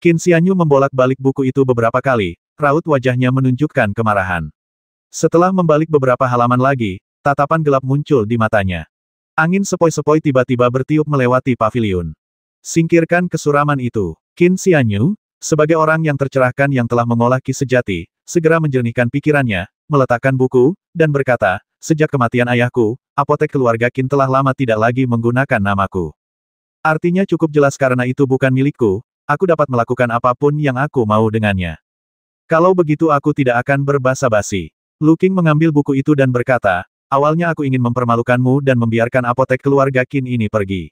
Qin Xianyu membolak-balik buku itu beberapa kali, raut wajahnya menunjukkan kemarahan. Setelah membalik beberapa halaman lagi, tatapan gelap muncul di matanya. Angin sepoi-sepoi tiba-tiba bertiup melewati paviliun. "Singkirkan kesuraman itu." Qin Xianyu, sebagai orang yang tercerahkan yang telah mengolah Qi sejati, segera menjernihkan pikirannya, meletakkan buku, dan berkata, "Sejak kematian ayahku, apotek keluarga Qin telah lama tidak lagi menggunakan namaku. Artinya cukup jelas karena itu bukan milikku, aku dapat melakukan apapun yang aku mau dengannya. Kalau begitu aku tidak akan berbasa-basi." Lu Qing mengambil buku itu dan berkata, "Awalnya aku ingin mempermalukanmu dan membiarkan apotek keluarga Qin ini pergi."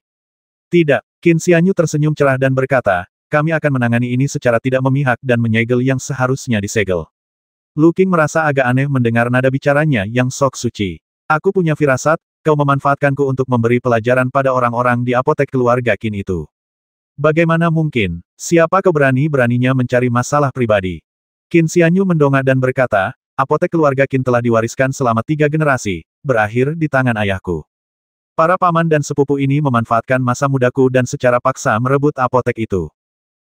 "Tidak." Qin Xianyu tersenyum cerah dan berkata, "Kami akan menangani ini secara tidak memihak dan menyegel yang seharusnya disegel." Lu Qing merasa agak aneh mendengar nada bicaranya yang sok suci. "Aku punya firasat, kau memanfaatkanku untuk memberi pelajaran pada orang-orang di apotek keluarga Qin itu. Bagaimana mungkin? Siapa keberani-beraninya mencari masalah pribadi?" Qin Xianyu mendongak dan berkata, "Apotek keluarga Qin telah diwariskan selama 3 generasi, berakhir di tangan ayahku. Para paman dan sepupu ini memanfaatkan masa mudaku dan secara paksa merebut apotek itu.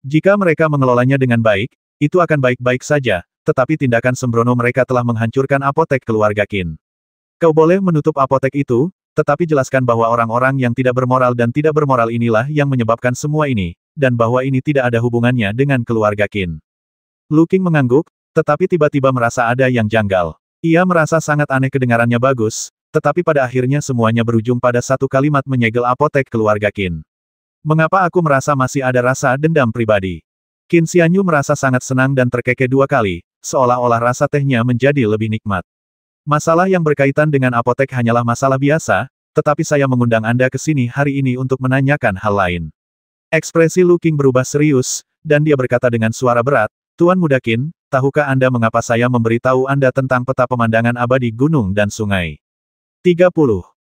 Jika mereka mengelolanya dengan baik, itu akan baik-baik saja, tetapi tindakan sembrono mereka telah menghancurkan apotek keluarga Qin. Kau boleh menutup apotek itu, tetapi jelaskan bahwa orang-orang yang tidak bermoral dan tidak bermoral inilah yang menyebabkan semua ini, dan bahwa ini tidak ada hubungannya dengan keluarga Qin." Lu Qing mengangguk, tetapi tiba-tiba merasa ada yang janggal. Ia merasa sangat aneh kedengarannya bagus, tetapi pada akhirnya semuanya berujung pada satu kalimat menyegel apotek keluarga Qin. "Mengapa aku merasa masih ada rasa dendam pribadi?" Qin Xianyu merasa sangat senang dan terkekeh 2 kali, seolah-olah rasa tehnya menjadi lebih nikmat. "Masalah yang berkaitan dengan apotek hanyalah masalah biasa, tetapi saya mengundang Anda ke sini hari ini untuk menanyakan hal lain." Ekspresi Lu Qing berubah serius, dan dia berkata dengan suara berat, "Tuan Muda Qin, tahukah Anda mengapa saya memberitahu Anda tentang peta pemandangan abadi gunung dan sungai?" 30.